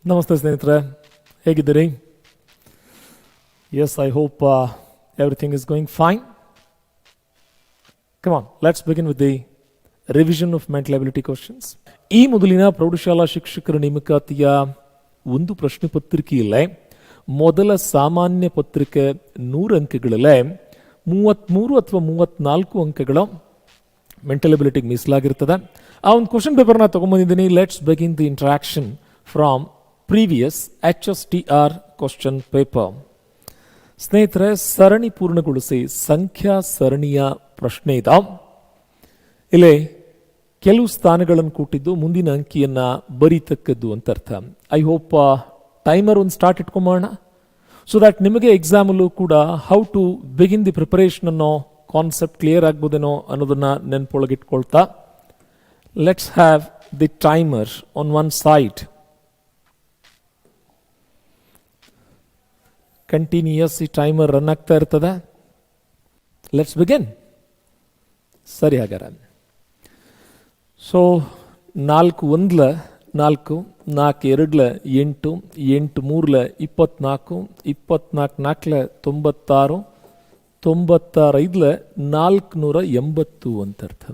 ನಮಸ್ತೆ ಸ್ನೇಹಿತರೆ, ಹೇಗಿದ್ದೀರಿ? Yes, I hope everything is going fine. Come on, let's begin with the revision of mental ability questions. ಈ ಮೊದಲಿನ ಪ್ರೌಢಶಾಲಾ ಶಿಕ್ಷಕರ ನೇಮಕಾತಿಯ ಒಂದು ಪ್ರಶ್ನೆ ಪತ್ರಿಕೆಯಲ್ಲೇ ಮೊದಲ ಸಾಮಾನ್ಯ ಪತ್ರಿಕೆ 100 ಅಂಕಗಳಲ್ಲೇ 33 ಅಥವಾ 34 ಅಂಕಗಳ ಮೆಂಟಲ್ ಎಬಿಲಿಟಿಗೆ ಮೀಸಲಾಗಿರ್ತದೆ. ಆ ಒಂದು ಕ್ವಶನ್ ಪೇಪರ್ನ ತಗೊಂಡ್ಬಂದಿದ್ದೀನಿ. Let's begin the interaction from previous HSTR question paper. ಸ್ನೇಹಿತರೆ, ಸರಣಿ ಪೂರ್ಣಗೊಳಿಸಿ ಸಂಖ್ಯಾ ಸರಣಿಯ ಪ್ರಶ್ನೆ ಇದಾವ. ಇಲ್ಲಿ ಕೆಲವು ಸ್ಥಾನಗಳನ್ನು ಕೊಟ್ಟಿದ್ದು ಮುಂದಿನ ಅಂಕಿಯನ್ನ ಬರೀತಕ್ಕದ್ದು ಅಂತ ಅರ್ಥ. ಐ ಹೋಪ್ ಟೈಮರ್ ಒಂದು ಸ್ಟಾರ್ಟ್ ಇಟ್ಕೊಂಬೋಣ, ಸೊ ದ್ಯಾಟ್ ನಿಮಗೆ ಎಕ್ಸಾಮಲ್ಲೂ ಕೂಡ how to begin the preparation ಅನ್ನೋ ಕಾನ್ಸೆಪ್ಟ್ ಕ್ಲಿಯರ್ ಆಗ್ಬೋದೇನೋ ಅನ್ನೋದನ್ನ ನೆನಪೊಳಗಿಟ್ಕೊಳ್ತಾ let's have the timer on one side. Continuous ಈ ಟೈಮರ್ ರನ್ ಆಗ್ತಾ ಇರ್ತದೆ. Let's begin. ಸರಿ, ಹಾಗಾರೆ ಸೊ 4 1 4, 4 2 8, 8 3 24, 24 4 96, 96 480 ಅಂತ ಅರ್ಥ.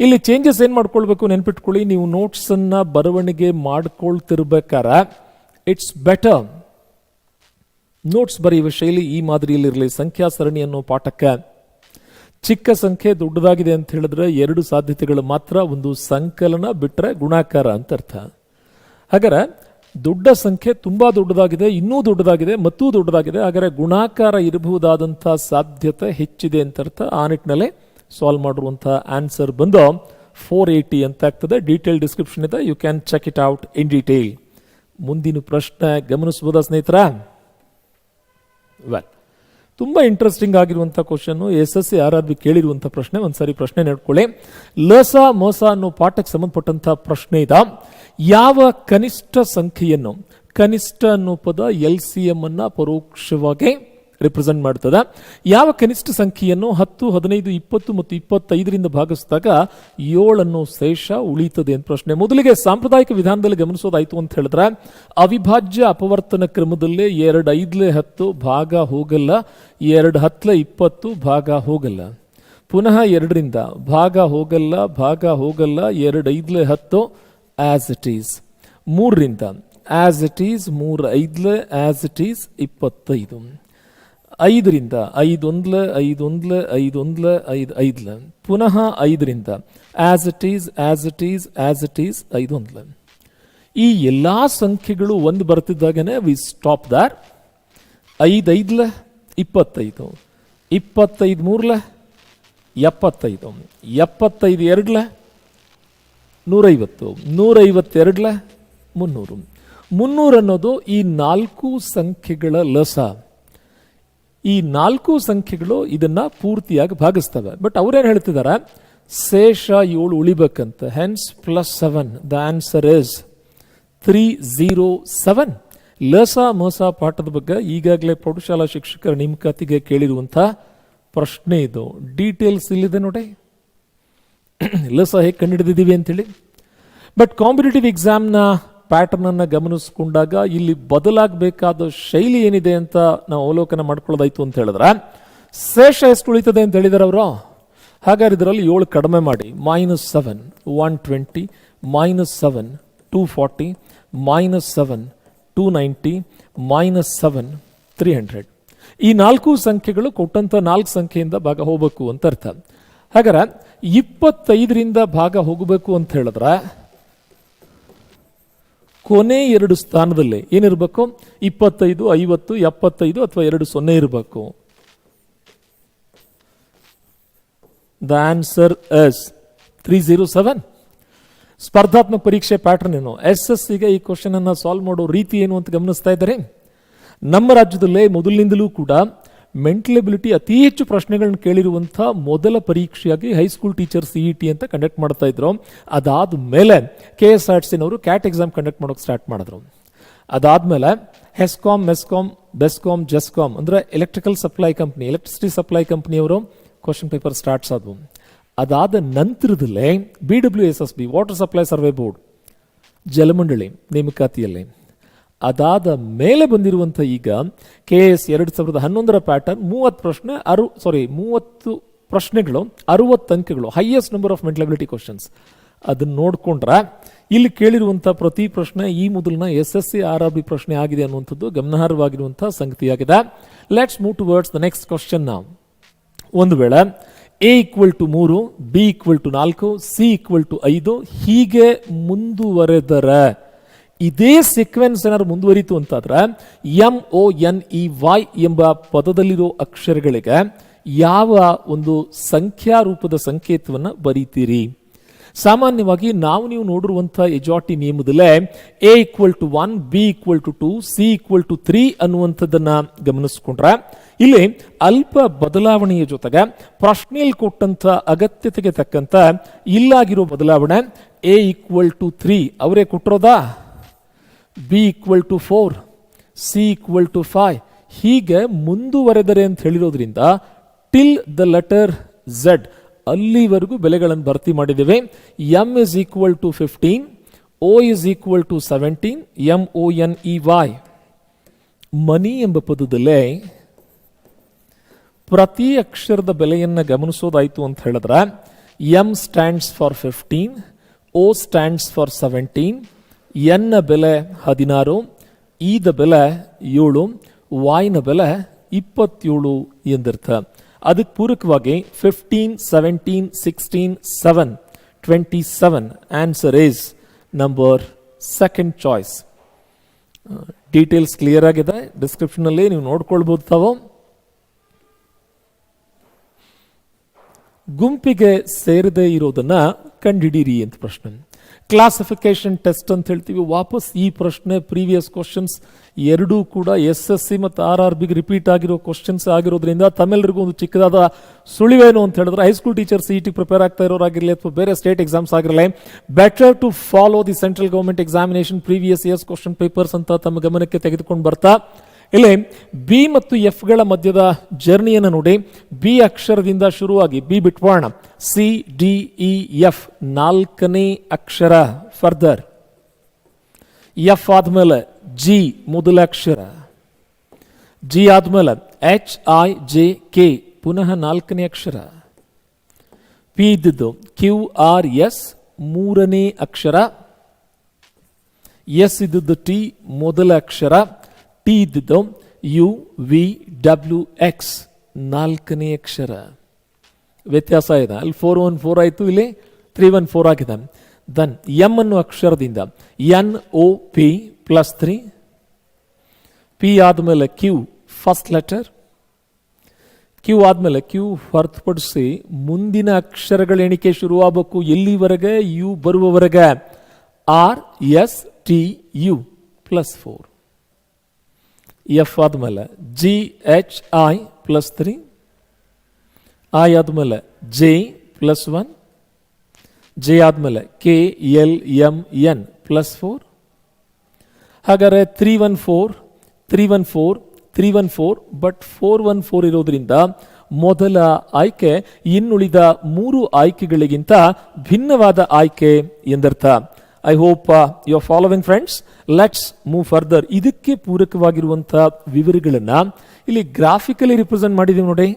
ಇಲ್ಲಿ ಚೇಂಜಸ್ ಏನು ಮಾಡ್ಕೊಳ್ಬೇಕು ನೆನ್ಪಿಟ್ಕೊಳ್ಳಿ. ನೀವು ನೋಟ್ಸನ್ನು ಬರವಣಿಗೆ ಮಾಡ್ಕೊಳ್ತಿರ್ಬೇಕಾರ ಇಟ್ಸ್ ಬೆಟರ್ ನೋಟ್ಸ್ ಬರೆಯುವ ಶೈಲಿ ಈ ಮಾದರಿಯಲ್ಲಿರಲಿ. ಸಂಖ್ಯಾ ಸರಣಿ ಅನ್ನೋ ಪಾಠಕ್ಕೆ ಚಿಕ್ಕ ಸಂಖ್ಯೆ ದೊಡ್ಡದಾಗಿದೆ ಅಂತ ಹೇಳಿದ್ರೆ 2 ಸಾಧ್ಯತೆಗಳು ಮಾತ್ರ. ಒಂದು ಸಂಕಲನ ಬಿಟ್ಟರೆ ಗುಣಾಕಾರ ಅಂತ ಅರ್ಥ. ಹಾಗಾದ್ರೆ ದೊಡ್ಡ ಸಂಖ್ಯೆ ತುಂಬಾ ದೊಡ್ಡದಾಗಿದೆ, ಇನ್ನೂ ದೊಡ್ಡದಾಗಿದೆ, ಮತ್ತೂ ದೊಡ್ಡದಾಗಿದೆ. ಹಾಗಾದ್ರೆ ಗುಣಾಕಾರ ಇರಬಹುದಾದಂಥ ಸಾಧ್ಯತೆ ಹೆಚ್ಚಿದೆ ಅಂತ ಅರ್ಥ. ಆ ನಿಟ್ಟಿನಲ್ಲಿ ಸಾಲ್ವ್ ಮಾಡಿರುವಂಥ ಆನ್ಸರ್ ಬಂದು 480 ಅಂತ ಆಗ್ತದೆ. ಡೀಟೇಲ್ ಡಿಸ್ಕ್ರಿಪ್ಷನ್ ಇದೆ, you can check it out in detail. ಮುಂದಿನ ಪ್ರಶ್ನೆ ಗಮನಿಸಬಹುದಾ ಸ್ನೇಹಿತರ? ವೆಲ್, ತುಂಬ ಇಂಟ್ರೆಸ್ಟಿಂಗ್ ಆಗಿರುವಂಥ ಕ್ವಶನ್. SSC RRB ಕೇಳಿರುವಂಥ ಪ್ರಶ್ನೆ. ಒಂದ್ಸರಿ ಪ್ರಶ್ನೆ ನೋಡ್ಕೊಳ್ಳಿ. ಲಸ ಮೋಸ ಅನ್ನೋ ಪಾಠಕ್ಕೆ ಸಂಬಂಧಪಟ್ಟಂಥ ಪ್ರಶ್ನೆ ಇದೆ. ಯಾವ ಕನಿಷ್ಠ ಸಂಖ್ಯೆಯನ್ನು, ಕನಿಷ್ಠ ಅನ್ನೋ ಪದ LCM ಅನ್ನ ಪರೋಕ್ಷವಾಗಿ ರಿಪ್ರೆಸೆಂಟ್ ಮಾಡ್ತದೆ. ಯಾವ ಕನಿಷ್ಠ ಸಂಖ್ಯೆಯನ್ನು 10, 15, 20 ಮತ್ತು 25ರಿಂದ ಭಾಗಿಸಿದಾಗ 7 ಅನ್ನೋ ಶೇಷ ಉಳಿತದೆ ಅಂತ ಪ್ರಶ್ನೆ. ಮೊದಲಿಗೆ ಸಾಂಪ್ರದಾಯಿಕ ವಿಧಾನದಲ್ಲಿ ಗಮನಿಸೋದಾಯ್ತು ಅಂತ ಹೇಳಿದ್ರೆ ಅವಿಭಾಜ್ಯ ಅಪವರ್ತನ ಕ್ರಮದಲ್ಲೇ 2 5 10 ಭಾಗ ಹೋಗಲ್ಲ, 2 10 20 ಭಾಗ ಹೋಗಲ್ಲ. ಪುನಃ 2ರಿಂದ ಭಾಗ ಹೋಗಲ್ಲ, ಭಾಗ ಹೋಗಲ್ಲ, 2 5 10 ಆಸ್ ಇಟ್ ಈಸ್. 3ರಿಂದ as it is, 3 5 as it is 25. 5ರಿಂದ 5 1 5 1 5 1 5 5, ಪುನಃ 5ರಿಂದ as it is, as it is, as it is 5 1. ಈ ಎಲ್ಲಾ ಸಂಖ್ಯೆಗಳು ಒಂದು ಬರ್ತಿದ್ದಾಗನೇ ವಿ ಸ್ಟಾಪ್ ದರ್. 5 5 25, 25 3 75, 75 2 150, 152 300. 300 ಅನ್ನೋದು ಈ 4 ಸಂಖ್ಯೆಗಳ ಲಸ. ಈ 4 ಸಂಖ್ಯೆಗಳು ಇದನ್ನ ಪೂರ್ತಿಯಾಗಿ ಭಾಗಿಸ್ತವೆ. ಬಟ್ ಅವ್ರೇನು ಹೇಳ್ತಿದ್ದಾರೆ, ಶೇಷ 7 ಉಳಿಬೇಕಂತ. Hence +7 the answer is 307. ಲಸ ಮೋಸ ಪಾಠದ ಬಗ್ಗೆ ಈಗಾಗಲೇ ಪ್ರೌಢಶಾಲಾ ಶಿಕ್ಷಕರ ನೇಮಕಾತಿಗೆ ಕೇಳಿರುವಂಥ ಪ್ರಶ್ನೆ ಇದು. ಡೀಟೇಲ್ಸ್ ಇಲ್ಲಿದೆ ನೋಡಿ, ಲಸ ಹೇಗೆ ಕಂಡುಹಿಡಿದಿದ್ದೀವಿ ಅಂತೇಳಿ. ಬಟ್ ಕಾಂಪಿಟೇಟಿವ್ ಎಕ್ಸಾಮ್ನ ಪ್ಯಾಟರ್ನ್ ಅನ್ನು ಗಮನಿಸ್ಕೊಂಡಾಗ ಇಲ್ಲಿ ಬದಲಾಗಬೇಕಾದ ಶೈಲಿ ಏನಿದೆ ಅಂತ ನಾವು ಅವಲೋಕನ ಮಾಡ್ಕೊಳ್ಳೋದಾಯ್ತು ಅಂತ ಹೇಳಿದ್ರೆ, ಶೇಷ ಎಷ್ಟು ಉಳಿತದೆ ಅಂತ ಹೇಳಿದಾರೆ ಅವರು. ಹಾಗಾದ್ರೆ ಇದರಲ್ಲಿ 7 ಕಡಿಮೆ ಮಾಡಿ. -7 120, -7 240, -7 290, -7 300. ಈ 4 ಸಂಖ್ಯೆಗಳು ಕೊಟ್ಟಂತ 4 ಸಂಖ್ಯೆಯಿಂದ ಭಾಗ ಹೋಗಬೇಕು ಅಂತ ಅರ್ಥ. ಹಾಗಾದ್ರೆ 25ರಿಂದ ಭಾಗ ಹೋಗಬೇಕು ಅಂತ ಹೇಳಿದ್ರೆ ಕೊನೆ 2 ಸ್ಥಾನದಲ್ಲಿ ಏನಿರಬೇಕು? 25, 50, 75 ಅಥವಾ 2 0 ಇರಬೇಕು. The answer is 307. ಸ್ಪರ್ಧಾತ್ಮಕ ಪರೀಕ್ಷೆ ಪ್ಯಾಟರ್ನ್ ಏನು, SSCಗೆ ಈ ಕ್ವಶನ್ ಅನ್ನ ಸಾಲ್ವ್ ಮಾಡೋ ರೀತಿ ಏನು ಅಂತ ಗಮನಿಸ್ತಾ ಇದ್ದಾರೆ. ನಮ್ಮ ರಾಜ್ಯದಲ್ಲೇ ಮೊದಲಿನಿಂದಲೂ ಕೂಡ ಮೆಂಟಲ್ ಎಬಿಲಿಟಿ ಅತಿ ಹೆಚ್ಚು ಪ್ರಶ್ನೆಗಳನ್ನ ಕೇಳಿರುವಂಥ ಮೊದಲ ಪರೀಕ್ಷೆಯಾಗಿ ಹೈಸ್ಕೂಲ್ ಟೀಚರ್ CET ಅಂತ ಕಂಡಕ್ಟ್ ಮಾಡ್ತಾ ಇದ್ರು. ಅದಾದ ಮೇಲೆ KSRTCನವರು ಕ್ಯಾಟ್ ಎಕ್ಸಾಮ್ ಕಂಡಕ್ಟ್ ಮಾಡೋಕೆ ಸ್ಟಾರ್ಟ್ ಮಾಡಿದ್ರು. ಅದಾದ್ಮೇಲೆ ಹೆಸ್ಕಾಮ್, ಮೆಸ್ಕಾಮ್, ಬೆಸ್ಕಾಮ್, ಜೆಸ್ಕಾಮ್ ಅಂದ್ರೆ electrical supply company, electricity supply ಕಂಪ್ನಿಯವರು ಕ್ವಶನ್ ಪೇಪರ್ ಸ್ಟಾರ್ಟ್ಸ್ ಆದವು. ಅದಾದ ನಂತರದಲ್ಲೇ BWSSB water supply survey board, ಜಲಮಂಡಳಿ ನೇಮಕಾತಿಯಲ್ಲಿ ಅದಾದ ಮೇಲೆ ಬಂದಿರುವಂಥ ಈಗ KS 2011 ಪ್ಯಾಟರ್ನ್ 30 ಪ್ರಶ್ನೆಗಳು 60 ಅಂಕಗಳು, highest number of mental ability questions. ಅದನ್ನ ನೋಡ್ಕೊಂಡ್ರೆ ಇಲ್ಲಿ ಕೇಳಿರುವಂಥ ಪ್ರತಿ ಪ್ರಶ್ನೆ ಈ ಮೊದಲಿನ SSC RRB ಪ್ರಶ್ನೆ ಆಗಿದೆ ಅನ್ನುವಂಥದ್ದು ಗಮನಾರ್ಹವಾಗಿರುವಂತಹ ಸಂಗತಿಯಾಗಿದೆ. Let's move towards the next question. ನಾವು ಒಂದು ವೇಳೆ A = 3, B = 4, C = 5 ಹೀಗೆ ಮುಂದುವರೆದರೆ, ಇದೇ ಸೀಕ್ವೆನ್ಸ್ ಏನಾದ್ರು ಮುಂದುವರಿತು ಅಂತಾದ್ರೆ MONEY ಎಂಬ ಪದದಲ್ಲಿರೋ ಅಕ್ಷರಗಳಿಗೆ ಯಾವ ಒಂದು ಸಂಖ್ಯಾ ರೂಪದ ಸಂಕೇತವನ್ನು ಬರೀತೀರಿ? ಸಾಮಾನ್ಯವಾಗಿ ನೀವು ನೋಡಿರುವಂತಹ ಎಜಾಟಿ ನಿಯಮದಲ್ಲೇ A = 1, B = 2, C = 3 ಅನ್ನುವಂಥದ್ದನ್ನ ಗಮನಿಸ್ಕೊಂಡ್ರೆ ಇಲ್ಲಿ ಅಲ್ಪ ಬದಲಾವಣೆಯ ಜೊತೆಗೆ ಪ್ರಶ್ನೆಯಲ್ಲಿ ಕೊಟ್ಟಂತ ಅಗತ್ಯತೆಗೆ ತಕ್ಕಂತ ಇಲ್ಲಾಗಿರೋ ಬದಲಾವಣೆ A = 3 ಅವರೇ ಕೊಟ್ಟಿರೋದಾ, B = 4, C = 5 ಹೀಗೆ ಮುಂದುವರೆದರೆ ಅಂತ ಹೇಳಿರೋದ್ರಿಂದ ಟಿಲ್ ದ ಲೆಟರ್ Z ಅಲ್ಲಿವರೆಗೂ ಬೆಲೆಗಳನ್ನು ಭರ್ತಿ ಮಾಡಿದ್ದೇವೆ. M is equal to 15, O is equal to 17, MONEY. ಮನಿ ಎಂಬ ಪದದಲ್ಲೇ ಪ್ರತಿ ಅಕ್ಷರದ ಬೆಲೆಯನ್ನು ಗಮನಿಸೋದಾಯಿತು ಅಂತ ಹೇಳಿದ್ರೆ M stands for 15, O stands for 17, N ನ ಬೆಲೆ 16, E ದ ಬೆಲೆ 7, Y ನ ಬೆಲೆ 27 ಎಂದರ್ಥ. ಅದಕ್ಕೆ ಪೂರಕವಾಗಿ 15, 17, 16, 7, 27 answer is number second choice. Details clear ಆಗಿದೆ, ಡಿಸ್ಕ್ರಿಪ್ಷನಲ್ಲಿ ನೀವು ನೋಡ್ಕೊಳ್ಬೋದು ತಾವು. ಗುಂಪಿಗೆ ಸೇರದೇ ಇರೋದನ್ನ ಕಂಡುಹಿಡೀರಿ ಅಂತ ಪ್ರಶ್ನೆ. ಕ್ಲಾಸಿಫಿಕೇಶನ್ ಟೆಸ್ಟ್ ಅಂತ ಹೇಳ್ತೀವಿ. ವಾಪಸ್ ಈ ಪ್ರಶ್ನೆ ಪ್ರೀವಿಯಸ್ ಕ್ವಶನ್ಸ್ ಎರಡೂ ಕೂಡ SSC ಮತ್ತು RRBಗೆ ರಿಪೀಟ್ ಆಗಿರೋ ಕ್ವಶನ್ಸ್ ಆಗಿರೋದ್ರಿಂದ ತಮ್ಮೆಲ್ಲರಿಗೂ ಒಂದು ಚಿಕ್ಕದಾದ ಸುಳಿವೇನು ಅಂತ ಹೇಳಿದ್ರೆ ಹೈಸ್ಕೂಲ್ ಟೀಚರ್ CET ಪ್ರಿಪೇರ್ ಆಗ್ತಾ ಇರೋರಾಗಿರಲಿ ಅಥವಾ ಬೇರೆ ಸ್ಟೇಟ್ ಎಕ್ಸಾಮ್ಸ್ ಆಗಿರಲಿ, better to follow the central government examination previous years question papers ಅಂತ ತಮ್ಮ ಗಮನಕ್ಕೆ ತೆಗೆದುಕೊಂಡು ಬರ್ತಾ ಇಲ್ಲಿ B ಮತ್ತು F ಗಳ ಮಧ್ಯದ ಜರ್ನಿಯನ್ನು ನೋಡಿ. B ಅಕ್ಷರದಿಂದ ಶುರುವಾಗಿ B ಬಿಟ್ವಾಣ CDEF 4ನೇ ಅಕ್ಷರ ಫರ್ದರ್. F ಆದ್ಮೇಲೆ G ಮೊದಲ ಅಕ್ಷರ, G ಆದ್ಮೇಲೆ HIJK ಪುನಃ 4ನೇ ಅಕ್ಷರ, P ಇದ್ದದ್ದು QRS 3ನೇ ಅಕ್ಷರ, S ಇದ್ದದ್ದು T ಮೊದಲ ಅಕ್ಷರ, T ಇದ್ದದ್ದು UVWX 4ನೇ ಅಕ್ಷರ. ವ್ಯತ್ಯಾಸ ಇದೆ, ಅಲ್ಲಿ 414 ಆಯಿತು, ಇಲ್ಲಿ 314 ಆಗಿದೆ. ದನ್ M ಅನ್ನೋ ಅಕ್ಷರದಿಂದ NOP +3, P ಆದಮೇಲೆ Q ಫಸ್ಟ್ ಲೆಟರ್, Q ಆದಮೇಲೆ Q ಹೊರತುಪಡಿಸಿ ಮುಂದಿನ ಅಕ್ಷರಗಳ ಎಣಿಕೆ ಶುರುವಾಗಬೇಕು ಎಲ್ಲಿವರೆಗೆ? U ಬರುವವರೆಗೆ. RSTU +4, F ಆದಮೇಲೆ GHI +3, I ಆದಮೇಲೆ J +1, J ಆದಮೇಲೆ KLMN +4. ಹಾಗಾದರೆ 314, 314, 314, ಬಟ್ 414 ಇರೋದ್ರಿಂದ ಮೊದಲ ಆಯ್ಕೆ ಇನ್ನುಳಿದ 3 ಆಯ್ಕೆಗಳಿಗಿಂತ ಭಿನ್ನವಾದ ಆಯ್ಕೆ ಎಂದರ್ಥ. I hope you are following friends. Let's move further. ಇದಕ್ಕೆ ಪೂರಕವಾಗಿರುವಂತಹ ವಿವರಗಳನ್ನ ಇಲ್ಲಿ ಗ್ರಾಫಿಕಲಿ ರಿಪ್ರೆಸೆಂಟ್ ಮಾಡಿದೀವಿ ನೋಡಿ.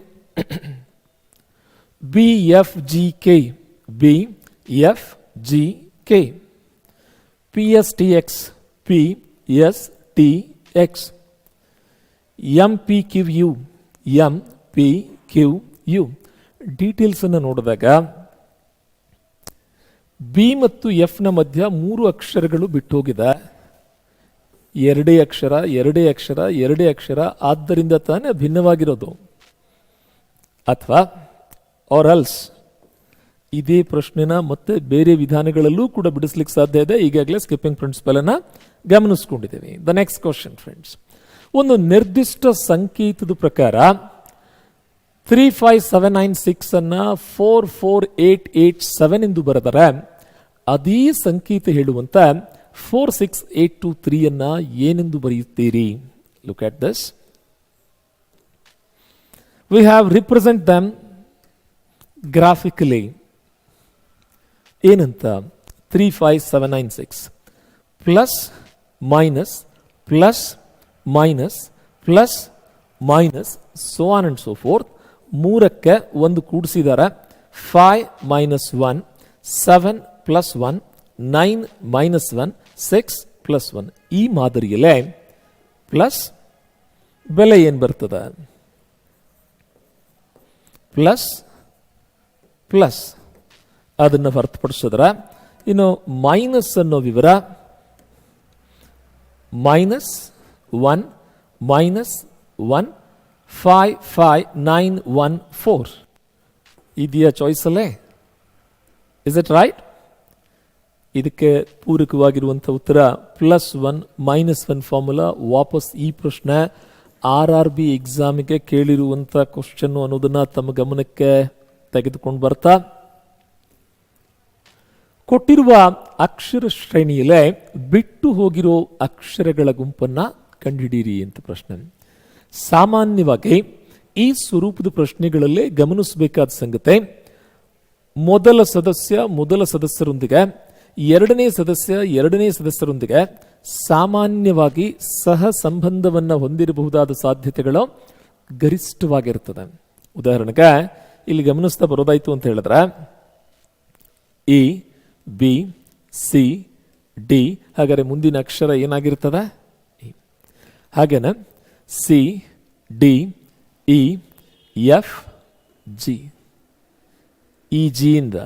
BFGK, BFGK, PSTX, PSTX, MPQU, MPQU. Details ಅನ್ನು ನೋಡಿದಾಗ B ಮತ್ತು F ನ ಮಧ್ಯ 3 ಅಕ್ಷರಗಳು ಬಿಟ್ಟು ಹೋಗಿದೆ. ಎರಡೇ ಅಕ್ಷರ, ಎರಡೇ ಅಕ್ಷರ, ಎರಡೇ ಅಕ್ಷರ, ಆದ್ದರಿಂದ ತಾನೇ ಭಿನ್ನವಾಗಿರೋದು. ಅಥವಾ ಆರ್ ಎಲ್ಸ್ ಇದೇ ಪ್ರಶ್ನೆನ ಮತ್ತೆ ಬೇರೆ ವಿಧಾನಗಳಲ್ಲೂ ಕೂಡ ಬಿಡಿಸ್ಲಿಕ್ಕೆ ಸಾಧ್ಯ ಇದೆ. ಈಗಾಗಲೇ ಸ್ಕಿಪ್ಪಿಂಗ್ ಪ್ರಿನ್ಸಿಪಲ್ ಅನ್ನ ಗಮನಿಸ್ಕೊಂಡಿದ್ದೇವೆ. ದ ನೆಕ್ಸ್ಟ್ ಕ್ವಶನ್ ಫ್ರೆಂಡ್ಸ್, ಒಂದು ನಿರ್ದಿಷ್ಟ ಸಂಕೇತದ ಪ್ರಕಾರ 35796 ಅನ್ನ 44887 ಎಂದು ಬರೆದರೆ ಅದೇ ಸಂಕೇತ ಹೇಳುವಂತ 46823 ಅನ್ನ ಏನೆಂದು ಬರೆಯುತ್ತೀರಿ? Look at this. We have represent them graphically. ಏನಂತ? 35796 plus minus plus minus so on and so forth. 3ಕ್ಕೆ 1 ಕೂಡಿಸಿದಾರೆ. 5 ಮೈನಸ್ 1 7 ಪ್ಲಸ್ 1 9 ಮೈನಸ್ 1 6 ಪ್ಲಸ್ 1. ಈ ಮಾದರಿಯಲ್ಲೇ ಪ್ಲಸ್ ಬೆಲೆ ಏನು ಬರ್ತದೆ? ಪ್ಲಸ್ ಅದನ್ನು ಹೊರತುಪಡಿಸಿದ್ರೆ ಇನ್ನು ಮೈನಸ್ ಅನ್ನೋ ವಿವರ -1 -1 5 5 9 1 4 ಇದೆಯಾ ಚಾಯ್ಸಲ್ಲೇ? Is it right? ಇದಕ್ಕೆ ಪೂರಕವಾಗಿರುವಂಥ ಉತ್ತರ +1 -1 ಫಾರ್ಮುಲಾ. ವಾಪಸ್ ಈ ಪ್ರಶ್ನೆ RRB ಎಕ್ಸಾಮಿಗೆ ಕೇಳಿರುವಂಥ ಕ್ವಶನ್ ಅನ್ನೋದನ್ನ ತಮ್ಮ ಗಮನಕ್ಕೆ ತೆಗೆದುಕೊಂಡು ಬರ್ತಾ, ಕೊಟ್ಟಿರುವ ಅಕ್ಷರ ಶ್ರೇಣಿಯಲ್ಲೇ ಬಿಟ್ಟು ಹೋಗಿರೋ ಅಕ್ಷರಗಳ ಗುಂಪನ್ನ ಕಂಡುಹಿಡಿಯಿರಿ ಅಂತ ಪ್ರಶ್ನೆ. ಸಾಮಾನ್ಯವಾಗಿ ಈ ಸ್ವರೂಪದ ಪ್ರಶ್ನೆಗಳಲ್ಲೇ ಗಮನಿಸಬೇಕಾದ ಸಂಗತಿ, ಮೊದಲ ಸದಸ್ಯರೊಂದಿಗೆ ಎರಡನೇ ಸದಸ್ಯರೊಂದಿಗೆ ಸಾಮಾನ್ಯವಾಗಿ ಸಹ ಸಂಬಂಧವನ್ನು ಹೊಂದಿರಬಹುದಾದ ಸಾಧ್ಯತೆಗಳು ಗರಿಷ್ಠವಾಗಿರ್ತದೆ. ಉದಾಹರಣೆಗೆ ಇಲ್ಲಿ ಗಮನಿಸ್ತಾ ಬರೋದಾಯ್ತು ಅಂತ ಹೇಳಿದ್ರೆ ಇ ಬಿ ಸಿ ಡಿ, ಹಾಗಾದರೆ ಮುಂದಿನ ಅಕ್ಷರ ಏನಾಗಿರ್ತದೆ? ಹಾಗೇನೆ C D E F G. ಈ ಜಿಯಿಂದ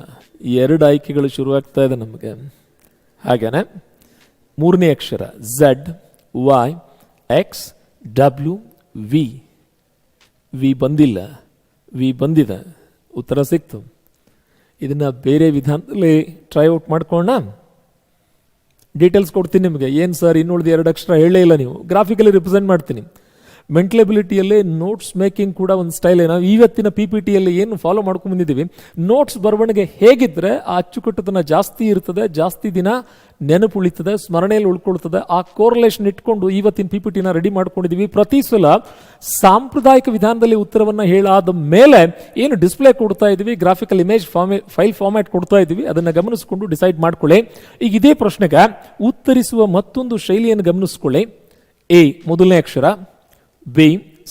2 ಆಯ್ಕೆಗಳು ಶುರುವಾಗ್ತಾ ಇದೆ ನಮಗೆ. ಹಾಗೇನೆ 3ನೇ ಅಕ್ಷರ Z Y X W V. V ಬಂದಿಲ್ಲ, ವಿ ಬಂದಿದೆ, ಉತ್ತರ ಸಿಕ್ತು. ಇದನ್ನ ಬೇರೆ ವಿಧಾನದಲ್ಲಿ ಟ್ರೈ ಔಟ್ ಮಾಡ್ಕೊಳ್ಳೋಣ. ಡೀಟೇಲ್ಸ್ ಕೊಡ್ತೀನಿ ನಿಮಗೆ. ಏನು ಸರ್ ಇನ್ನುಳಿದ 2 ಅಕ್ಷರ ಹೇಳೇ ಇಲ್ಲ ನೀವು? ಗ್ರಾಫಿಕಲಿ ರಿಪ್ರೆಸೆಂಟ್ ಮಾಡ್ತೀನಿ. ಮೆಂಟಲ್ ಎಬಿಲಿಟಿಯಲ್ಲಿ ನೋಟ್ಸ್ ಮೇಕಿಂಗ್ ಕೂಡ ಒಂದು ಸ್ಟೈಲ್. ನಾವು ಇವತ್ತಿನ PPTಯಲ್ಲಿ ಏನು ಫಾಲೋ ಮಾಡ್ಕೊಂಡು ಬಂದಿದ್ದೀವಿ, ನೋಟ್ಸ್ ಬರವಣಿಗೆ ಹೇಗಿದ್ರೆ ಆ ಅಚ್ಚುಕಟ್ಟುತನ ಜಾಸ್ತಿ ಇರ್ತದೆ, ಜಾಸ್ತಿ ದಿನ ನೆನಪು ಉಳಿತದೆ, ಸ್ಮರಣೆಯಲ್ಲಿ ಉಳ್ಕೊಳ್ತದೆ. ಆ ಕೋರ್ಲೇಷನ್ ಇಟ್ಕೊಂಡು ಇವತ್ತಿನ PPTನ ರೆಡಿ ಮಾಡ್ಕೊಂಡಿದ್ದೀವಿ. ಪ್ರತಿ ಸಲ ಸಾಂಪ್ರದಾಯಿಕ ವಿಧಾನದಲ್ಲಿ ಉತ್ತರವನ್ನು ಹೇಳಾದ ಮೇಲೆ ಏನು ಡಿಸ್ಪ್ಲೇ ಕೊಡ್ತಾ ಇದ್ದೀವಿ, ಗ್ರಾಫಿಕಲ್ ಇಮೇಜ್ ಫೈಲ್ ಫಾರ್ಮ್ಯಾಟ್ ಕೊಡ್ತಾ ಇದ್ದೀವಿ, ಅದನ್ನು ಗಮನಿಸಿಕೊಂಡು ಡಿಸೈಡ್ ಮಾಡ್ಕೊಳ್ಳಿ. ಈಗ ಇದೇ ಪ್ರಶ್ನೆಗೆ ಉತ್ತರಿಸುವ ಮತ್ತೊಂದು ಶೈಲಿಯನ್ನು ಗಮನಿಸ್ಕೊಳ್ಳಿ. ಎ ಮೊದಲನೇ ಅಕ್ಷರ, ಬಿ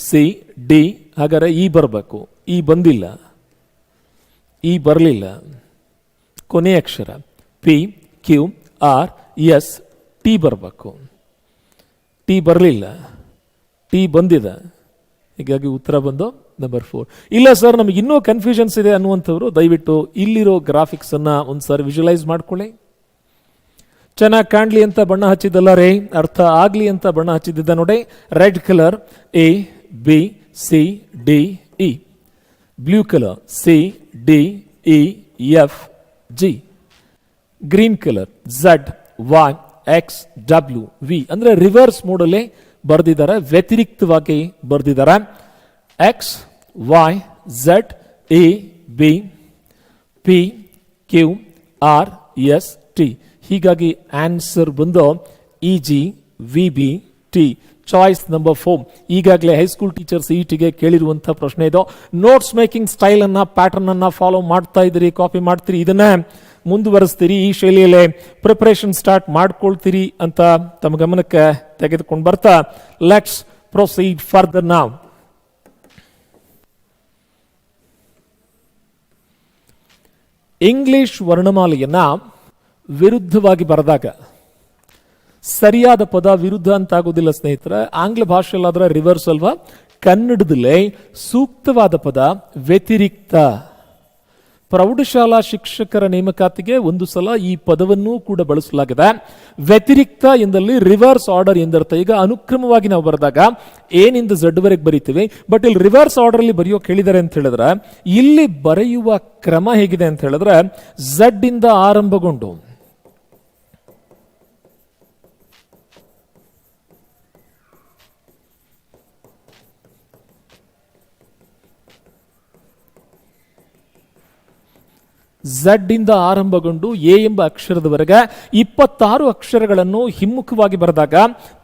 ಸಿ ಡಿ, ಹಾಗಾದ್ರೆ ಇ ಬರಬೇಕು. ಇ ಬಂದಿಲ್ಲ, ಇ ಬರಲಿಲ್ಲ. ಕೊನೆಯ ಅಕ್ಷರ P Q R S T ಬರಬೇಕು. ಟಿ ಬರಲಿಲ್ಲ, ಟಿ ಬಂದಿದೆ. ಹೀಗಾಗಿ ಉತ್ತರ ಬಂದು ನಂಬರ್ 4. ಇಲ್ಲ ಸರ್ ನಮಗೆ ಇನ್ನೂ ಕನ್ಫ್ಯೂಷನ್ಸ್ ಇದೆ ಅನ್ನುವಂಥವ್ರು ದಯವಿಟ್ಟು ಇಲ್ಲಿರೋ ಗ್ರಾಫಿಕ್ಸ್ ಅನ್ನ ಒಂದ್ಸಾರಿ ವಿಜುವಲೈಸ್ ಮಾಡ್ಕೊಳ್ಳಿ. ಚೆನ್ನಾಗಿ ಕಾಣಲಿ ಅಂತ ಬಣ್ಣ ಹಚ್ಚಿದ್ದಲ್ಲ ರೇ, ಅರ್ಥ ಆಗಲಿ ಅಂತ ಬಣ್ಣ ಹಚ್ಚಿದ್ದ ನೋಡಿ. Red colour A B C D E, blue colour C D E F G, green colour Z Y X W V. ಅಂದ್ರೆ ರಿವರ್ಸ್ ಮೋಡಲ್ಲಿ ಬರೆದಿದ್ದಾರೆ, ವ್ಯತಿರಿಕ್ತವಾಗಿ ಬರೆದಿದ್ದಾರೆ. X Y Z A B P Q R S T. ಹೀಗಾಗಿ answer ಬಂದು E G V B T. Choice number 4. ಈಗಾಗಲೇ high school teacher CETಗೆ ಕೇಳಿರುವಂಥ ಪ್ರಶ್ನೆ ಇದು. ನೋಟ್ಸ್ ಮೇಕಿಂಗ್ ಸ್ಟೈಲ್ ಅನ್ನ, ಪ್ಯಾಟರ್ನ್ ಅನ್ನ ಫಾಲೋ ಮಾಡ್ತಾ ಇದ್ದೀರಿ, ಕಾಪಿ ಮಾಡ್ತೀರಿ, ಇದನ್ನ ಮುಂದುವರಿಸ್ತೀರಿ, ಈ ಶೈಲಿಯಲ್ಲೇ ಪ್ರಿಪರೇಷನ್ ಸ್ಟಾರ್ಟ್ ಮಾಡ್ಕೊಳ್ತೀರಿ ಅಂತ ತಮ್ಮ ಗಮನಕ್ಕೆ ತೆಗೆದುಕೊಂಡು ಬರ್ತಾ ಲೆಟ್ಸ್ ಪ್ರೊಸೀಡ್ ಫರ್ದರ್ ನಾವ್. ಇಂಗ್ಲಿಷ್ ವರ್ಣಮಾಲೆಯನ್ನ ವಿರುದ್ಧವಾಗಿ ಬರೆದಾಗ ಸರಿಯಾದ ಪದ ವಿರುದ್ಧ ಅಂತಾಗೋದಿಲ್ಲ ಸ್ನೇಹಿತರೆ. ಆಂಗ್ಲ ಭಾಷೆಯಲ್ಲಾದ್ರೆ ರಿವರ್ಸ್ ಅಲ್ವಾ? ಕನ್ನಡದಲ್ಲೇ ಸೂಕ್ತವಾದ ಪದ ವ್ಯತಿರಿಕ್ತ. ಪ್ರೌಢಶಾಲಾ ಶಿಕ್ಷಕರ ನೇಮಕಾತಿಗೆ ಒಂದು ಸಲ ಈ ಪದವನ್ನೂ ಕೂಡ ಬಳಸಲಾಗಿದೆ. ವ್ಯತಿರಿಕ್ತ ಎಂದಲ್ಲಿ ರಿವರ್ಸ್ ಆರ್ಡರ್ ಎಂದರ್ಥ. ಈಗ ಅನುಕ್ರಮವಾಗಿ ನಾವು ಬರೆದಾಗ ಏನಿಂದ ಝಡ್ ವರೆಗೆ ಬರೀತೀವಿ, ಬಟ್ ಇಲ್ಲಿ ರಿವರ್ಸ್ ಆರ್ಡರ್ ಅಲ್ಲಿ ಬರೆಯೋಕೆ ಹೇಳಿದ್ದಾರೆ ಅಂತ ಹೇಳಿದ್ರೆ ಇಲ್ಲಿ ಬರೆಯುವ ಕ್ರಮ ಹೇಗಿದೆ ಅಂತ ಹೇಳಿದ್ರೆ ಝಡ್ ಇಂದ ಆರಂಭಗೊಂಡು ಝಡ್ ಇಂದ ಆರಂಭಗೊಂಡು ಎ ಎಂಬ ಅಕ್ಷರದವರೆಗೆ 26 ಅಕ್ಷರಗಳನ್ನು ಹಿಮ್ಮುಖವಾಗಿ ಬರೆದಾಗ,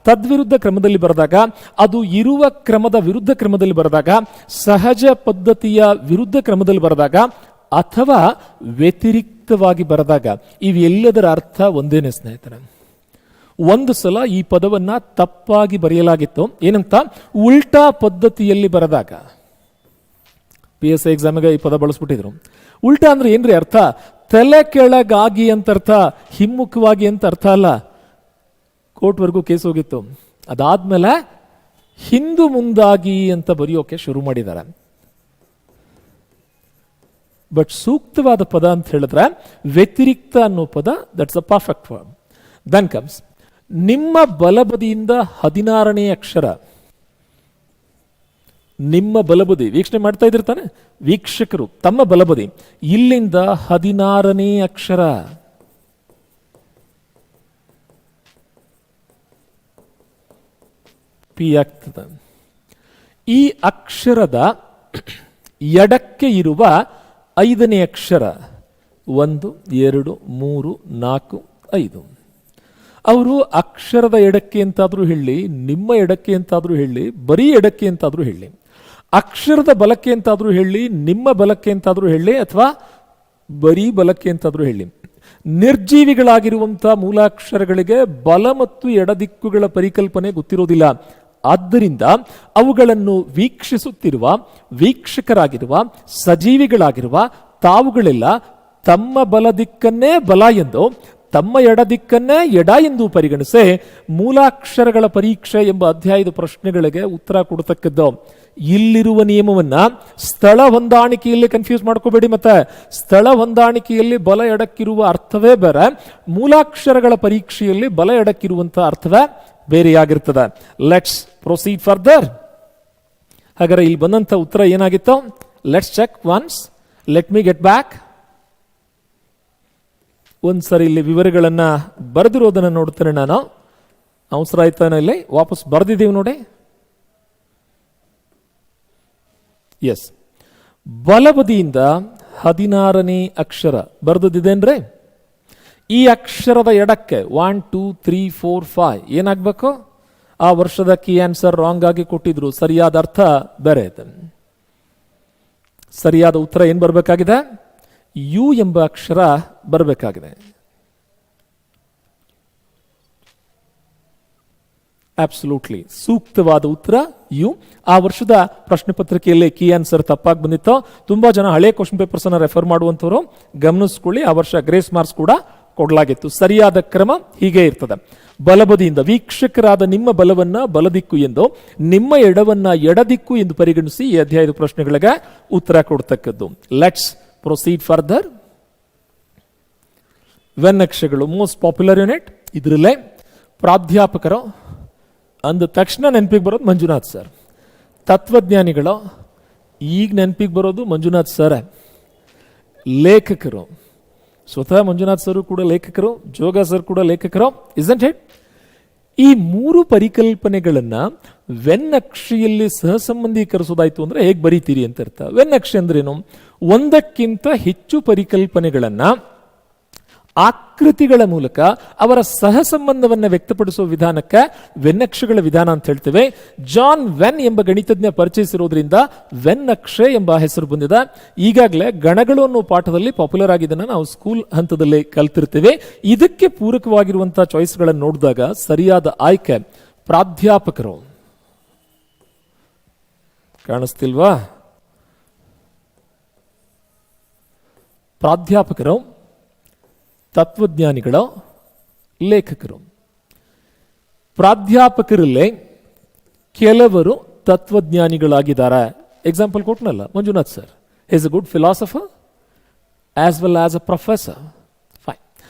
ತದ್ವಿರುದ್ಧ ಕ್ರಮದಲ್ಲಿ ಬರೆದಾಗ, ಅದು ಇರುವ ಕ್ರಮದ ವಿರುದ್ಧ ಕ್ರಮದಲ್ಲಿ ಬರೆದಾಗ, ಸಹಜ ಪದ್ಧತಿಯ ವಿರುದ್ಧ ಕ್ರಮದಲ್ಲಿ ಬರೆದಾಗ ಅಥವಾ ವ್ಯತಿರಿಕ್ತವಾಗಿ ಬರೆದಾಗ ಇವೆಲ್ಲದರ ಅರ್ಥ ಒಂದೇನೆ ಸ್ನೇಹಿತರೆ. ಒಂದು ಸಲ ಈ ಪದವನ್ನ ತಪ್ಪಾಗಿ ಬರೆಯಲಾಗಿತ್ತು. ಏನಂತ? ಉಲ್ಟಾ ಪದ್ಧತಿಯಲ್ಲಿ ಬರೆದಾಗ. PSI ಎಕ್ಸಾಮ್ಗೆ ಈ ಪದ ಬಳಸ್ಬಿಟ್ಟಿದ್ರು. ಉಲ್ಟಾ ಅಂದ್ರೆ ಏನ್ರಿ ಅರ್ಥ? ತಲೆ ಕೆಳಗಾಗಿ ಅಂತ ಅರ್ಥ, ಹಿಮ್ಮುಖವಾಗಿ ಅಂತ ಅರ್ಥ ಅಲ್ಲ. ಕೋರ್ಟ್ವರೆಗೂ ಕೇಸ್ ಹೋಗಿತ್ತು. ಅದಾದ್ಮೇಲೆ ಹಿಂದು ಮುಂದಾಗಿ ಅಂತ ಬರೆಯೋಕೆ ಶುರು ಮಾಡಿದ್ದಾರೆ. ಬಟ್ ಸೂಕ್ತವಾದ ಪದ ಅಂತ ಹೇಳಿದ್ರೆ ವ್ಯತಿರಿಕ್ತ ಅನ್ನೋ ಪದ, that's a perfect word. Then comes ನಿಮ್ಮ ಬಲಬದಿಯಿಂದ 16ನೇ ಅಕ್ಷರ. ನಿಮ್ಮ ಬಲಬದಿ ವೀಕ್ಷಣೆ ಮಾಡ್ತಾ ಇದ್ದಿರ್ತಾನೆ ವೀಕ್ಷಕರು, ತಮ್ಮ ಬಲಬದಿ ಇಲ್ಲಿಂದ 16ನೇ ಅಕ್ಷರ. ಪಿ ಆಗ್ತದೆ. ಈ ಅಕ್ಷರದ ಎಡಕ್ಕೆ ಇರುವ 5ನೇ ಅಕ್ಷರ 1 2 3 4 5. ಅವರು ಅಕ್ಷರದ ಎಡಕ್ಕೆ ಅಂತಾದ್ರೂ ಹೇಳಿ, ನಿಮ್ಮ ಎಡಕ್ಕೆ ಅಂತಾದ್ರೂ ಹೇಳಿ, ಬರೀ ಎಡಕ್ಕೆ ಅಂತಾದ್ರೂ ಹೇಳಿ, ಅಕ್ಷರದ ಬಲಕ್ಕೆ ಅಂತಾದ್ರೂ ಹೇಳಿ, ನಿಮ್ಮ ಬಲಕ್ಕೆ ಅಂತಾದ್ರೂ ಹೇಳಿ, ಅಥವಾ ಬರೀ ಬಲಕ್ಕೆ ಅಂತಾದ್ರೂ ಹೇಳಿ, ನಿರ್ಜೀವಿಗಳಾಗಿರುವಂತಹ ಮೂಲಾಕ್ಷರಗಳಿಗೆ ಬಲ ಮತ್ತು ಎಡದಿಕ್ಕುಗಳ ಪರಿಕಲ್ಪನೆ ಗೊತ್ತಿರೋದಿಲ್ಲ. ಆದ್ದರಿಂದ ಅವುಗಳನ್ನು ವೀಕ್ಷಿಸುತ್ತಿರುವ ವೀಕ್ಷಕರಾಗಿರುವ ಸಜೀವಿಗಳಾಗಿರುವ ತಾವುಗಳೆಲ್ಲ ತಮ್ಮ ಬಲ ದಿಕ್ಕನ್ನೇ ಬಲ ಎಂದು, ತಮ್ಮ ಎಡ ದಿಕ್ಕನ್ನೇ ಎಡ ಎಂದು ಪರಿಗಣಿಸಿ ಮೂಲಾಕ್ಷರಗಳ ಪರೀಕ್ಷೆ ಎಂಬ ಅಧ್ಯಾಯದ ಪ್ರಶ್ನೆಗಳಿಗೆ ಉತ್ತರ ಕೊಡತಕ್ಕದ್ದು. ಇಲ್ಲಿರುವ ನಿಯಮವನ್ನ ಸ್ಥಳ ಹೊಂದಾಣಿಕೆಯಲ್ಲಿ ಕನ್ಫ್ಯೂಸ್ ಮಾಡ್ಕೋಬೇಡಿ. ಮತ್ತೆ ಸ್ಥಳ ಹೊಂದಾಣಿಕೆಯಲ್ಲಿ ಬಲ ಎಡಕ್ಕಿರುವ ಅರ್ಥವೇ ಬೇರೆ, ಮೂಲಾಕ್ಷರಗಳ ಪರೀಕ್ಷೆಯಲ್ಲಿ ಬಲ ಎಡಕ್ಕಿರುವಂತಹ ಅರ್ಥವೇ ಬೇರೆಯಾಗಿರ್ತದೆ. Let's proceed further. ಹಾಗಾದ್ರೆ ಇಲ್ಲಿ ಬಂದಂತ ಉತ್ತರ ಏನಾಗಿತ್ತು? Let's check once. Let me get back. ಒಂದ್ಸರಿ ಇಲ್ಲಿ ವಿವರಗಳನ್ನ ಬರೆದಿರೋದನ್ನ ನೋಡ್ತೇನೆ ನಾನು. ಅವಸರ ಆಯ್ತಾನ ಇಲ್ಲಿ ವಾಪಸ್ ಬರೆದಿದ್ದೀವಿ ನೋಡಿ. ಎಸ್, ಬಲಬದಿಯಿಂದ 16ನೇ ಅಕ್ಷರ ಬರೆದಿದ್ದೇನ್ರಿ. ಈ ಅಕ್ಷರದ ಎಡಕ್ಕೆ 1 2 3 4 5 ಏನಾಗಬೇಕು? ಆ ವರ್ಷದ ಕೀ ಆನ್ಸರ್ ರಾಂಗ್ ಆಗಿ ಕೊಟ್ಟಿದ್ರು, ಸರಿಯಾದ ಅರ್ಥ ಬೇರೆ ಇದೆ. ಸರಿಯಾದ ಉತ್ತರ ಏನ್ ಬರಬೇಕಾಗಿದೆ? ಯು ಎಂಬ ಅಕ್ಷರ ಬರಬೇಕಾಗಿದೆ. ಅಬ್ಸಲ್ಯೂಟ್ಲಿ ಸೂಕ್ತವಾದ ಉತ್ತರ ಯು. ಆ ವರ್ಷದ ಪ್ರಶ್ನೆ ಪತ್ರಿಕೆಯಲ್ಲಿ ಕೀ ಆನ್ಸರ್ ತಪ್ಪಾಗಿ ಬಂದಿತ್ತು. ತುಂಬಾ ಜನ ಹಳೆ ಕ್ವಶನ್ ಪೇಪರ್ಸ್ ಅನ್ನ ರೆಫರ್ ಮಾಡುವಂತವರು ಗಮನಿಸ್ಕೊಳ್ಳಿ. ಆ ವರ್ಷ ಗ್ರೇಸ್ ಮಾರ್ಕ್ಸ್ ಕೂಡ ಕೊಡಲಾಗಿತ್ತು. ಸರಿಯಾದ ಕ್ರಮ ಹೀಗೆ ಇರ್ತದೆ. ಬಲಬದಿಯಿಂದ ವೀಕ್ಷಕರಾದ ನಿಮ್ಮ ಬಲವನ್ನ ಬಲದಿಕ್ಕು ಎಂದು, ನಿಮ್ಮ ಎಡವನ್ನ ಎಡದಿಕ್ಕು ಎಂದು ಪರಿಗಣಿಸಿ ಈ ಅಧ್ಯಾಯದ ಪ್ರಶ್ನೆಗಳಿಗೆ ಉತ್ತರ ಕೊಡ್ತಕ್ಕದ್ದು. Let's proceed further. ವೆನ್ನಕ್ಷಗಳು ಮೋಸ್ಟ್ ಪಾಪ್ಯುಲರ್ ಯೂನಿಟ್. ಇದರಲ್ಲೇ ಪ್ರಾಧ್ಯಾಪಕರು ಅಂದ ತಕ್ಷಣ ನೆನಪಿಗೆ ಬರೋದು ಮಂಜುನಾಥ್ ಸರ್. ತತ್ವಜ್ಞಾನಿಗಳು ಈಗ ನೆನಪಿಗೆ ಬರೋದು ಮಂಜುನಾಥ್ ಸರ್. ಲೇಖಕರು ಸ್ವತಃ ಮಂಜುನಾಥ್ ಸರ್ ಕೂಡ ಲೇಖಕರು, ಜೋಗ ಸರ್ ಕೂಡ ಲೇಖಕರು. Isn't it? ಈ ಮೂರು ಪರಿಕಲ್ಪನೆಗಳನ್ನ ವೆನ್ನಕ್ಷೆಯಲ್ಲಿ ಸಹಸಂಬಂಧೀಕರಿಸೋದಾಯ್ತು ಅಂದ್ರೆ ಹೇಗೆ ಬರೀತೀರಿ ಅಂತ ಅರ್ಥ. ವೆನ್ನಕ್ಷೆ ಅಂದ್ರೇನು? ಒಂದಕ್ಕಿಂತ ಹೆಚ್ಚು ಪರಿಕಲ್ಪನೆಗಳನ್ನ ಆಕೃತಿಗಳ ಮೂಲಕ ಅವರ ಸಹಸಂಬಂಧವನ್ನು ವ್ಯಕ್ತಪಡಿಸುವ ವಿಧಾನಕ್ಕೆ ವೆನ್ನಕ್ಷಗಳ ವಿಧಾನ ಅಂತ ಹೇಳ್ತೇವೆ. ಜಾನ್ ವೆನ್ ಎಂಬ ಗಣಿತಜ್ಞ ಪರಿಚಯಿಸಿರೋದ್ರಿಂದ ವೆನ್ನಕ್ಷೆ ಎಂಬ ಹೆಸರು ಬಂದಿದೆ. ಈಗಾಗಲೇ ಗಣಗಳು ಅನ್ನೋ ಪಾಠದಲ್ಲಿ ಪಾಪ್ಯುಲರ್ ಆಗಿದ್ದನ್ನು ನಾವು ಸ್ಕೂಲ್ ಹಂತದಲ್ಲಿ ಕಲ್ತಿರ್ತೇವೆ. ಇದಕ್ಕೆ ಪೂರಕವಾಗಿರುವಂತಹ ಚಾಯ್ಸ್ಗಳನ್ನು ನೋಡಿದಾಗ ಸರಿಯಾದ ಆಯ್ಕೆ ಪ್ರಾಧ್ಯಾಪಕರು. ಕಾಣಿಸ್ತಿಲ್ವಾ? ಪ್ರಾಧ್ಯಾಪಕರು, ತತ್ವಜ್ಞಾನಿಗಳು, ಲೇಖಕರು. ಪ್ರಾಧ್ಯಾಪಕರಲ್ಲೇ ಕೆಲವರು ತತ್ವಜ್ಞಾನಿಗಳಾಗಿದ್ದಾರೆ. ಎಕ್ಸಾಂಪಲ್ ಕೊಟ್ಟನಲ್ಲ Manjunath sir. Is a good philosopher as well as a professor. Fine.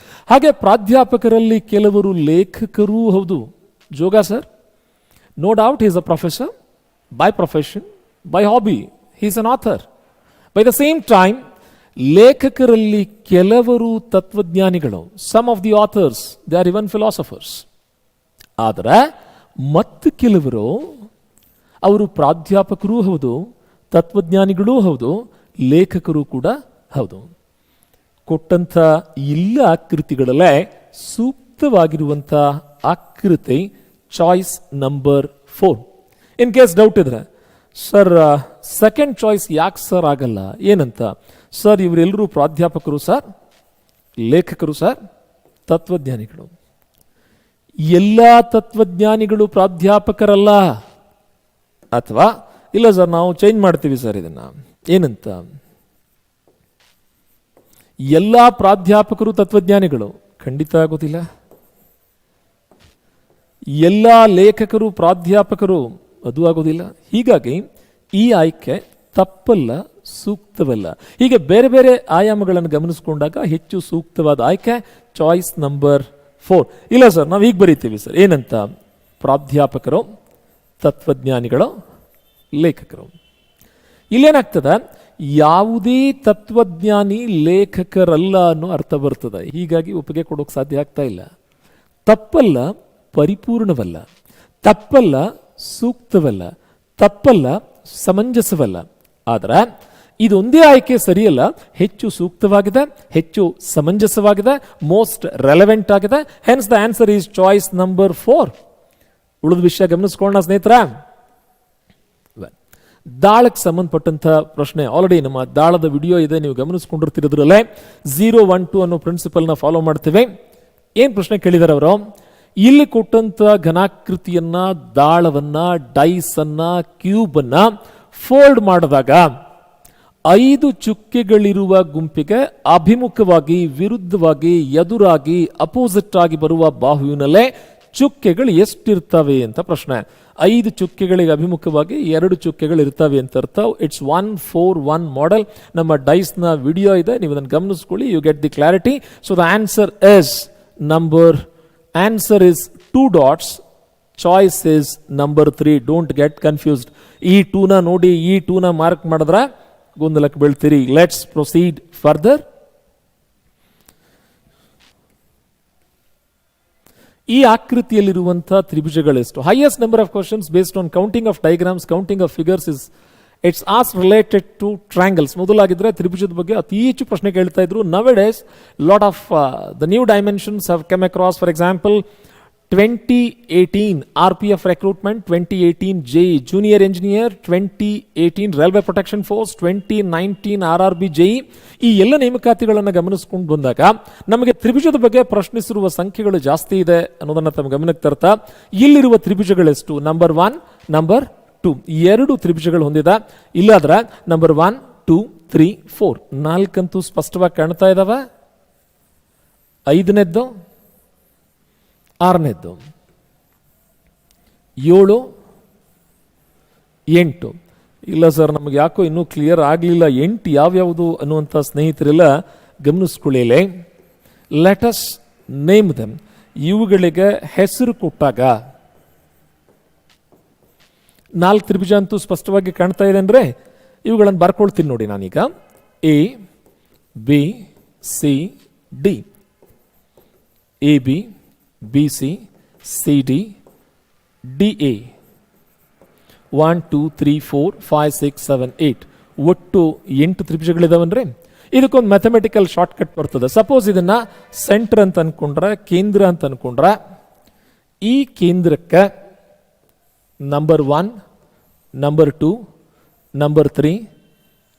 ಹಾಗೆ ಪ್ರಾಧ್ಯಾಪಕರಲ್ಲಿ ಕೆಲವರು ಲೇಖಕರೂ ಹೌದು. Joga sir, no doubt is a professor by profession, by hobby he is an author. By the same time ಲೇಖಕರಲ್ಲಿ ಕೆಲವರು ತತ್ವಜ್ಞಾನಿಗಳು. Some of the authors they are even philosophers. ಆದರೆ ಮತ್ತು ಕೆಲವರು ಅವರು ಪ್ರಾಧ್ಯಾಪಕರೂ ಹೌದು, ತತ್ವಜ್ಞಾನಿಗಳೂ ಹೌದು, ಲೇಖಕರು ಕೂಡ ಹೌದು. ಕೊಟ್ಟಂಥ ಎಲ್ಲ ಆಕೃತಿಗಳಲ್ಲೇ ಸೂಕ್ತವಾಗಿರುವಂಥ ಆಕೃತಿ choice number 4. In case doubt ಇದ್ರೆ, ಸರ್ ಸೆಕೆಂಡ್ ಚಾಯ್ಸ್ ಯಾಕೆ ಸರ್ ಆಗಲ್ಲ ಏನಂತ? ಸರ್ ಇವರೆಲ್ಲರೂ ಪ್ರಾಧ್ಯಾಪಕರು ಸರ್, ಲೇಖಕರು ಸರ್, ತತ್ವಜ್ಞಾನಿಗಳು. ಎಲ್ಲ ತತ್ವಜ್ಞಾನಿಗಳು ಪ್ರಾಧ್ಯಾಪಕರಲ್ಲ. ಅಥವಾ ಇಲ್ಲ ಸರ್, ನಾವು ಚೇಂಜ್ ಮಾಡ್ತೀವಿ ಸರ್ ಇದನ್ನ, ಏನಂತ? ಎಲ್ಲ ಪ್ರಾಧ್ಯಾಪಕರು ತತ್ವಜ್ಞಾನಿಗಳು ಖಂಡಿತ ಆಗೋದಿಲ್ಲ. ಎಲ್ಲ ಲೇಖಕರು ಪ್ರಾಧ್ಯಾಪಕರು ಅದು ಆಗೋದಿಲ್ಲ. ಹೀಗಾಗಿ ಈ ಆಯ್ಕೆ ತಪ್ಪಲ್ಲ, ಸೂಕ್ತವಲ್ಲ. ಹೀಗೆ ಬೇರೆ ಬೇರೆ ಆಯಾಮಗಳನ್ನು ಗಮನಿಸಿಕೊಂಡಾಗ ಹೆಚ್ಚು ಸೂಕ್ತವಾದ ಆಯ್ಕೆ ಚಾಯ್ಸ್ ನಂಬರ್ 4. ಇಲ್ಲ ಸರ್, ನಾವು ಈಗ ಬರೀತೀವಿ ಸರ್, ಏನಂತ? ಪ್ರಾಧ್ಯಾಪಕರು, ತತ್ವಜ್ಞಾನಿಗಳು, ಲೇಖಕರು. ಇಲ್ಲೇನಾಗ್ತದೆ? ಯಾವುದೇ ತತ್ವಜ್ಞಾನಿ ಲೇಖಕರಲ್ಲ ಅನ್ನೋ ಅರ್ಥ ಬರ್ತದೆ. ಹೀಗಾಗಿ ಒಪ್ಪಿಗೆ ಕೊಡೋಕೆ ಸಾಧ್ಯ ಆಗ್ತಾ ಇಲ್ಲ. ತಪ್ಪಲ್ಲ, ಪರಿಪೂರ್ಣವಲ್ಲ. ತಪ್ಪಲ್ಲ, ಸೂಕ್ತವಲ್ಲ. ತಪ್ಪಲ್ಲ, ಸಮಂಜಸವಲ್ಲ. ಆದರೆ ಇದೊಂದೇ ಆಯ್ಕೆ ಸರಿಯಲ್ಲ. ಹೆಚ್ಚು ಸೂಕ್ತವಾಗಿದೆ, ಹೆಚ್ಚು ಸಮಂಜಸವಾಗಿದೆ, ಮೋಸ್ಟ್ ರೆಲೆವೆಂಟ್ ಆಗಿದೆ. Hence the answer is choice number 4. ಉಳಿದ ವಿಷಯ ಗಮನಿಸ್ಕೊಳ್ಳೋಣ ಸ್ನೇಹಿತರ. ದಾಳಕ್ಕೆ ಸಂಬಂಧಪಟ್ಟಂತ ಪ್ರಶ್ನೆ ಆಲ್ರೆಡಿ ನಮ್ಮ ದಾಳದ ವಿಡಿಯೋ ಇದೆ, ನೀವು ಗಮನಿಸ್ಕೊಂಡಿರ್ತಿರೋದ್ರಲ್ಲೇ 0, 1, 2 ಅನ್ನೋ ಪ್ರಿನ್ಸಿಪಲ್ನ ಫಾಲೋ ಮಾಡ್ತೇವೆ. ಏನ್ ಪ್ರಶ್ನೆ ಕೇಳಿದಾರೆ ಅವರು? ಇಲ್ಲಿ ಕೊಟ್ಟಂತ ಘನಾಕೃತಿಯನ್ನ, ದಾಳವನ್ನ, ಡೈಸ್ ಅನ್ನ, ಕ್ಯೂಬ್ ಅನ್ನ ಫೋಲ್ಡ್ ಮಾಡಿದಾಗ 5 ಚುಕ್ಕೆಗಳಿರುವ ಗುಂಪಿಗೆ ಅಭಿಮುಖವಾಗಿ, ವಿರುದ್ಧವಾಗಿ, ಎದುರಾಗಿ, ಅಪೋಸಿಟ್ ಆಗಿ ಬರುವ ಬಾಹುವಿನಲ್ಲೇ ಚುಕ್ಕೆಗಳು ಎಷ್ಟಿರ್ತವೆ ಅಂತ ಪ್ರಶ್ನೆ. 5 ಚುಕ್ಕೆಗಳಿಗೆ ಅಭಿಮುಖವಾಗಿ 2 ಚುಕ್ಕೆಗಳು ಇರ್ತವೆ ಅಂತ ಅರ್ಥ. It's 1, 4, 1 model. ನಮ್ಮ ಡೈಸ್ ನ ವಿಡಿಯೋ ಇದೆ, ನೀವು ಅದನ್ನು ಗಮನಿಸ್ಕೊಳ್ಳಿ. You get the clarity. So the answer is answer is 2 dots. Choice is number 3. Don't get confused. ಈ 2ನ ನೋಡಿ, ಈ 2ನ ಮಾರ್ಕ್ ಮಾಡಿದ್ರೆ ಗೊಂದಲಕ್ಕೆ ಬೀಳ್ತೀರಿ. Let's proceed further. ಈ ಆಕೃತಿಯಲ್ಲಿರುವಂತಹ ತ್ರಿಭುಜಗಳೆಷ್ಟು? Highest number of questions based on counting of diagrams, counting of figures is it's as related to triangles. ಮೊದಲಾಗಿದ್ರೆ ತ್ರಿಭುಜದ ಬಗ್ಗೆ ಅತಿ ಹೆಚ್ಚು ಪ್ರಶ್ನೆ ಕೇಳ್ತಾ ಇದ್ರು. Nowadays lot of the new dimensions have come across. For example 2018 RPF recruitment, 2018 JE Junior Engineer, 2018 Railway Protection Force, 2019 RRB JE. ಈ ಎಲ್ಲ ನೇಮಕಾತಿಗಳನ್ನು ಗಮನಿಸಿಕೊಂಡು ಬಂದಾಗ ನಮಗೆ ತ್ರಿಭುಜದ ಬಗ್ಗೆ ಪ್ರಶ್ನಿಸಿರುವ ಸಂಖ್ಯೆಗಳು ಜಾಸ್ತಿ ಇದೆ ಅನ್ನೋದನ್ನ ತಮ್ಮ ಗಮನಕ್ಕೆ ತರ್ತಾ, ಇಲ್ಲಿರುವ ತ್ರಿಭುಜಗಳೆಷ್ಟು? ನಂಬರ್ 1, ನಂಬರ್ 2 2 ತ್ರಿಭುಜಗಳು ಹೊಂದಿದ. ಇಲ್ಲಾದ್ರೆ ನಂಬರ್ 1, 2, 3, 4 4 ಸ್ಪಷ್ಟವಾಗಿ ಕಾಣ್ತಾ ಇದಾವೆ. 5ನೇದ್ದು, 6ನೇದ್ದು, 7, 8. ಇಲ್ಲ ಸರ್, ನಮಗೆ ಯಾಕೋ ಇನ್ನೂ ಕ್ಲಿಯರ್ ಆಗಲಿಲ್ಲ 8 ಯಾವ್ಯಾವುದು ಅನ್ನುವಂಥ ಸ್ನೇಹಿತರೆಲ್ಲ ಗಮನಿಸ್ಕೊಳ್ಳಿ. Let us name them. ಇವುಗಳಿಗೆ ಹೆಸರು ಕೊಟ್ಟಾಗ 4 ತ್ರಿಭುಜ ಅಂತೂ ಸ್ಪಷ್ಟವಾಗಿ ಕಾಣ್ತಾ ಇದೆ ಅಂದರೆ ಇವುಗಳನ್ನು ಬರ್ಕೊಳ್ತೀನಿ ನೋಡಿ ನಾನೀಗ. A, B, C, D. AB, BC, CD, DA. 1, 2, 3, 4, 5, 6, 7, 8 ಒಟ್ಟು 8 ತ್ರಿಭುಜಗಳಿದಾವನ್ರಿ. ಇದಕ್ಕೊಂದು ಮ್ಯಾಥಮೆಟಿಕಲ್ ಶಾರ್ಟ್ ಕಟ್ ಬರ್ತದೆ. ಸಪೋಸ್ ಇದನ್ನ ಸೆಂಟರ್ ಅಂತ ಅನ್ಕೊಂಡ್ರೆ, ಕೇಂದ್ರ ಅಂತ ಅನ್ಕೊಂಡ್ರೆ, ಈ ಕೇಂದ್ರಕ್ಕೆ ನಂಬರ್ 1, ನಂಬರ್ 2, ನಂಬರ್ 3,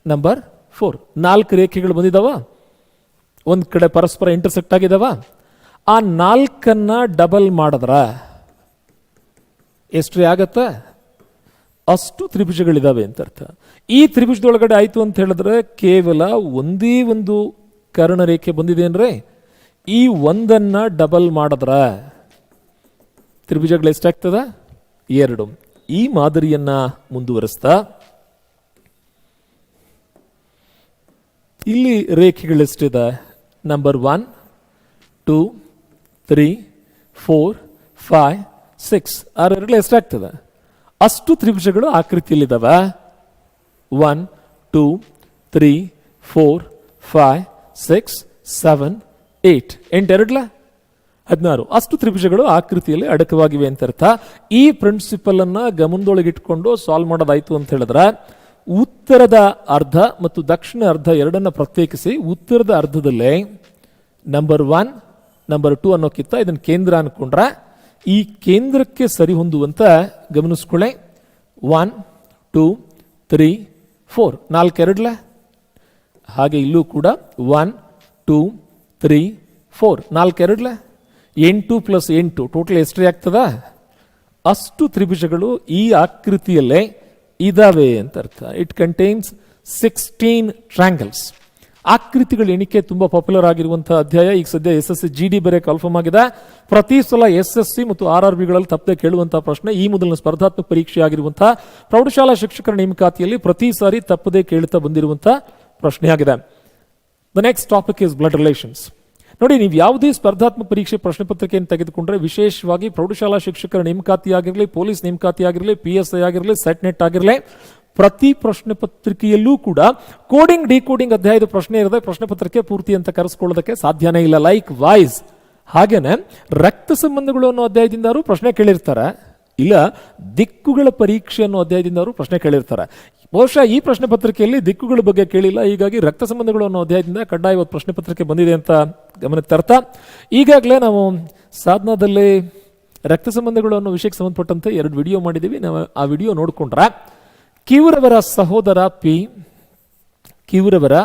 ನಂಬರ್ 4 4 ರೇಖೆಗಳು ಬಂದಿದಾವ. ಒಂದು ಕಡೆ ಪರಸ್ಪರ ಇಂಟರ್ಸೆಕ್ಟ್ ಆಗಿದಾವ. ಆ 4ಅನ್ನ ಡಬಲ್ ಮಾಡಿದ್ರ ಎಷ್ಟು ಆಗತ್ತೆ? ಅಷ್ಟು ತ್ರಿಭುಜಗಳಿದಾವೆ ಅಂತ ಅರ್ಥ. ಈ ತ್ರಿಭುಜದೊಳಗಡೆ ಆಯ್ತು ಅಂತ ಹೇಳಿದ್ರೆ ಕೇವಲ ಒಂದೇ ಒಂದು ಕರ್ಣರೇಖೆ ಬಂದಿದೆ ಅಂದ್ರೆ ಈ ಒಂದನ್ನ ಡಬಲ್ ಮಾಡಿದ್ರ ತ್ರಿಭುಜಗಳು ಎಷ್ಟಾಗ್ತದ? 2. ಈ ಮಾದರಿಯನ್ನ ಮುಂದುವರಿಸ್ತಾ ಇಲ್ಲಿ ರೇಖೆಗಳೆಷ್ಟಿದೆ? ನಂಬರ್ 1, 2, 3, 4, 5, 6 6 ಎಷ್ಟಾಗ್ತದೆ? ಅಷ್ಟು ತ್ರಿಭುಜಗಳು ಆಕೃತಿಯಲ್ಲಿದ್ದಾವೆ. 1, 2, 3, 4, 5, 6, 7, 8 8 16 ಅಷ್ಟು ತ್ರಿಭುಜಗಳು ಆಕೃತಿಯಲ್ಲಿ ಅಡಕವಾಗಿವೆ ಅಂತ ಅರ್ಥ. ಈ ಪ್ರಿನ್ಸಿಪಲ್ ಅನ್ನ ಗಮನದೊಳಗಿಟ್ಕೊಂಡು ಸಾಲ್ವ್ ಮಾಡೋದಾಯ್ತು ಅಂತ ಹೇಳಿದ್ರೆ, ಉತ್ತರದ ಅರ್ಧ ಮತ್ತು ದಕ್ಷಿಣ ಅರ್ಧ ಎರಡನ್ನ ಪ್ರತ್ಯೇಕಿಸಿ ಉತ್ತರದ ಅರ್ಧದಲ್ಲೇ ನಂಬರ್ 1, ನಂಬರ್ 2 ಅನ್ನೋಕ್ಕಿಂತ ಇದನ್ನ ಕೇಂದ್ರ ಅನ್ಕೊಂಡ್ರೆ ಈ ಕೇಂದ್ರಕ್ಕೆ ಸರಿ ಹೊಂದುವಂತ ಗಮನಿಸ್ಕೊಳ್ಳೆ. 1, 2, 3, 4 4 ಹಾಗೆ ಇಲ್ಲೂ ಕೂಡ 1, 2, 3, 4 4 8 + 8 ಟೋಟಲ್ ಎಷ್ಟೇ ಆಗ್ತದ? ಅಷ್ಟು ತ್ರಿಭುಜಗಳು ಈ ಆಕೃತಿಯಲ್ಲೇ ಇದಾವೆ ಅಂತ ಅರ್ಥ. It contains 16 triangles. ಆಕೃತಿಗಳ ಎಣಿಕೆ ತುಂಬಾ ಪಾಪ್ಯುಲರ್ ಆಗಿರುವಂತಹ ಅಧ್ಯಾಯ. ಈಗ ಸದ್ಯ SSC GD ಬೇರೆ ಕನ್ಫರ್ಮ್ ಆಗಿದೆ. ಪ್ರತಿ ಸಲ SSC ಮತ್ತು RRBಗಳಲ್ಲಿ ತಪ್ಪದೆ ಕೇಳುವಂತಹ ಪ್ರಶ್ನೆ, ಈ ಮೊದಲಿನ ಸ್ಪರ್ಧಾತ್ಮಕ ಪರೀಕ್ಷೆ ಆಗಿರುವಂತಹ ಪ್ರೌಢಶಾಲಾ ಶಿಕ್ಷಕರ ನೇಮಕಾತಿಯಲ್ಲಿ ಪ್ರತಿ ಸಾರಿ ತಪ್ಪದೆ ಕೇಳುತ್ತಾ ಬಂದಿರುವಂತಹ ಪ್ರಶ್ನೆಯಾಗಿದೆ. The next topic is blood relations. ನೋಡಿ, ನೀವು ಯಾವುದೇ ಸ್ಪರ್ಧಾತ್ಮಕ ಪರೀಕ್ಷೆ ಪ್ರಶ್ನೆ ಪತ್ರಿಕೆಯನ್ನು ತೆಗೆದುಕೊಂಡ್ರೆ, ವಿಶೇಷವಾಗಿ ಪ್ರೌಢಶಾಲಾ ಶಿಕ್ಷಕರ ನೇಮಕಾತಿ ಆಗಿರಲಿ, ಪೊಲೀಸ್ ನೇಮಕಾತಿ ಆಗಿರಲಿ, PSI ಆಗಿರಲಿ, ಸೆಟ್ ನೆಟ್ ಆಗಿರಲಿ, ಪ್ರತಿ ಪ್ರಶ್ನೆ ಪತ್ರಿಕೆಯಲ್ಲೂ ಕೂಡ ಕೋಡಿಂಗ್ ಡಿಕೋಡಿಂಗ್ ಅಧ್ಯಾಯದ ಪ್ರಶ್ನೆ ಇರದೆ ಪ್ರಶ್ನೆ ಪತ್ರಿಕೆ ಪೂರ್ತಿ ಅಂತ ಕರೆಸ್ಕೊಳ್ಳೋದಕ್ಕೆ ಸಾಧ್ಯನೇ ಇಲ್ಲ. ಲೈಕ್ ವೈಸ್ ಹಾಗೇನೆ ರಕ್ತ ಸಂಬಂಧಗಳು ಅನ್ನೋ ಅಧ್ಯಾಯದಿಂದಾರು ಪ್ರಶ್ನೆ ಕೇಳಿರ್ತಾರೆ, ಇಲ್ಲ ದಿಕ್ಕುಗಳ ಪರೀಕ್ಷೆ ಅನ್ನೋ ಅಧ್ಯಾಯದಿಂದಾರು ಪ್ರಶ್ನೆ ಕೇಳಿರ್ತಾರೆ. ಬಹುಶಃ ಈ ಪ್ರಶ್ನೆ ಪತ್ರಿಕೆಯಲ್ಲಿ ದಿಕ್ಕುಗಳ ಬಗ್ಗೆ ಕೇಳಿಲ್ಲ, ಹೀಗಾಗಿ ರಕ್ತ ಸಂಬಂಧಗಳು ಅನ್ನೋ ಅಧ್ಯಾಯದಿಂದ ಕಡ್ಡಾಯವಾದ ಪ್ರಶ್ನೆ ಪತ್ರಿಕೆ ಬಂದಿದೆ ಅಂತ ಗಮನಕ್ಕೆ ತರ್ತಾ, ಈಗಾಗಲೇ ನಾವು ಸಾಧನದಲ್ಲಿ ರಕ್ತ ಸಂಬಂಧಗಳು ಅನ್ನೋ ವಿಷಯಕ್ಕೆ ಸಂಬಂಧಪಟ್ಟಂತೆ 2 ವಿಡಿಯೋ ಮಾಡಿದ್ದೀವಿ. ನಾವು ಆ ವಿಡಿಯೋ ನೋಡಿಕೊಂಡ್ರೆ, ಕ್ಯೂರವರ ಸಹೋದರ ಪಿ, ಕ್ಯೂರವರ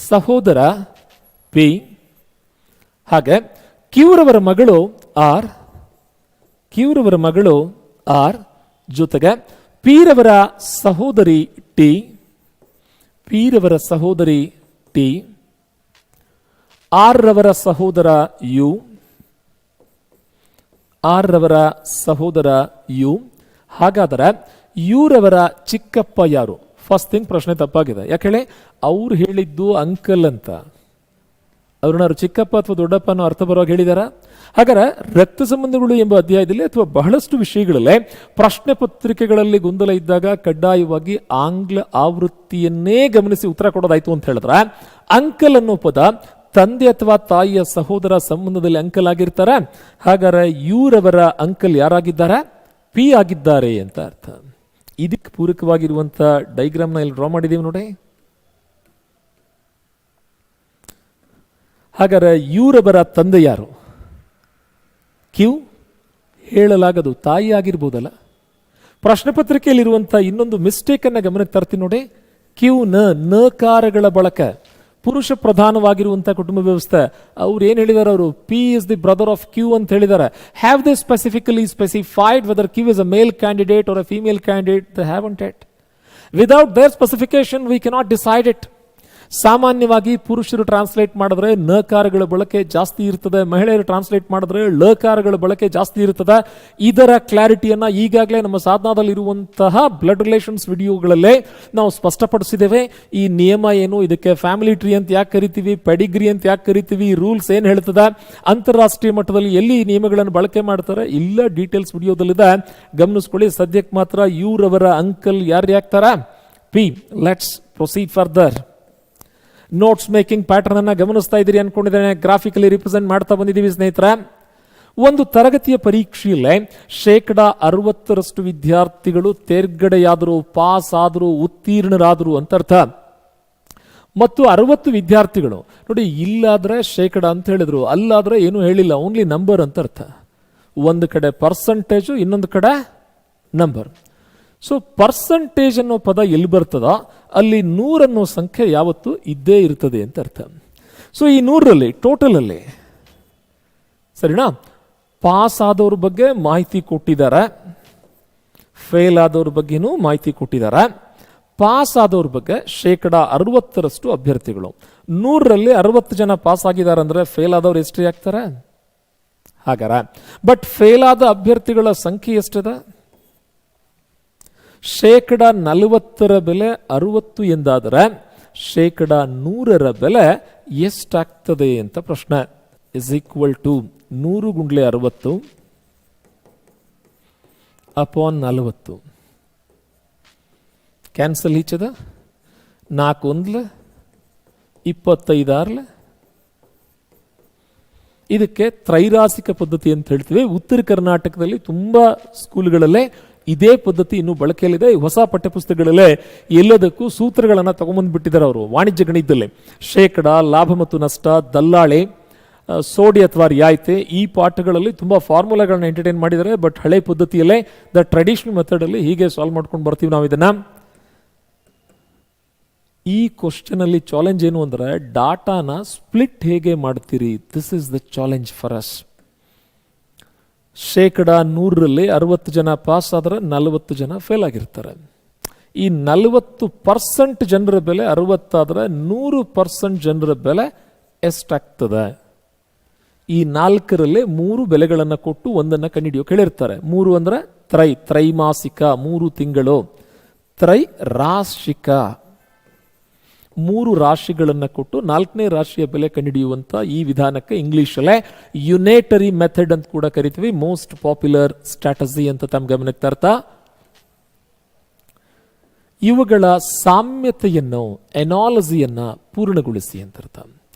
ಸಹೋದರ ಪಿ, ಹಾಗೆ ಕ್ಯೂರವರ ಮಗಳು ಆರ್, ಕ್ಯೂರವರ ಮಗಳು ಆರ್, ಜೊತೆಗೆ ಪೀರವರ ಸಹೋದರಿ ಟಿ, ಪೀರವರ ಸಹೋದರಿ ಟಿ, ಆರ್ ರವರ ಸಹೋದರ ಯು, ಆರ್ ರವರ ಸಹೋದರ ಯು. ಹಾಗಾದರೆ ಯುರವರ ಚಿಕ್ಕಪ್ಪ ಯಾರು? ಫಸ್ಟ್ ಥಿಂಗ್ ಪ್ರಶ್ನೆ ತಪ್ಪಾಗಿದೆ. ಯಾಕೆ ಹೇಳಿ? ಅವ್ರು ಹೇಳಿದ್ದು ಅಂಕಲ್ ಅಂತ, ಅವ್ರನ್ನ ಚಿಕ್ಕಪ್ಪ ಅಥವಾ ದೊಡ್ಡಪ್ಪ ಅನ್ನೋ ಅರ್ಥ ಬರುವಾಗ ಹೇಳಿದಾರ? ಹಾಗಾದ್ರೆ ರಕ್ತ ಸಂಬಂಧಗಳು ಎಂಬ ಅಧ್ಯಾಯದಲ್ಲಿ ಅಥವಾ ಬಹಳಷ್ಟು ವಿಷಯಗಳಲ್ಲೇ ಪ್ರಶ್ನೆ ಪತ್ರಿಕೆಗಳಲ್ಲಿ ಗೊಂದಲ ಇದ್ದಾಗ ಕಡ್ಡಾಯವಾಗಿ ಆಂಗ್ಲ ಆವೃತ್ತಿಯನ್ನೇ ಗಮನಿಸಿ ಉತ್ತರ ಕೊಡೋದಾಯ್ತು ಅಂತ ಹೇಳಿದ್ರೆ, ಅಂಕಲ್ ಅನ್ನೋ ಪದ ತಂದೆ ಅಥವಾ ತಾಯಿಯ ಸಹೋದರ ಸಂಬಂಧದಲ್ಲಿ ಅಂಕಲ್ ಆಗಿರ್ತಾರೆ. ಹಾಗಾದ್ರೆ ಯುರವರ ಅಂಕಲ್ ಯಾರಾಗಿದ್ದಾರೆ? ಪಿ ಆಗಿದ್ದಾರೆ ಅಂತ ಅರ್ಥ. ಇದಕ್ಕೆ ಪೂರಕವಾಗಿರುವಂತ ಡೈಗ್ರಾಮ್ನ ಇಲ್ಲಿ ಡ್ರಾ ಮಾಡಿದೀವಿ ನೋಡಿ. ಹಾಗಾದ್ರೆ ಯುರವರ ತಂದೆ ಯಾರು? ಕ್ಯೂ ಹೇಳಲಾಗದು, ತಾಯಿ ಆಗಿರ್ಬೋದಲ್ಲ. ಪ್ರಶ್ನೆ ಪತ್ರಿಕೆಯಲ್ಲಿರುವಂಥ ಇನ್ನೊಂದು ಮಿಸ್ಟೇಕ್ ಅನ್ನ ಗಮನಕ್ಕೆ ತರ್ತೀನಿ ನೋಡಿ. ಕ್ಯೂ ನಕಾರಗಳ ಬಳಕೆ, ಪುರುಷ ಪ್ರಧಾನವಾಗಿರುವಂತಹ ಕುಟುಂಬ ವ್ಯವಸ್ಥೆ. ಅವ್ರು ಏನ್ ಹೇಳಿದಾರೆ? ಅವರು P is the brother of Q ಅಂತ ಹೇಳಿದ್ದಾರೆ. Have they specifically specified whether Q is a male candidate or a female candidate? They haven't it. Without their specification we cannot decide it. ಸಾಮಾನ್ಯವಾಗಿ ಪುರುಷರು ಟ್ರಾನ್ಸ್ಲೇಟ್ ಮಾಡಿದ್ರೆ ನಕಾರಗಳ ಬಳಕೆ ಜಾಸ್ತಿ ಇರ್ತದೆ, ಮಹಿಳೆಯರು translate ಮಾಡಿದ್ರೆ ಲಕಾರಗಳ ಬಳಕೆ ಜಾಸ್ತಿ ಇರ್ತದೆ. ಇದರ ಕ್ಲಾರಿಟಿಯನ್ನ ಈಗಾಗಲೇ ನಮ್ಮ ಸಾಧನದಲ್ಲಿ ಇರುವಂತಹ ಬ್ಲಡ್ ರಿಲೇಷನ್ಸ್ ವಿಡಿಯೋಗಳಲ್ಲೇ ನಾವು ಸ್ಪಷ್ಟಪಡಿಸಿದ್ದೇವೆ. ಈ ನಿಯಮ ಏನು, ಇದಕ್ಕೆ ಫ್ಯಾಮಿಲಿ ಟ್ರೀ ಅಂತ ಯಾಕೆ ಕರಿತೀವಿ, ಪೆಡಿಗ್ರಿ ಅಂತ ಯಾಕೆ ಕರಿತೀವಿ, ರೂಲ್ಸ್ ಏನ್ ಹೇಳ್ತದ, ಅಂತಾರಾಷ್ಟ್ರೀಯ ಮಟ್ಟದಲ್ಲಿ ಎಲ್ಲಿ ನಿಯಮಗಳನ್ನು ಬಳಕೆ ಮಾಡ್ತಾರೆ, ಇಲ್ಲ ಡೀಟೇಲ್ಸ್ ವಿಡಿಯೋದಲ್ಲಿದೆ, ಗಮನಿಸ್ಕೊಳ್ಳಿ. ಸದ್ಯಕ್ಕೆ ಮಾತ್ರ ಯುರವರ ಅಂಕಲ್ ಯಾರು ಆಗ್ತಾರ? P. Let's proceed further. Notes making pattern ಅನ್ನ ಗಮನಿಸ್ತಾ ಇದ್ದೀರಿ ಅನ್ಕೊಂಡಿದ್ದೇನೆ. ಗ್ರಾಫಿಕಲಿ ರಿಪ್ರೆಸೆಂಟ್ ಮಾಡ್ತಾ ಬಂದಿದ್ದೀವಿ ಸ್ನೇಹಿತರೆ. ಒಂದು ತರಗತಿಯ ಪರೀಕ್ಷೆಯಲ್ಲೇ 60% ವಿದ್ಯಾರ್ಥಿಗಳು ತೇರ್ಗಡೆಯಾದರು, ಪಾಸ್ ಆದರು, ಉತ್ತೀರ್ಣರಾದರು ಅಂತ ಅರ್ಥ. ಮತ್ತು 60 ವಿದ್ಯಾರ್ಥಿಗಳು ನೋಡಿ, ಇಲ್ಲಾದ್ರೆ ಶೇಕಡ ಅಂತ ಹೇಳಿದ್ರು, ಅಲ್ಲಾದ್ರೆ ಏನು ಹೇಳಿಲ್ಲ, ಓನ್ಲಿ ನಂಬರ್ ಅಂತ ಅರ್ಥ. ಒಂದು ಕಡೆ ಪರ್ಸಂಟೇಜು, ಇನ್ನೊಂದು ಕಡೆ ನಂಬರ್. ಸೊ ಪರ್ಸಂಟೇಜ್ ಅನ್ನೋ ಪದ ಎಲ್ಲಿ ಬರ್ತದ ಅಲ್ಲಿ 100 ಅನ್ನೋ ಸಂಖ್ಯೆ ಯಾವತ್ತು ಇದ್ದೇ ಇರ್ತದೆ ಅಂತ ಅರ್ಥ. ಸೊ ಈ 100ರಲ್ಲಿ ಟೋಟಲ್ ಅಲ್ಲಿ ಸರಿನಾ, ಪಾಸ್ ಆದವ್ರ ಬಗ್ಗೆ ಮಾಹಿತಿ ಕೊಟ್ಟಿದ್ದಾರೆ, ಫೇಲ್ ಆದವ್ರ ಬಗ್ಗೆನೂ ಮಾಹಿತಿ ಕೊಟ್ಟಿದ್ದಾರೆ. ಪಾಸ್ ಆದವ್ರ ಬಗ್ಗೆ 60% ಅಭ್ಯರ್ಥಿಗಳು, 100ರಲ್ಲಿ 60 ಜನ ಪಾಸ್ ಆಗಿದ್ದಾರೆ ಅಂದ್ರೆ ಫೇಲ್ ಆದವ್ರು ಎಷ್ಟು ಆಗ್ತಾರೆ? ಹಾಗಾರ ಬಟ್ ಫೇಲ್ ಆದ ಅಭ್ಯರ್ಥಿಗಳ ಸಂಖ್ಯೆ ಎಷ್ಟಿದೆ? 40% ಬೆಲೆ 60 ಎಂದಾದರೆ 100% ಬೆಲೆ ಎಷ್ಟಾಗ್ತದೆ ಅಂತ ಪ್ರಶ್ನೆ. ಇಸ್ ಈಕ್ವಲ್ ಟು 100 ಗುಂಡ್ಲೆ 60 ಅಪಾನ್ 40. ಕ್ಯಾನ್ಸಲ್ ಈಚದ 4 1 25 ಇದಕ್ಕೆ ತ್ರೈರಾಸಿಕ ಪದ್ಧತಿ ಅಂತ ಹೇಳ್ತೀವಿ. ಉತ್ತರ ಕರ್ನಾಟಕದಲ್ಲಿ ತುಂಬಾ ಸ್ಕೂಲ್ಗಳಲ್ಲೇ ಇದೇ ಪದ್ಧತಿ ಇನ್ನೂ ಬಳಕೆಯಲ್ಲಿದೆ. ಹೊಸ ಪಠ್ಯಪುಸ್ತಕಗಳಲ್ಲೇ ಎಲ್ಲದಕ್ಕೂ ಸೂತ್ರಗಳನ್ನು ತಗೊಂಡ್ಬಂದ್ಬಿಟ್ಟಿದ್ದಾರೆ ಅವರು. ವಾಣಿಜ್ಯ ಗಣಿತದಲ್ಲಿ ಶೇಕಡ, ಲಾಭ ಮತ್ತು ನಷ್ಟ, ದಲ್ಲಾಳಿ, ಸೋಡಿ ಅಥವಾ ರಿಯಾಯಿತಿ, ಈ ಪಾಠಗಳಲ್ಲಿ ತುಂಬಾ ಫಾರ್ಮುಲಾಗಳನ್ನ ಎಂಟರ್ಟೈನ್ ಮಾಡಿದ್ದಾರೆ. ಬಟ್ ಹಳೆ ಪದ್ಧತಿಯಲ್ಲೇ ದ ಟ್ರೆಡಿಷನಲ್ ಮೆಥಡ್ ಅಲ್ಲಿ ಹೀಗೆ ಸಾಲ್ವ್ ಮಾಡ್ಕೊಂಡು ಬರ್ತೀವಿ ನಾವು ಇದನ್ನ. ಈ ಕ್ವಶನ್ ಅಲ್ಲಿ ಚಾಲೆಂಜ್ ಏನು ಅಂದ್ರೆ, ಡಾಟಾನ ಸ್ಪ್ಲಿಟ್ ಹೇಗೆ ಮಾಡ್ತೀರಿ? This is the challenge for us. ಶೇಕಡ 100ರಲ್ಲಿ 60 ಜನ ಪಾಸ್ ಆದರೆ 40 ಜನ ಫೇಲ್ ಆಗಿರ್ತಾರೆ. ಈ 40% ಜನರ ಬೆಲೆ 60 ಆದರೆ 100% ಜನರ ಬೆಲೆ ಎಷ್ಟಾಗ್ತದೆ? ಈ 4ರಲ್ಲಿ 3 ಬೆಲೆಗಳನ್ನು ಕೊಟ್ಟು ಒಂದನ್ನು ಕಂಡುಹಿಡಿಯೋ ಕೇಳಿರ್ತಾರೆ. 3 ಅಂದರೆ ತ್ರೈಮಾಸಿಕ 3 ತಿಂಗಳು, ತ್ರೈರಾಶಿಕ 3 ರಾಶಿಗಳನ್ನು ಕೊಟ್ಟು 4ನೇ ರಾಶಿಯ ಬೆಲೆ ಕಂಡುಹಿಡಿಯುವಂಥ ಈ ವಿಧಾನಕ್ಕೆ ಇಂಗ್ಲಿಷಲ್ಲೇ ಯುನೇಟರಿ ಮೆಥಡ್ ಅಂತ ಕೂಡ ಕರಿತೀವಿ. ಮೋಸ್ಟ್ ಪಾಪ್ಯುಲರ್ ಸ್ಟ್ರಾಟಜಿ ಅಂತ ತಮ್ಮ ಗಮನಕ್ಕೆ ತರ್ತಾ, ಇವುಗಳ ಸಾಮ್ಯತೆಯನ್ನು ಎನಾಲಜಿಯನ್ನ ಪೂರ್ಣಗೊಳಿಸಿ ಅಂತ ಅರ್ಥ.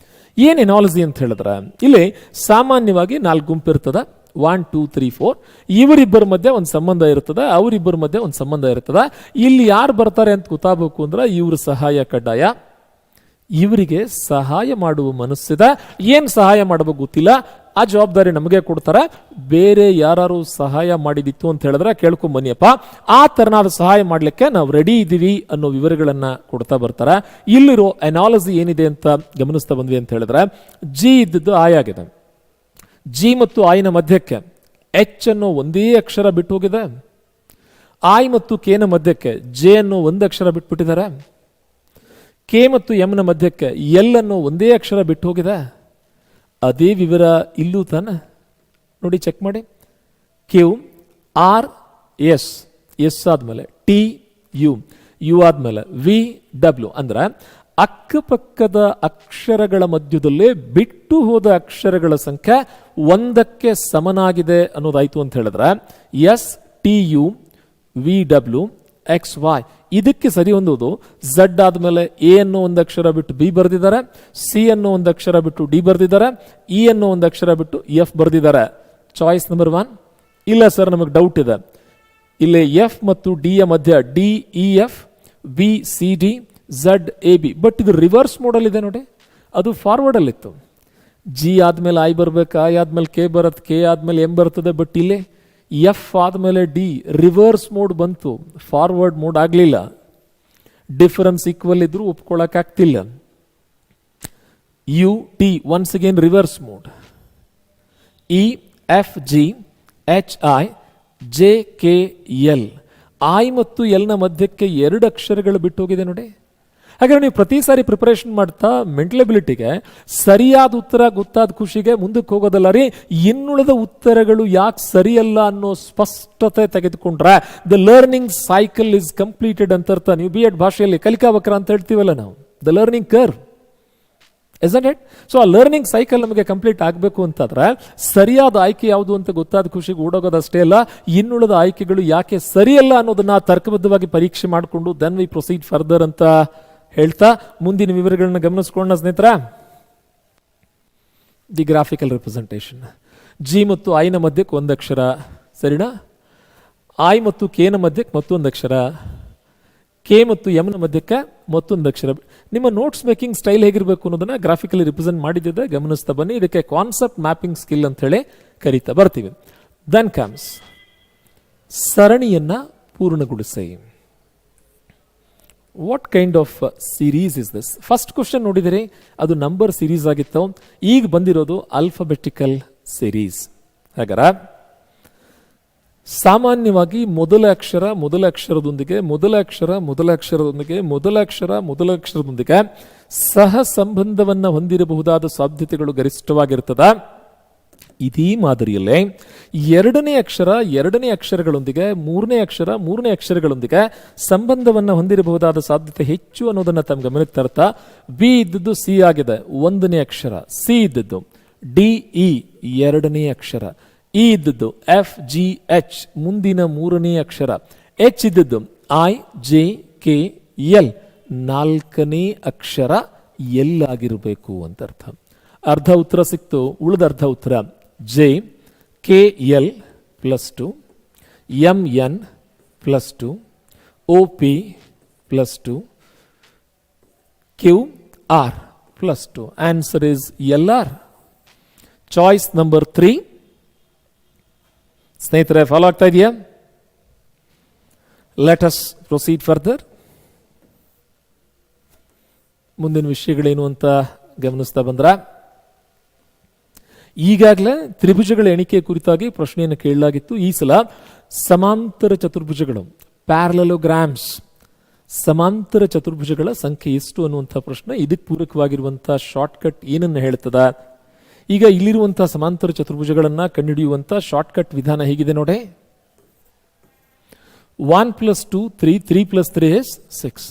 ಏನ್ ಎನಾಲಜಿ ಅಂತ ಹೇಳಿದ್ರೆ, ಇಲ್ಲಿ ಸಾಮಾನ್ಯವಾಗಿ 4 ಗುಂಪು ಇರ್ತದೆ. 1 2 3 4 ಇವರಿಬ್ಬರ ಮಧ್ಯೆ ಒಂದು ಸಂಬಂಧ ಇರ್ತದೆ, ಅವರಿಬ್ಬರ ಮಧ್ಯೆ ಒಂದು ಸಂಬಂಧ ಇರ್ತದೆ. ಇಲ್ಲಿ ಯಾರು ಬರ್ತಾರೆ ಅಂತ ಗೊತ್ತಾಗಬೇಕು ಅಂದ್ರೆ ಇವ್ರ ಸಹಾಯ ಕಡ್ಡಾಯ. ಇವರಿಗೆ ಸಹಾಯ ಮಾಡುವ ಮನಸ್ಸಿದೆ, ಏನ್ ಸಹಾಯ ಮಾಡಬೇಕು ಗೊತ್ತಿಲ್ಲ, ಆ ಜವಾಬ್ದಾರಿ ನಮಗೆ ಕೊಡ್ತಾರೆ. ಬೇರೆ ಯಾರು ಸಹಾಯ ಮಾಡಿದಿತ್ತು ಅಂತ ಹೇಳಿದ್ರೆ ಕೇಳ್ಕೊಂಡ್ ಬನ್ನಿಯಪ್ಪ, ಆ ತರನಾದ ಸಹಾಯ ಮಾಡ್ಲಿಕ್ಕೆ ನಾವು ರೆಡಿ ಇದ್ದೀವಿ ಅನ್ನೋ ವಿವರಗಳನ್ನ ಕೊಡ್ತಾ ಬರ್ತಾರೆ. ಇಲ್ಲಿರೋ ಅನಾಲಜಿ ಏನಿದೆ ಅಂತ ಗಮನಿಸ್ತಾ ಬಂದ್ವಿ ಅಂತ ಹೇಳಿದ್ರೆ, ಜಿ ಇದ್ದದ್ದು ಆಯ್ ಆಗಿದೆ. ಜಿ ಮತ್ತು ಆಯ್ನ ಮಧ್ಯಕ್ಕೆ ಎಚ್ ಅನ್ನೋ ಒಂದೇ ಅಕ್ಷರ ಬಿಟ್ಟು ಹೋಗಿದೆ. ಆಯ್ ಮತ್ತು ಕೆನ ಮಧ್ಯಕ್ಕೆ ಜೆ ಅನ್ನೋ ಒಂದು ಅಕ್ಷರ ಬಿಟ್ಬಿಟ್ಟಿದ್ದಾರೆ. ಕೆ ಮತ್ತು ಎಂ ನ ಮಧ್ಯಕ್ಕೆ ಎಲ್ ಅನ್ನೋ ಒಂದೇ ಅಕ್ಷರ ಬಿಟ್ಟು ಹೋಗಿದೆ. ಅದೇ ವಿವರ ಇಲ್ಲೂ ತಾನೆ ನೋಡಿ, ಚೆಕ್ ಮಾಡಿ. ಕ್ಯೂ ಆರ್ ಎಸ್, ಎಸ್ ಆದ್ಮೇಲೆ ಟಿ ಯು, ಯು ಆದ್ಮೇಲೆ ವಿ ಡಬ್ಲ್ಯೂ. ಅಂದ್ರೆ ಅಕ್ಕಪಕ್ಕದ ಅಕ್ಷರಗಳ ಮಧ್ಯದಲ್ಲೇ ಬಿಟ್ಟು ಹೋದ ಅಕ್ಷರಗಳ ಸಂಖ್ಯೆ 1ಕ್ಕೆ ಸಮನಾಗಿದೆ ಅನ್ನೋದಾಯ್ತು ಅಂತ ಹೇಳಿದ್ರೆ, S T U V W X Y ಇದಕ್ಕೆ ಸರಿ ಹೊಂದುವುದು. ಝಡ್ ಆದ್ಮೇಲೆ ಎ ಅನ್ನೋ ಒಂದು ಅಕ್ಷರ ಬಿಟ್ಟು ಬಿ ಬರೆದಿದ್ದಾರೆ, ಸಿ ಅನ್ನೋ ಒಂದು ಅಕ್ಷರ ಬಿಟ್ಟು ಡಿ ಬರೆದಿದ್ದಾರೆ, ಇ ಅನ್ನೋ ಒಂದು ಅಕ್ಷರ ಬಿಟ್ಟು ಎಫ್ ಬರೆದಿದ್ದಾರೆ. Choice number 1. ಇಲ್ಲ ಸರ್ ನಮಗೆ ಡೌಟ್ ಇದೆ, ಇಲ್ಲಿ ಎಫ್ ಮತ್ತು ಡಿ ಯ ಮಧ್ಯ D E F, B C D, Z A B. But ಇದು ರಿವರ್ಸ್ ಮೋಡಲ್ ಇದೆ ನೋಡಿ, ಅದು ಫಾರ್ವರ್ಡ್ ಅಲ್ಲಿ ಇತ್ತು. ಜಿ ಆದ್ಮೇಲೆ ಐ ಬರ್ಬೇಕು, ಐ ಆದ್ಮೇಲೆ ಕೆ ಬರುತ್ತೆ, ಕೆ ಆದ್ಮೇಲೆ ಎಂ ಬರ್ತದೆ. ಬಟ್ ಇಲ್ಲಿ ಎಫ್ ಆದ್ಮೇಲೆ ಡಿ ರಿವರ್ಸ್ ಮೋಡ್ ಬಂತು, ಫಾರ್ವರ್ಡ್ ಮೋಡ್ ಆಗಲಿಲ್ಲ. ಡಿಫರೆನ್ಸ್ ಈಕ್ವಲ್ ಇದ್ರೂ ಒಪ್ಕೊಳ್ಳಕ್ ಆಗ್ತಿಲ್ಲ. U T once again reverse mode. E F G H I J K L, I ಮತ್ತು ಎಲ್ ನ ಮಧ್ಯಕ್ಕೆ 2 ಅಕ್ಷರಗಳು ಬಿಟ್ಟು ಹೋಗಿದೆ ನೋಡಿ. ಹಾಗಾದ್ರೆ ನೀವು ಪ್ರತಿ ಸಾರಿ ಪ್ರಿಪರೇಷನ್ ಮಾಡ್ತಾ ಮೆಂಟಲ್ ಎಬಿಲಿಟಿಗೆ ಸರಿಯಾದ ಉತ್ತರ ಗೊತ್ತಾದ ಖುಷಿಗೆ ಮುಂದಕ್ಕೆ ಹೋಗೋದಲ್ಲ ರೀ, ಇನ್ನುಳಿದ ಉತ್ತರಗಳು ಯಾಕೆ ಸರಿಯಲ್ಲ ಅನ್ನೋ ಸ್ಪಷ್ಟತೆ ತೆಗೆದುಕೊಂಡ್ರೆ the learning cycle is completed ಅಂತ ಅರ್ಥ. ನೀವು ಬಿ ಎಡ್ ಭಾಷೆಯಲ್ಲಿ ಕಲಿಕಾ ವಕ್ರ ಅಂತ ಹೇಳ್ತೀವಲ್ಲ ನಾವು, the learning curve, isn't it? So ಆ ಲರ್ನಿಂಗ್ ಸೈಕಲ್ ನಮಗೆ ಕಂಪ್ಲೀಟ್ ಆಗಬೇಕು ಅಂತಾದ್ರೆ ಸರಿಯಾದ ಆಯ್ಕೆ ಯಾವುದು ಅಂತ ಗೊತ್ತಾದ ಖುಷಿಗೆ ಓಡೋಗೋದಷ್ಟೇ ಅಲ್ಲ, ಇನ್ನುಳಿದ ಆಯ್ಕೆಗಳು ಯಾಕೆ ಸರಿಯಲ್ಲ ಅನ್ನೋದನ್ನ ತರ್ಕಬದ್ಧವಾಗಿ ಪರೀಕ್ಷೆ ಮಾಡಿಕೊಂಡು ದೆನ್ ವಿ ಪ್ರೊಸೀಡ್ ಫರ್ದರ್ ಅಂತ ಹೇಳ್ತಾ ಮುಂದಿನ ವಿವರಗಳನ್ನ ಗಮನಿಸ್ಕೊಳ್ಳೋಣ ಸ್ನೇಹಿತರ. The graphical representation. ಜಿ ಮತ್ತು ಐನ ಮಧ್ಯಕ್ಕೆ 1 ಅಕ್ಷರ, ಸರಿನಾ? ಐ ಮತ್ತು ಕೆ ನ ಮಧ್ಯಕ್ಕೆ ಮತ್ತೊಂದು ಅಕ್ಷರ, ಕೆ ಮತ್ತು ಎಂ ನ ಮಧ್ಯಕ್ಕೆ ಮತ್ತೊಂದು ಅಕ್ಷರ. ನಿಮ್ಮ ನೋಟ್ಸ್ ಮೇಕಿಂಗ್ ಸ್ಟೈಲ್ ಹೇಗಿರಬೇಕು ಅನ್ನೋದನ್ನ ಗ್ರಾಫಿಕಲಿ ರಿಪ್ರೆಸೆಂಟ್ ಮಾಡಿದ್ದೆ, ಗಮನಿಸ್ತಾ ಬನ್ನಿ. ಇದಕ್ಕೆ ಕಾನ್ಸೆಪ್ಟ್ ಮ್ಯಾಪಿಂಗ್ ಸ್ಕಿಲ್ ಅಂತ ಹೇಳಿ ಕರೀತಾ ಬರ್ತೀವಿ. ದೆನ್ ಕಮ್ಸ್ ಸರಣಿಯನ್ನ ಪೂರ್ಣಗೊಳಿಸಿ. What kind of series is this? First question ನೋಡಿದಿರಿ, ಅದು ನಂಬರ್ ಸೀರೀಸ್ ಆಗಿತ್ತು. ಈಗ ಬಂದಿರೋದು ಆಲ್ಫಾಬೆಟಿಕಲ್ ಸೀರೀಸ್. ಹಾಗಾದ್ರೆ ಸಾಮಾನ್ಯವಾಗಿ ಮೊದಲ ಅಕ್ಷರದೊಂದಿಗೆ ಸಹ ಸಂಬಂಧವನ್ನು ಹೊಂದಿರಬಹುದಾದ ಸಾಧ್ಯತೆಗಳು ಗರಿಷ್ಠವಾಗಿರ್ತದೆ. ಇದೇ ಮಾದರಿಯಲ್ಲೇ ಎರಡನೇ ಅಕ್ಷರಗಳೊಂದಿಗೆ ಮೂರನೇ ಅಕ್ಷರಗಳೊಂದಿಗೆ ಸಂಬಂಧವನ್ನು ಹೊಂದಿರಬಹುದಾದ ಸಾಧ್ಯತೆ ಹೆಚ್ಚು ಅನ್ನೋದನ್ನ ತಮ್ಮ ಗಮನಕ್ಕೆ ತರ್ತಾ, ಬಿ ಇದ್ದದ್ದು ಸಿ ಆಗಿದೆ, 1ನೇ ಅಕ್ಷರ. ಸಿ ಇದ್ದದ್ದು ಡಿ ಇ, 2ನೇ ಅಕ್ಷರ. ಇ ಇದ್ದದ್ದು ಎಫ್ ಜಿ ಎಚ್, ಮುಂದಿನ 3ನೇ ಅಕ್ಷರ. ಎಚ್ ಇದ್ದದ್ದು ಐ ಜೆ ಕೆ ಎಲ್, 4ನೇ ಅಕ್ಷರ ಎಲ್ ಆಗಿರಬೇಕು ಅಂತ ಅರ್ಥ. ಅರ್ಧ ಉತ್ತರ ಸಿಕ್ತು. ಉಳಿದ ಅರ್ಧ ಉತ್ತರ J K L +2, M N +2, O P +2, Q R +2. Answer is L R. Choice number 3. ಸ್ನೇಹಿತರೆ, ಫಾಲೋ ಆಗ್ತಾ ಇದೆಯಾ? Let us proceed further. ಮುಂದಿನ ವಿಷಯಗಳೇನು ಅಂತ ಗಮನಿಸ್ತಾ ಬಂದ್ರ, ಈಗಾಗಲೇ ತ್ರಿಭುಜಗಳ ಎಣಿಕೆ ಕುರಿತಾಗಿ ಪ್ರಶ್ನೆಯನ್ನು ಕೇಳಲಾಗಿತ್ತು. ಈ ಸಲ ಸಮಾಂತರ ಚತುರ್ಭುಜಗಳು, ಪ್ಯಾರಲೋಗ್ರಾಮ್ಸ್, ಸಮಾಂತರ ಚತುರ್ಭುಜಗಳ ಸಂಖ್ಯೆ ಎಷ್ಟು ಅನ್ನುವಂಥ ಪ್ರಶ್ನೆ. ಇದಕ್ಕೆ ಪೂರಕವಾಗಿರುವಂತಹ ಶಾರ್ಟ್ಕಟ್ ಏನನ್ನು ಹೇಳ್ತದ? ಈಗ ಇಲ್ಲಿರುವಂತಹ ಸಮಾಂತರ ಚತುರ್ಭುಜಗಳನ್ನು ಕಂಡುಹಿಡಿಯುವಂಥ ಶಾರ್ಟ್ಕಟ್ ವಿಧಾನ ಹೇಗಿದೆ ನೋಡಿ. 1 + 2 3, 3 + 3 is 6.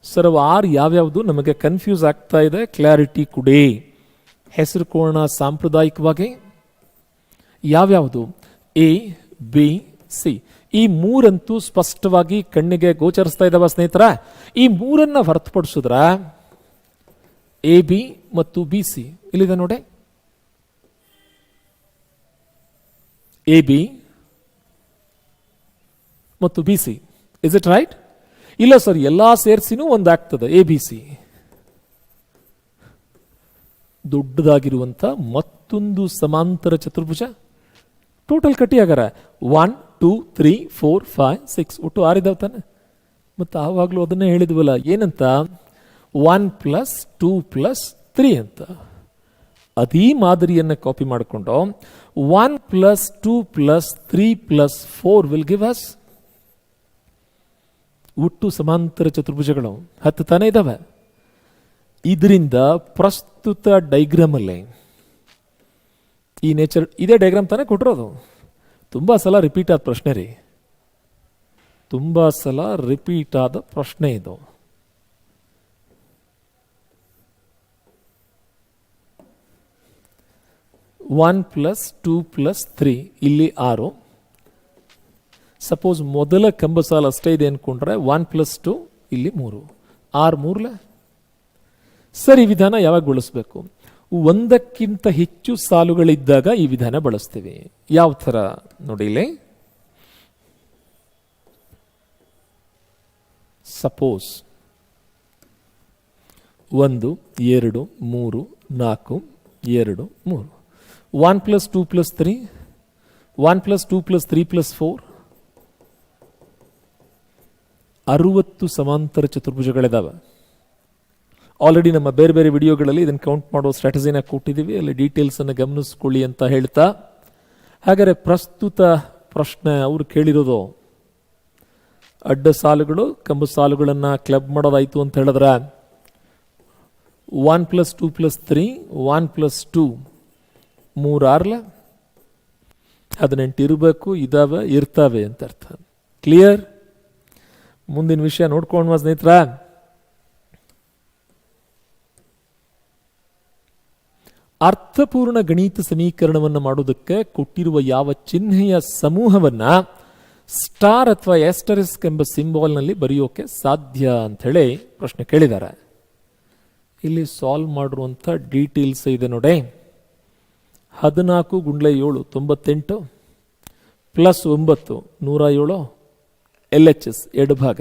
ಸರ್ ಅವು 6 ಯಾವ್ಯಾವುದು ನಮಗೆ ಕನ್ಫ್ಯೂಸ್ ಆಗ್ತಾ ಇದೆ, ಕ್ಲಾರಿಟಿ ಕುಡೇ. ಹೆಸರು ಕೋಣ ಸಾಂಪ್ರದಾಯಿಕವಾಗಿ ಯಾವ್ಯಾವುದು? A, B, C. ಈ ಮೂರಂತೂ ಸ್ಪಷ್ಟವಾಗಿ ಕಣ್ಣಿಗೆ ಗೋಚರಿಸ್ತಾ ಇದ್ದಾವ ಸ್ನೇಹಿತರ. ಈ ಮೂರನ್ನ ಹೊರತುಪಡಿಸಿದ್ರ ಎ ಬಿ ಮತ್ತು ಬಿ ಸಿ ಇಲ್ಲಿದೆ ನೋಡಿ. ಎ ಬಿ ಮತ್ತು B C, is it right? ಇಲ್ಲ ಸರ್, ಎಲ್ಲಾ ಸೇರಿಸಿನೂ ಒಂದಾಗ್ತದೆ ಎ ಬಿ ಸಿ. ದೊಡ್ಡದಾಗಿರುವಂತ ಮತ್ತೊಂದು ಸಮಾಂತರ ಚತುರ್ಭುಜ ಟೋಟಲ್ ಕಟ್ಟಿ ಆಗಾರ 1 2 3 4 5 6 ಒಟ್ಟು 6 ಇದಾವ ತಾನೆ. ಮತ್ತು ಆವಾಗಲೂ ಅದನ್ನೇ ಹೇಳಿದ್ವಲ್ಲ, ಏನಂತ? 1 + 2 + 3 ಅಂತ. ಅದೇ ಮಾದರಿಯನ್ನು ಕಾಪಿ ಮಾಡಿಕೊಂಡು 1 + 2 + 3 + 4 ವಿಲ್ ಗಿವ್ ಅಸ್ ಒಟ್ಟು ಸಮಾಂತರ ಚತುರ್ಭುಜಗಳು 10 ತಾನೇ ಇದಾವೆ. ಇದರಿಂದ ಪ್ರಸ್ತುತ ಡೈಗ್ರಾಮ್ ಅಲ್ಲಿ ಈ ನೇಚರ್ ಇದೇ ಡೈಗ್ರಾಮ್ ತಾನೇ ಕೊಟ್ಟಿರೋದು. ತುಂಬಾ ಸಲ ರಿಪೀಟ್ ಆದ ಪ್ರಶ್ನೆ ರೀ, ತುಂಬಾ ಸಲ ರಿಪೀಟ್ ಆದ ಪ್ರಶ್ನೆ ಇದು. ಒನ್ ಪ್ಲಸ್ 2 + 3 ಇಲ್ಲಿ 6. ಸಪೋಸ್ ಮೊದಲ ಕಂಬ ಸಾಲು ಅಷ್ಟೇ ಇದೆ ಅನ್ಕೊಂಡ್ರೆ 1 + 2 ಇಲ್ಲಿ 3, 6 3 ಸರಿ. ವಿಧಾನ ಯಾವಾಗ ಬಳಸಬೇಕು? ಒಂದಕ್ಕಿಂತ ಹೆಚ್ಚು ಸಾಲುಗಳಿದ್ದಾಗ ಈ ವಿಧಾನ ಬಳಸ್ತೀವಿ. ಯಾವ ಥರ ನೋಡಿ ಇಲ್ಲಿ. ಸಪೋಸ್ 1 2 3 4 2 3, 1 + 2 + 3, 1 + 2 + 3 + 4, 60 ಸಮಾಂತರ ಚತುರ್ಭುಜಗಳಿದಾವೆ. ಆಲ್ರೆಡಿ ನಮ್ಮ ಬೇರೆ ಬೇರೆ ವಿಡಿಯೋಗಳಲ್ಲಿ ಇದನ್ನು ಕೌಂಟ್ ಮಾಡೋ ಸ್ಟ್ರಾಟಜಿನ ಕೊಟ್ಟಿದ್ದೀವಿ, ಅಲ್ಲಿ ಡೀಟೇಲ್ಸ್ ಅನ್ನು ಗಮನಿಸ್ಕೊಳ್ಳಿ ಅಂತ ಹೇಳ್ತಾ. ಹಾಗಾದರೆ ಪ್ರಸ್ತುತ ಪ್ರಶ್ನೆ ಅವರು ಕೇಳಿರೋದು ಅಡ್ಡ ಸಾಲುಗಳು ಕಂಬ ಸಾಲುಗಳನ್ನು ಕ್ಲಬ್ ಮಾಡೋದಾಯ್ತು ಅಂತ ಹೇಳಿದ್ರೆ 1 + 2 + 3, 1 + 2 3 6 18 ಇರಬೇಕು, ಇದಾವೆ ಇರ್ತಾವೆ ಅಂತ ಅರ್ಥ. ಕ್ಲಿಯರ್? ಮುಂದಿನ ವಿಷಯ ನೋಡ್ಕೊಂಡ್ವಾ ಸ್ನೇಹಿತರ? ಅರ್ಥಪೂರ್ಣ ಗಣಿತ ಸಮೀಕರಣವನ್ನು ಮಾಡುವುದಕ್ಕೆ ಕೊಟ್ಟಿರುವ ಯಾವ ಚಿಹ್ನೆಯ ಸಮೂಹವನ್ನ ಸ್ಟಾರ್ ಅಥವಾ ಆಸ್ಟರಿಸ್ಕ್ ಎಂಬ ಸಿಂಬಾಲ್ನಲ್ಲಿ ಬರೆಯೋಕೆ ಸಾಧ್ಯ ಅಂತ ಹೇಳಿ ಪ್ರಶ್ನೆ ಕೇಳಿದ್ದಾರೆ. ಇಲ್ಲಿ ಸಾಲ್ವ್ ಮಾಡಿರುವಂಥ ಡೀಟೇಲ್ಸ್ ಇದೆ ನೋಡಿ. 14 × 7 98 + 9 107 LHS ಎಡಭಾಗ.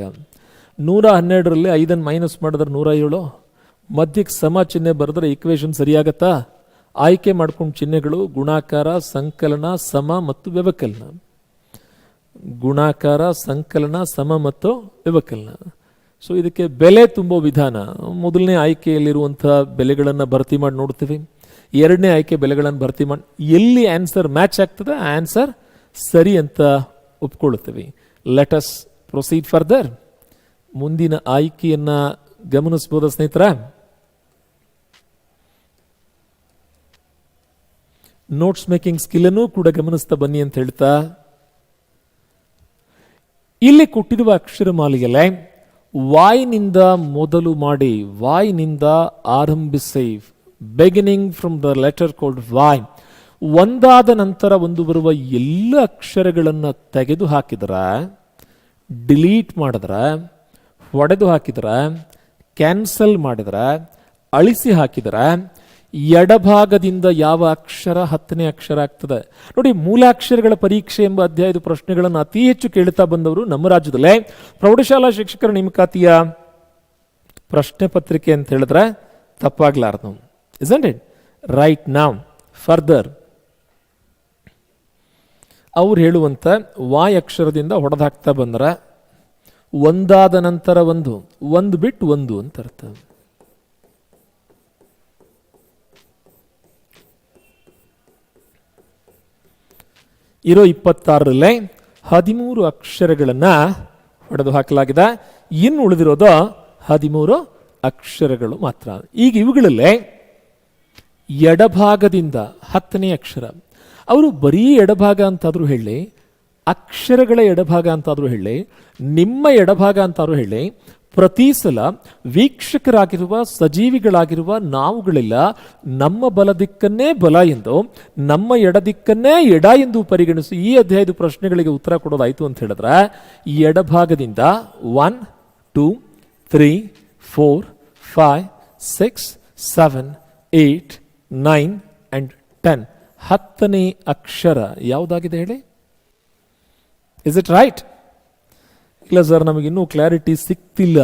112ರಲ್ಲಿ 5 ಮೈನಸ್ ಮಾಡಿದ್ರೆ 107, ಮಧ್ಯಕ್ಕೆ ಸಮ ಚಿಹ್ನೆ ಬರೆದ್ರೆ ಈಕ್ವೇಶನ್ ಸರಿಯಾಗತ್ತಾ? ಆಯ್ಕೆ ಮಾಡ್ಕೊಂಡು ಚಿಹ್ನೆಗಳು ಗುಣಾಕಾರ, ಸಂಕಲನ, ಸಮ ಮತ್ತು ವ್ಯವಕಲನ. ಗುಣಾಕಾರ, ಸಂಕಲನ, ಸಮ ಮತ್ತು ವ್ಯವಕಲನ. ಸೊ ಇದಕ್ಕೆ ಬೆಲೆ ತುಂಬೋ ವಿಧಾನ. ಮೊದಲನೇ ಆಯ್ಕೆಯಲ್ಲಿರುವಂಥ ಬೆಲೆಗಳನ್ನು ಭರ್ತಿ ಮಾಡಿ ನೋಡ್ತೀವಿ, ಎರಡನೇ ಆಯ್ಕೆ ಬೆಲೆಗಳನ್ನು ಭರ್ತಿ ಮಾಡಿ ಎಲ್ಲಿ ಆನ್ಸರ್ ಮ್ಯಾಚ್ ಆಗ್ತದೆ ಆ ಆನ್ಸರ್ ಸರಿ ಅಂತ ಒಪ್ಕೊಳ್ತೀವಿ. Let us proceed further. ಮುಂದಿನ ಆಯ್ಕೆಯನ್ನ ಗಮನಿಸಬಹುದಾ ಸ್ನೇಹಿತರ? ನೋಟ್ಸ್ ಮೇಕಿಂಗ್ ಸ್ಕಿಲ್ ಅನ್ನು ಕೂಡ ಗಮನಿಸ್ತಾ ಬನ್ನಿ ಅಂತ ಹೇಳ್ತಾ, ಇಲ್ಲಿ ಕೊಟ್ಟಿರುವ ಅಕ್ಷರಮಾಲೆಯಲ್ಲೇ ವಾಯ್ನಿಂದ ಮೊದಲು ಮಾಡಿ, ವಾಯ್ನಿಂದ ಆರಂಭಿಸಿ, beginning from the letter called Y. ಒಂದಾದ ನಂತರ ಒಂದು ಬರುವ ಎಲ್ಲ ಅಕ್ಷರಗಳನ್ನು ತೆಗೆದು ಹಾಕಿದ್ರ, ಡಿಲೀಟ್ ಮಾಡಿದ್ರ, ಹೊಡೆದು ಹಾಕಿದ್ರ, ಕ್ಯಾನ್ಸಲ್ ಮಾಡಿದ್ರ, ಅಳಿಸಿ ಹಾಕಿದ್ರ ಎಡಭಾಗದಿಂದ ಯಾವ ಅಕ್ಷರ 10ನೇ ಅಕ್ಷರ ಆಗ್ತದೆ ನೋಡಿ. ಮೂಲಾಕ್ಷರಗಳ ಪರೀಕ್ಷೆ ಎಂಬ ಅಧ್ಯಾಯದ ಪ್ರಶ್ನೆಗಳನ್ನು ಅತಿ ಹೆಚ್ಚು ಕೇಳುತ್ತಾ ಬಂದವರು ನಮ್ಮ ರಾಜ್ಯದಲ್ಲೇ ಪ್ರೌಢಶಾಲಾ ಶಿಕ್ಷಕರ ನೇಮಕಾತಿಯ ಪ್ರಶ್ನೆ ಪತ್ರಿಕೆ ಅಂತ ಹೇಳಿದ್ರೆ ತಪ್ಪಾಗ್ಲಾರ್ದು. isn't it? Right now further ಅವ್ರು ಹೇಳುವಂತ ವಾಯ್ ಅಕ್ಷರದಿಂದ ಹೊಡೆದಾಕ್ತಾ ಬಂದ್ರೆ ಒಂದಾದ ನಂತರ ಒಂದು ಬಿಟ್ಟು ಒಂದು ಅಂತ ಅರ್ಥ. ಇರೋ 26ರಲ್ಲೇ 13 ಅಕ್ಷರಗಳನ್ನು ಹೊಡೆದು ಹಾಕಲಾಗಿದೆ. ಇನ್ನು ಉಳಿದಿರೋದು 13 ಅಕ್ಷರಗಳು ಮಾತ್ರ. ಈಗ ಇವುಗಳಲ್ಲೇ ಎಡಭಾಗದಿಂದ 10ನೇ ಅಕ್ಷರ, ಅವರು ಬರೀ ಎಡಭಾಗ ಅಂತಾದರೂ ಹೇಳಿ, ಅಕ್ಷರಗಳ ಎಡಭಾಗ ಅಂತಾದರೂ ಹೇಳಿ, ನಿಮ್ಮ ಎಡಭಾಗ ಅಂತಾದರೂ ಹೇಳಿ, ಪ್ರತಿ ಸಲ ವೀಕ್ಷಕರಾಗಿರುವ ಸಜೀವಿಗಳಾಗಿರುವ ನಾವುಗಳೆಲ್ಲ ನಮ್ಮ ಬಲ ದಿಕ್ಕನ್ನೇ ಬಲ ಎಂದು, ನಮ್ಮ ಎಡ ದಿಕ್ಕನ್ನೇ ಎಡ ಎಂದು ಪರಿಗಣಿಸಿ ಈ ಅಧ್ಯಾಯದ ಪ್ರಶ್ನೆಗಳಿಗೆ ಉತ್ತರ ಕೊಡೋದಾಯಿತು ಅಂತ ಹೇಳಿದ್ರೆ, ಎಡಭಾಗದಿಂದ 1 2 3 4 5 6 7 8 9 and 10 10ನೇ ಅಕ್ಷರ ಯಾವುದಾಗಿದೆ ಹೇಳಿ? Is it right? ಇಲ್ಲ ಸರ್, ನಮಗಿನ್ನೂ ಕ್ಲಾರಿಟಿ ಸಿಕ್ತಿಲ್ಲ.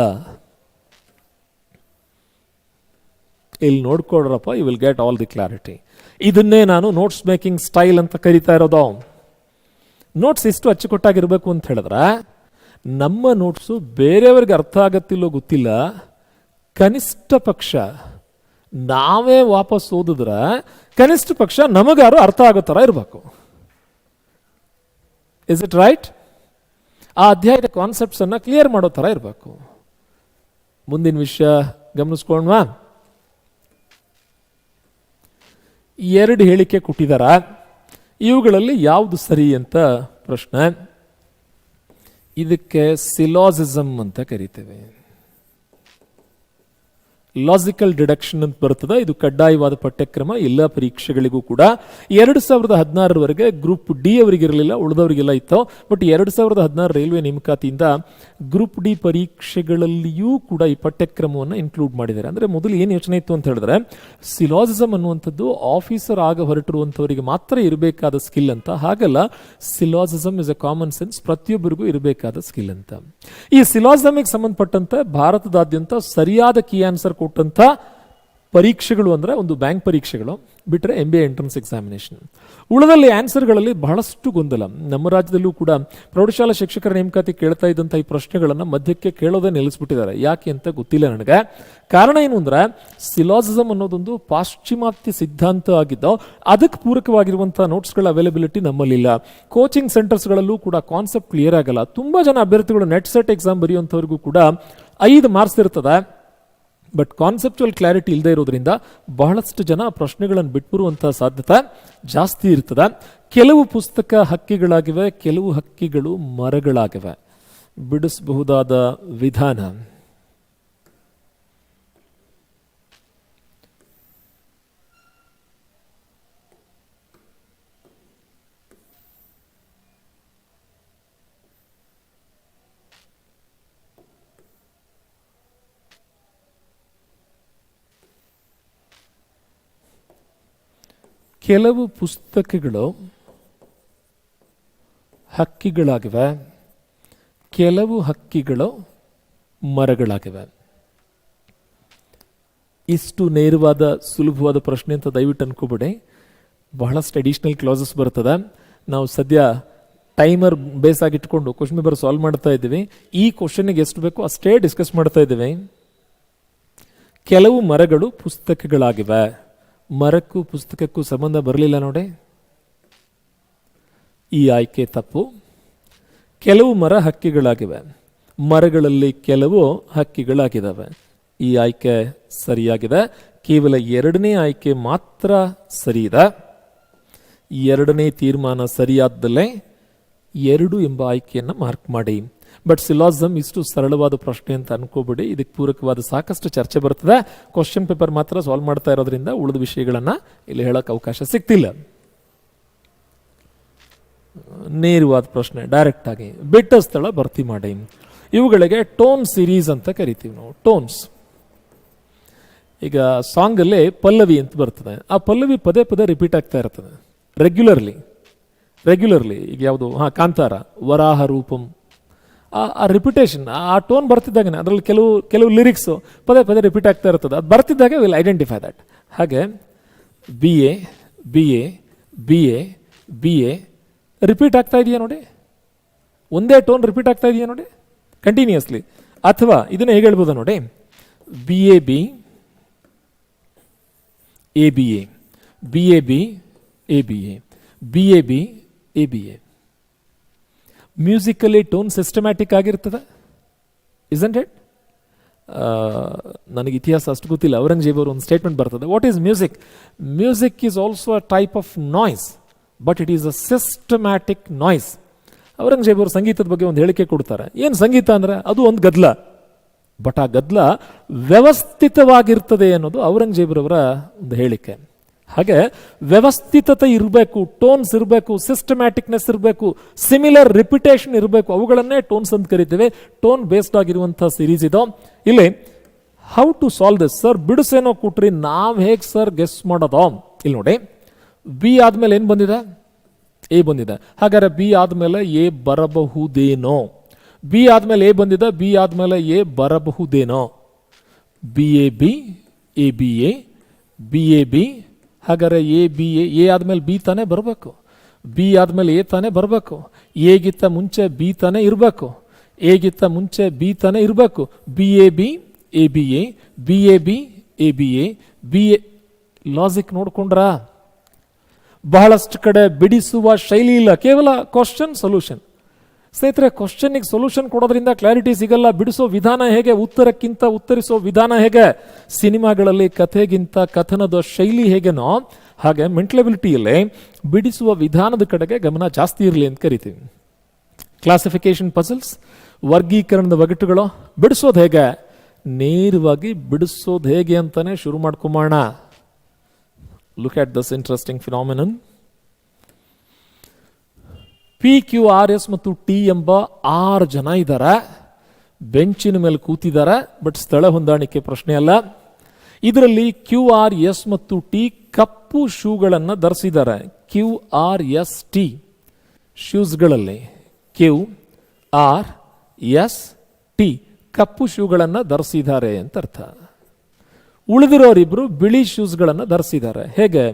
ಇಲ್ಲಿ ನೋಡ್ಕೊಡ್ರಪ್ಪ, you will get all the clarity. ಇದನ್ನೇ ನಾನು ನೋಟ್ಸ್ ಮೇಕಿಂಗ್ ಸ್ಟೈಲ್ ಅಂತ ಕರಿತಾ ಇರೋದು. ನೋಟ್ಸ್ ಎಷ್ಟು ಅಚ್ಚುಕಟ್ಟಾಗಿರ್ಬೇಕು ಅಂತ ಹೇಳಿದ್ರೆ, ನಮ್ಮ ನೋಟ್ಸು ಬೇರೆಯವ್ರಿಗೆ ಅರ್ಥ ಆಗತ್ತಿಲ್ಲೋ ಗೊತ್ತಿಲ್ಲ, ಕನಿಷ್ಠ ಪಕ್ಷ ನಾವೇ ವಾಪಸ್ ಓದಿದ್ರೆ ಕನಿಷ್ಠ ಪಕ್ಷ ನಮಗಾರು ಅರ್ಥ ಆಗೋ ಥರ ಇರಬೇಕು. Is it right? ಆ ಅಧ್ಯಾಯದ ಕಾನ್ಸೆಪ್ಟ್ಸ್ ಅನ್ನ ಕ್ಲಿಯರ್ ಮಾಡೋ ಥರ ಇರಬೇಕು. ಮುಂದಿನ ವಿಷಯ ಗಮನಿಸ್ಕೊಂಡ್ವಾ? 2 ಹೇಳಿಕೆ ಕೊಟ್ಟಿದಾರ, ಇವುಗಳಲ್ಲಿ ಯಾವುದು ಸರಿ ಅಂತ ಪ್ರಶ್ನೆ. ಇದಕ್ಕೆ ಸಿಲಾಜಿಸಮ್ ಅಂತ ಕರಿತೇವೆ. ಲಾಜಿಕಲ್ ಡಿಡಕ್ಷನ್ ಅಂತ ಬರ್ತದೆ. ಇದು ಕಡ್ಡಾಯವಾದ ಪಠ್ಯಕ್ರಮ ಎಲ್ಲ ಪರೀಕ್ಷೆಗಳಿಗೂ ಕೂಡ. 2016ರವರೆಗೆ ಗ್ರೂಪ್ ಡಿ ಅವರಿಗಿರಲಿಲ್ಲ, ಉಳಿದವರಿಗೆಲ್ಲ ಇತ್ತು. ಬಟ್ 2016 ರೈಲ್ವೆ ನೇಮಕಾತಿಯಿಂದ ಗ್ರೂಪ್ ಡಿ ಪರೀಕ್ಷೆಗಳಲ್ಲಿಯೂ ಕೂಡ ಈ ಪಠ್ಯಕ್ರಮವನ್ನು ಇನ್ಕ್ಲೂಡ್ ಮಾಡಿದ್ದಾರೆ. ಅಂದರೆ ಮೊದಲು ಏನು ಯೋಚನೆ ಇತ್ತು ಅಂತ ಹೇಳಿದ್ರೆ, ಸಿಲಾಜಿಸಮ್ ಅನ್ನುವಂಥದ್ದು ಆಫೀಸರ್ ಆಗ ಹೊರಟಿರುವಂಥವರಿಗೆ ಮಾತ್ರ ಇರಬೇಕಾದ ಸ್ಕಿಲ್ ಅಂತ. ಹಾಗಲ್ಲ, ಸಿಲಾಜಿಸಮ್ ಇಸ್ ಅ ಕಾಮನ್ ಸೆನ್ಸ್, ಪ್ರತಿಯೊಬ್ಬರಿಗೂ ಇರಬೇಕಾದ ಸ್ಕಿಲ್ ಅಂತ. ಈ ಸಿಲಾಜಿಸಮ್ಗೆ ಸಂಬಂಧಪಟ್ಟಂತೆ ಭಾರತದಾದ್ಯಂತ ಸರಿಯಾದ ಕೀ ಆನ್ಸರ್ ಕೊಟ್ಟಂತ ಪರೀಕ್ಷೆಗಳು ಅಂದ್ರೆ ಒಂದು ಬ್ಯಾಂಕ್ ಪರೀಕ್ಷೆಗಳು ಬಿಟ್ಟರೆ MBA ಎಂಟ್ರನ್ಸ್ ಎಕ್ಸಾಮಿನೇಷನ್. ಉಳಿದಲ್ಲಿ ಆನ್ಸರ್ಗಳಲ್ಲಿ ಬಹಳಷ್ಟು ಗೊಂದಲ. ನಮ್ಮ ರಾಜ್ಯದಲ್ಲೂ ಕೂಡ ಪ್ರೌಢಶಾಲಾ ಶಿಕ್ಷಕರ ನೇಮಕಾತಿ ಕೇಳ್ತಾ ಇದ್ದಂಥ ಈ ಪ್ರಶ್ನೆಗಳನ್ನು ಮಧ್ಯಕ್ಕೆ ಕೇಳೋದೇ ನಿಲ್ಲಿಸ್ಬಿಟ್ಟಿದ್ದಾರೆ. ಯಾಕೆ ಅಂತ ಗೊತ್ತಿಲ್ಲ ನನಗೆ. ಕಾರಣ ಏನು ಅಂದ್ರೆ, ಸಿಲಾಜಿಸಮ್ ಅನ್ನೋದೊಂದು ಪಾಶ್ಚಿಮಾತ್ಯ ಸಿದ್ಧಾಂತ ಆಗಿದ್ದು, ಅದಕ್ಕೆ ಪೂರಕವಾಗಿರುವಂಥ ನೋಟ್ಸ್ಗಳ ಅವೈಲಬಿಲಿಟಿ ನಮ್ಮಲ್ಲಿಲ್ಲ. ಕೋಚಿಂಗ್ ಸೆಂಟರ್ಸ್ಗಳಲ್ಲೂ ಕೂಡ ಕಾನ್ಸೆಪ್ಟ್ ಕ್ಲಿಯರ್ ಆಗಲ್ಲ. ತುಂಬ ಜನ ಅಭ್ಯರ್ಥಿಗಳು ನೆಟ್ ಸೆಟ್ ಎಕ್ಸಾಮ್ ಬರೆಯುವಂಥವ್ರಿಗೂ ಕೂಡ 5 ಮಾರ್ಕ್ಸ್ ಇರ್ತದೆ. ಬಟ್ ಕಾನ್ಸೆಪ್ಚುವಲ್ ಕ್ಲಾರಿಟಿ ಇಲ್ಲದೆ ಇರೋದ್ರಿಂದ ಬಹಳಷ್ಟು ಜನ ಪ್ರಶ್ನೆಗಳನ್ನು ಬಿಟ್ಬಿರುವಂತಹ ಸಾಧ್ಯತೆ ಜಾಸ್ತಿ ಇರ್ತದೆ. ಕೆಲವು ಪುಸ್ತಕ ಹಕ್ಕಿಗಳಾಗಿವೆ, ಕೆಲವು ಹಕ್ಕಿಗಳು ಮರಗಳಾಗಿವೆ. ಬಿಡಿಸಬಹುದಾದ ವಿಧಾನ ಕೆಲವು ಪುಸ್ತಕಗಳು ಹಕ್ಕಿಗಳಾಗಿವೆ, ಕೆಲವು ಹಕ್ಕಿಗಳು ಮರಗಳಾಗಿವೆ. ಇಷ್ಟು ನೇರವಾದ ಸುಲಭವಾದ ಪ್ರಶ್ನೆ ಅಂತ ದಯವಿಟ್ಟು ಅನ್ಕೋಬೇಡಿ. ಬಹಳಷ್ಟು ಅಡಿಷನಲ್ ಕ್ಲಾಸಸ್ ಬರ್ತದೆ. ನಾವು ಸದ್ಯ ಟೈಮರ್ ಬೇಸ್ ಆಗಿಟ್ಕೊಂಡು ಕ್ವಶನ್ ಪೇಪರ್ ಸಾಲ್ವ್ ಮಾಡ್ತಾ ಇದ್ದೀವಿ. ಈ ಕ್ವಶನ್ಗೆ ಎಷ್ಟು ಬೇಕೋ ಅಷ್ಟೇ ಡಿಸ್ಕಸ್ ಮಾಡ್ತಾ ಇದ್ದೀವಿ. ಕೆಲವು ಮರಗಳು ಪುಸ್ತಕಗಳಾಗಿವೆ. ಮರಕ್ಕೂ ಪುಸ್ತಕಕ್ಕೂ ಸಂಬಂಧ ಬರಲಿಲ್ಲ ನೋಡಿ, ಈ ಆಯ್ಕೆ ತಪ್ಪು. ಕೆಲವು ಮರ ಹಕ್ಕಿಗಳಾಗಿವೆ, ಮರಗಳಲ್ಲಿ ಕೆಲವು ಹಕ್ಕಿಗಳಾಗಿದ್ದಾವೆ. ಈ ಆಯ್ಕೆ ಸರಿಯಾಗಿದೆ. ಕೇವಲ 2ನೇ ಆಯ್ಕೆ ಮಾತ್ರ ಸರಿ ಇದೆ. 2ನೇ ತೀರ್ಮಾನ ಸರಿಯಾದ್ದಲ್ಲೇ 2 ಎಂಬ ಆಯ್ಕೆಯನ್ನು ಮಾರ್ಕ್ ಮಾಡಿ. ಬಟ್ ಸಿಲಾಜಿಸಮ್ ಇಷ್ಟು ಸರಳವಾದ ಪ್ರಶ್ನೆ ಅಂತ ಅನ್ಕೋಬೇಡಿ. ಇದಕ್ಕೆ ಪೂರಕವಾದ ಸಾಕಷ್ಟು ಚರ್ಚೆ ಬರ್ತದೆ. ಕ್ವಶನ್ ಪೇಪರ್ ಮಾತ್ರ ಸಾಲ್ವ್ ಮಾಡ್ತಾ ಇರೋದ್ರಿಂದ ಉಳಿದ ವಿಷಯಗಳನ್ನು ಇಲ್ಲಿ ಹೇಳೋಕೆ ಅವಕಾಶ ಸಿಗ್ತಿಲ್ಲ. ನೇರವಾದ ಪ್ರಶ್ನೆ, ಡೈರೆಕ್ಟ್ ಆಗಿ ಬಿಟ್ಟ ಸ್ಥಳ ಭರ್ತಿ ಮಾಡಿ. ಇವುಗಳಿಗೆ ಟೋನ್ ಸಿರೀಸ್ ಅಂತ ಕರಿತೀವಿ ನಾವು. ಟೋನ್ಸ್, ಈಗ ಸಾಂಗಲ್ಲೇ ಪಲ್ಲವಿ ಅಂತ ಬರ್ತದೆ. ಆ ಪಲ್ಲವಿ ಪದೇ ಪದೇ ರಿಪೀಟ್ ಆಗ್ತಾ ಇರ್ತದೆ ರೆಗ್ಯುಲರ್ಲಿ. ಈಗ ಯಾವುದು, ಕಾಂತಾರ, ವರಾಹ ರೂಪಂ, ಆ ರಿಪಿಟೇಷನ್, ಆ ಟೋನ್ ಬರ್ತಿದ್ದಾಗನೇ ಅದರಲ್ಲಿ ಕೆಲವು ಲಿರಿಕ್ಸು ಪದೇ ಪದೇ ರಿಪೀಟ್ ಆಗ್ತಾ ಇರ್ತದೆ. ಅದು ಬರ್ತಿದ್ದಾಗ ವಿಲ್ ಐಡೆಂಟಿಫೈ ದಟ್. ಹಾಗೆ B A B A B A B A repeat ಆಗ್ತಾ ಇದೆಯಾ ನೋಡಿ, ಒಂದೇ ಟೋನ್ ರಿಪೀಟ್ ಆಗ್ತಾ ಇದೆಯಾ ನೋಡಿ ಕಂಟಿನ್ಯೂಸ್ಲಿ. ಅಥವಾ ಇದನ್ನು ಹೇಗೆ ಹೇಳ್ಬೋದು ನೋಡಿ, B A B A B A, B A B A B A, B A B ABA. Musically tone systematic ಆಗಿರ್ತದೆ, ಇಸಂಟ್ ಇಟ್? ನನಗೆ ಇತಿಹಾಸ ಅಷ್ಟು ಗೊತ್ತಿಲ್ಲ. ಔರಂಗಜೇಬ್ ಅವರು ಒಂದು ಸ್ಟೇಟ್ಮೆಂಟ್ ಬರ್ತದೆ, what is music? Music is also a type of noise, but it is a systematic noise. Aurangzeb ಅವರು ಸಂಗೀತದ ಬಗ್ಗೆ ಒಂದು ಹೇಳಿಕೆ ಕೊಡ್ತಾರೆ. ಏನು ಸಂಗೀತ ಅಂದರೆ ಅದು ಒಂದು ಗದ್ಲ, ಬಟ್ ಆ ಗದ್ಲ ವ್ಯವಸ್ಥಿತವಾಗಿರ್ತದೆ ಅನ್ನೋದು ಔರಂಗಜೇಬ್ರವರ ಒಂದು ಹೇಳಿಕೆ. ಹಾಗೆ ವ್ಯವಸ್ಥಿತತೆ ಇರಬೇಕು, ಟೋನ್ಸ್ ಇರಬೇಕು, ಸಿಸ್ಟಮ್ಯಾಟಿಕ್ನೆಸ್ ಇರಬೇಕು, ಸಿಮಿಲರ್ ರಿಪಿಟೇಷನ್ ಇರಬೇಕು. ಅವುಗಳನ್ನೇ ಟೋನ್ಸ್ ಅಂತ ಕರಿತೇವೆ. ಟೋನ್ ಬೇಸ್ಡ್ ಆಗಿರುವಂಥ ಸೀರೀಸ್ ಇದು. ಇಲ್ಲಿ how to solve this sir, ಬಿಡಿಸೇನೋ ಕೊಟ್ರಿ, ನಾವು ಹೇಗೆ ಸರ್ ಗೆಸ್ ಮಾಡೋದು? ಇಲ್ಲಿ ನೋಡಿ, ಬಿ ಆದ್ಮೇಲೆ ಏನು ಬಂದಿದೆ? ಎ ಬಂದಿದೆ. ಹಾಗಾದ್ರೆ ಬಿ ಆದ್ಮೇಲೆ ಎ ಬರಬಹುದೇನೋ? ಬಿ ಆದ್ಮೇಲೆ ಎ ಬಂದಿದೆ, ಬಿ ಆದ್ಮೇಲೆ ಎ ಬರಬಹುದೇನೋ? B A B, A B A, B A B. ಹಾಗಾದ್ರೆ ಎ ಬಿ ಎ ಆದ್ಮೇಲೆ ಬಿ ತಾನೇ ಬರಬೇಕು, ಬಿ ಆದ್ಮೇಲೆ ಎ ತಾನೇ ಬರಬೇಕು, ಎಗಿತ್ತ ಮುಂಚೆ ಬಿ ತಾನೇ ಇರಬೇಕು, ಎಗಿತ್ತ ಮುಂಚೆ ಬಿ ತಾನೇ ಇರಬೇಕು. B A B, A B A, B A B, A B A, B A. Logic ನೋಡ್ಕೊಂಡ್ರ? ಬಹಳಷ್ಟು ಕಡೆ ಬಿಡಿಸುವ ಶೈಲಿ ಇಲ್ಲ, ಕೇವಲ ಕ್ವಶನ್ ಸೊಲ್ಯೂಷನ್. ಸ್ನೇಹಿತರೆ, ಕ್ವಶನ್ಗೆ ಸೊಲ್ಯೂಷನ್ ಕೊಡೋದ್ರಿಂದ ಕ್ಲಾರಿಟಿ ಸಿಗಲ್ಲ. ಬಿಡಿಸೋ ವಿಧಾನ ಹೇಗೆ, ಉತ್ತರಕ್ಕಿಂತ ಉತ್ತರಿಸೋ ವಿಧಾನ ಹೇಗೆ, ಸಿನಿಮಾಗಳಲ್ಲಿ ಕಥೆಗಿಂತ ಕಥನದ ಶೈಲಿ ಹೇಗೆನೋ ಹಾಗೆ ಮೆಂಟಲಬಿಲಿಟಿಯಲ್ಲೇ ಬಿಡಿಸುವ ವಿಧಾನದ ಕಡೆಗೆ ಗಮನ ಜಾಸ್ತಿ ಇರಲಿ ಅಂತ ಕರಿತೀವಿ. ಕ್ಲಾಸಿಫಿಕೇಶನ್ ಪಜಲ್ಸ್, ವರ್ಗೀಕರಣದ ಒಗಟುಗಳು. ಬಿಡಿಸೋದು ಹೇಗೆ? ನೇರವಾಗಿ ಬಿಡಿಸೋದು ಹೇಗೆ ಅಂತಾನೆ ಶುರು ಮಾಡ್ಕೊಂಬೋಣ. Look at this interesting phenomenon. P, Q, R, S ಮತ್ತು ಟಿ ಎಂಬ 6 ಜನ ಇದ್ದಾರೆ. ಬೆಂಚಿನ ಮೇಲೆ ಕೂತಿದ್ದಾರೆ, ಬಟ್ ಸ್ಥಳ ಹೊಂದಾಣಿಕೆ ಪ್ರಶ್ನೆ ಅಲ್ಲ. ಇದರಲ್ಲಿ ಕ್ಯೂ, ಆರ್, ಎಸ್ ಮತ್ತು ಟಿ ಕಪ್ಪು ಶೂಗಳನ್ನು ಧರಿಸಿದ್ದಾರೆ. ಕ್ಯೂ, ಆರ್, ಎಸ್, ಟಿ ಶೂಸ್ಗಳಲ್ಲಿ ಕ್ಯೂ, ಆರ್, ಎಸ್, ಟಿ ಕಪ್ಪು ಶೂಗಳನ್ನು ಧರಿಸಿದ್ದಾರೆ ಅಂತ ಅರ್ಥ. ಉಳಿದಿರೋರಿಬ್ರು ಬಿಳಿ ಶೂಸ್ಗಳನ್ನು ಧರಿಸಿದ್ದಾರೆ. ಹೇಗೆ?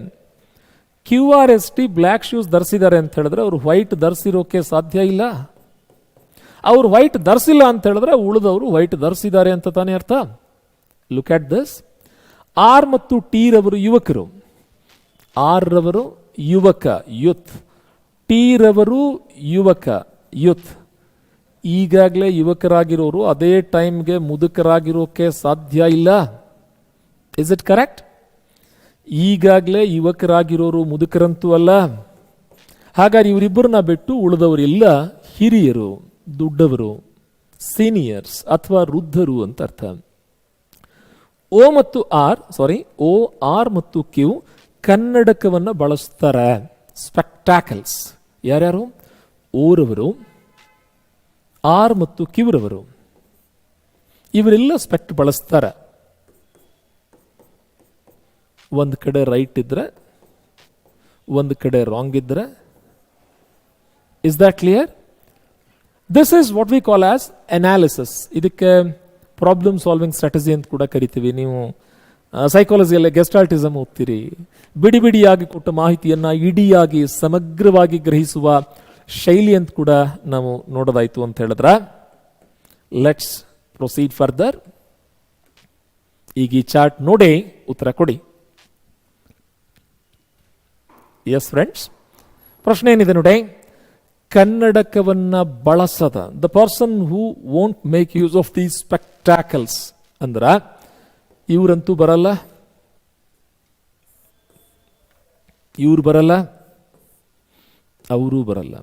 Q, R, S, T black shoes ಧರಿಸಿದ್ದಾರೆ ಅಂತ ಹೇಳಿದ್ರೆ ಅವರು ವೈಟ್ ಧರಿಸಿರೋಕೆ ಸಾಧ್ಯ ಇಲ್ಲ. ಅವ್ರು ವೈಟ್ ಧರಿಸಿಲ್ಲ ಅಂತ ಹೇಳಿದ್ರೆ ಉಳಿದವರು ವೈಟ್ ಧರಿಸಿದ್ದಾರೆ ಅಂತ ತಾನೇ ಅರ್ಥ. Look at this. ಆರ್ ಮತ್ತು ಟಿ ರವರು ಯುವಕರು, ಆರ್ ರವರು ಯುವಕ ಯುತ್, ಟಿ ರವರು ಯುವಕ ಯುತ್. ಈಗಾಗಲೇ ಯುವಕರಾಗಿರೋರು ಅದೇ ಟೈಮ್ಗೆ ಮುದುಕರಾಗಿರೋಕೆ ಸಾಧ್ಯ ಇಲ್ಲ. Is it correct? ಈಗಾಗಲೇ ಯುವಕರಾಗಿರೋರು ಮುದುಕರಂತೂ ಅಲ್ಲ. ಹಾಗಾದ್ರೆ ಇವರಿಬ್ಬರನ್ನ ಬಿಟ್ಟು ಉಳಿದವರೆಲ್ಲ ಹಿರಿಯರು, ದೊಡ್ಡವರು, ಸೀನಿಯರ್ಸ್ ಅಥವಾ ವೃದ್ಧರು ಅಂತ ಅರ್ಥ. ಓ ಆರ್ ಮತ್ತು ಕ್ಯೂ ಕನ್ನಡಕವನ್ನು ಬಳಸ್ತಾರೆ. ಸ್ಪೆಕ್ಟಾಕಲ್ಸ್. ಯಾರ್ಯಾರು? ಓರವರು, ಆರ್ ಮತ್ತು ಕ್ಯೂರವರು. ಇವರೆಲ್ಲ ಸ್ಪೆಕ್ಟ್ ಬಳಸ್ತಾರೆ. ಒಂದು ಕಡೆ ರೈಟ್ ಇದ್ರೆ, ಒಂದು ಕಡೆ ರಾಂಗ್ ಇದ್ರೆ. Is that clear? This is what we call as analysis. ಇದಕ್ಕೆ ಪ್ರಾಬ್ಲಮ್ ಸಾಲ್ವಿಂಗ್ ಸ್ಟ್ರಾಟಜಿ ಅಂತ ಕೂಡ ಕರಿತೀವಿ. ನೀವು ಸೈಕಾಲಜಿಯಲ್ಲೇ ಗೆಸ್ಟಾಲ್ಟಿಸಮ್ ಓದ್ತೀರಿ. ಬಿಡಿ ಬಿಡಿಯಾಗಿ ಕೊಟ್ಟ ಮಾಹಿತಿಯನ್ನು ಇಡಿಯಾಗಿ ಸಮಗ್ರವಾಗಿ ಗ್ರಹಿಸುವ ಶೈಲಿ ಅಂತ ಕೂಡ ನಾವು ನೋಡೋದಾಯ್ತು ಅಂತ ಹೇಳಿದ್ರೆ. Let's proceed further. ಈಗ ಈ ಚಾರ್ಟ್ ನೋಡಿ ಉತ್ತರ ಕೊಡಿ. ಎಸ್ ಫ್ರೆಂಡ್ಸ್, ಪ್ರಶ್ನೆ ಏನಿದೆ ನೋಡಿ. ಕನ್ನಡಕವನ್ನ ಬಳಸದ, the person who won't make use of the spectacles ಅಂದ್ರ ಇವರಂತೂ ಬರಲ್ಲ, ಇವ್ರು ಬರಲ್ಲ, ಅವರೂ ಬರಲ್ಲ.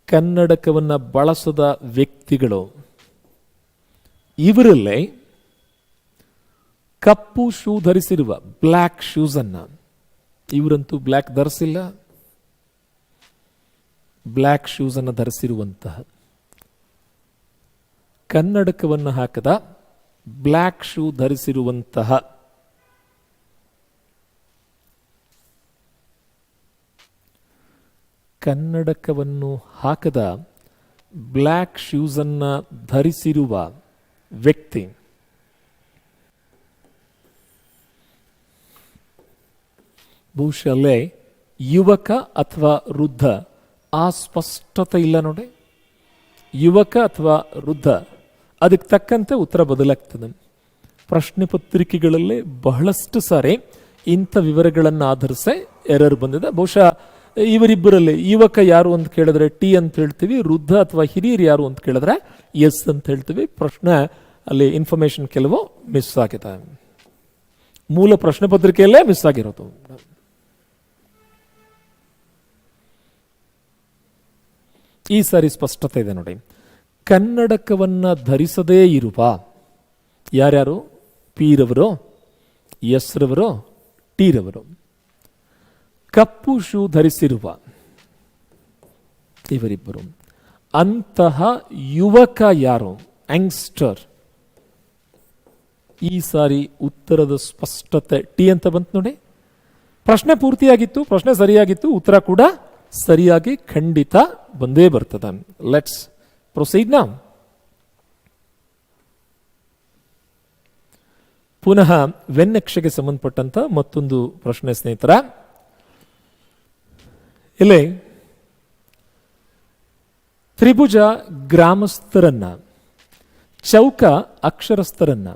ಕನ್ನಡಕವನ್ನ ಬಳಸದ ವ್ಯಕ್ತಿಗಳು ಇವರಲ್ಲೇ ಕಪ್ಪು ಶೂ ಧರಿಸಿರುವ ಬ್ಲ್ಯಾಕ್ ಶೂಸ್ ಅನ್ನ, ಇವರಂತೂ ಬ್ಲ್ಯಾಕ್ ಧರಿಸಿಲ್ಲ. ಬ್ಲ್ಯಾಕ್ ಶೂಸ್ ಅನ್ನು ಧರಿಸಿರುವಂತಹ, ಕನ್ನಡಕವನ್ನು ಹಾಕದ ಬ್ಲ್ಯಾಕ್ ಶೂ ಧರಿಸಿರುವಂತಹ ಕನ್ನಡಕವನ್ನು ಹಾಕದ ಬ್ಲ್ಯಾಕ್ ಶೂಸ್ ಅನ್ನು ಧರಿಸಿರುವ ವ್ಯಕ್ತಿ ಬಹುಶಃ ಯುವಕ ಅಥವಾ ವೃದ್ಧ. ಆ ಸ್ಪಷ್ಟತೆ ಇಲ್ಲ ನೋಡಿ. ಯುವಕ ಅಥವಾ ವೃದ್ಧ, ಅದಕ್ಕೆ ತಕ್ಕಂತೆ ಉತ್ತರ ಬದಲಾಗ್ತದೆ. ಪ್ರಶ್ನೆ ಪತ್ರಿಕೆಗಳಲ್ಲಿ ಬಹಳಷ್ಟು ಸಾರಿ ಇಂಥ ವಿವರಗಳನ್ನು ಆಧರಿಸಿ ಎರರ್ ಬಂದಿದೆ. ಬಹುಶಃ ಇವರಿಬ್ಬರಲ್ಲಿ ಯುವಕ ಯಾರು ಅಂತ ಕೇಳಿದ್ರೆ ಟಿ ಅಂತ ಹೇಳ್ತೀವಿ, ವೃದ್ಧ ಅಥವಾ ಹಿರಿಯರು ಯಾರು ಅಂತ ಕೇಳಿದ್ರೆ ಎಸ್ ಅಂತ ಹೇಳ್ತೀವಿ. ಪ್ರಶ್ನೆ ಅಲ್ಲಿ ಇನ್ಫಾರ್ಮೇಶನ್ ಕೆಲವು ಮಿಸ್ ಆಗಿದೆ, ಮೂಲ ಪ್ರಶ್ನೆ ಪತ್ರಿಕೆಯಲ್ಲೇ ಮಿಸ್ ಆಗಿರೋದು. ಈ ಸಾರಿ ಸ್ಪಷ್ಟತೆ ಇದೆ ನೋಡಿ. ಕನ್ನಡಕವನ್ನ ಧರಿಸದೇ ಇರುವ ಯಾರ್ಯಾರು? ಪಿ ರವರು, ಎಸ್ ರವರು, ಟಿ ರವರು. ಕಪ್ಪು ಶೂ ಧರಿಸಿರುವ ಇವರಿಬ್ಬರು. ಅಂತಹ ಯುವಕ ಯಾರು? ಯಂಗ್ಸ್ಟರ್. ಈ ಸಾರಿ ಉತ್ತರದ ಸ್ಪಷ್ಟತೆ ಟಿ ಅಂತ ಬಂತು ನೋಡಿ. ಪ್ರಶ್ನೆ ಪೂರ್ತಿಯಾಗಿತ್ತು, ಪ್ರಶ್ನೆ ಸರಿಯಾಗಿತ್ತು, ಉತ್ತರ ಕೂಡ ಸರಿಯಾಗಿ ಖಂಡಿತ ಬಂದೇ ಬರ್ತದೆ. Let's proceed now. ಪುನಃ ವೆನ್ನಕ್ಷೆಗೆ ಸಂಬಂಧಪಟ್ಟಂತ ಮತ್ತೊಂದು ಪ್ರಶ್ನೆ ಸ್ನೇಹಿತರ. ಇಲ್ಲಿ ತ್ರಿಭುಜ ಗ್ರಾಮಸ್ಥರನ್ನ, ಚೌಕ ಅಕ್ಷರಸ್ಥರನ್ನ,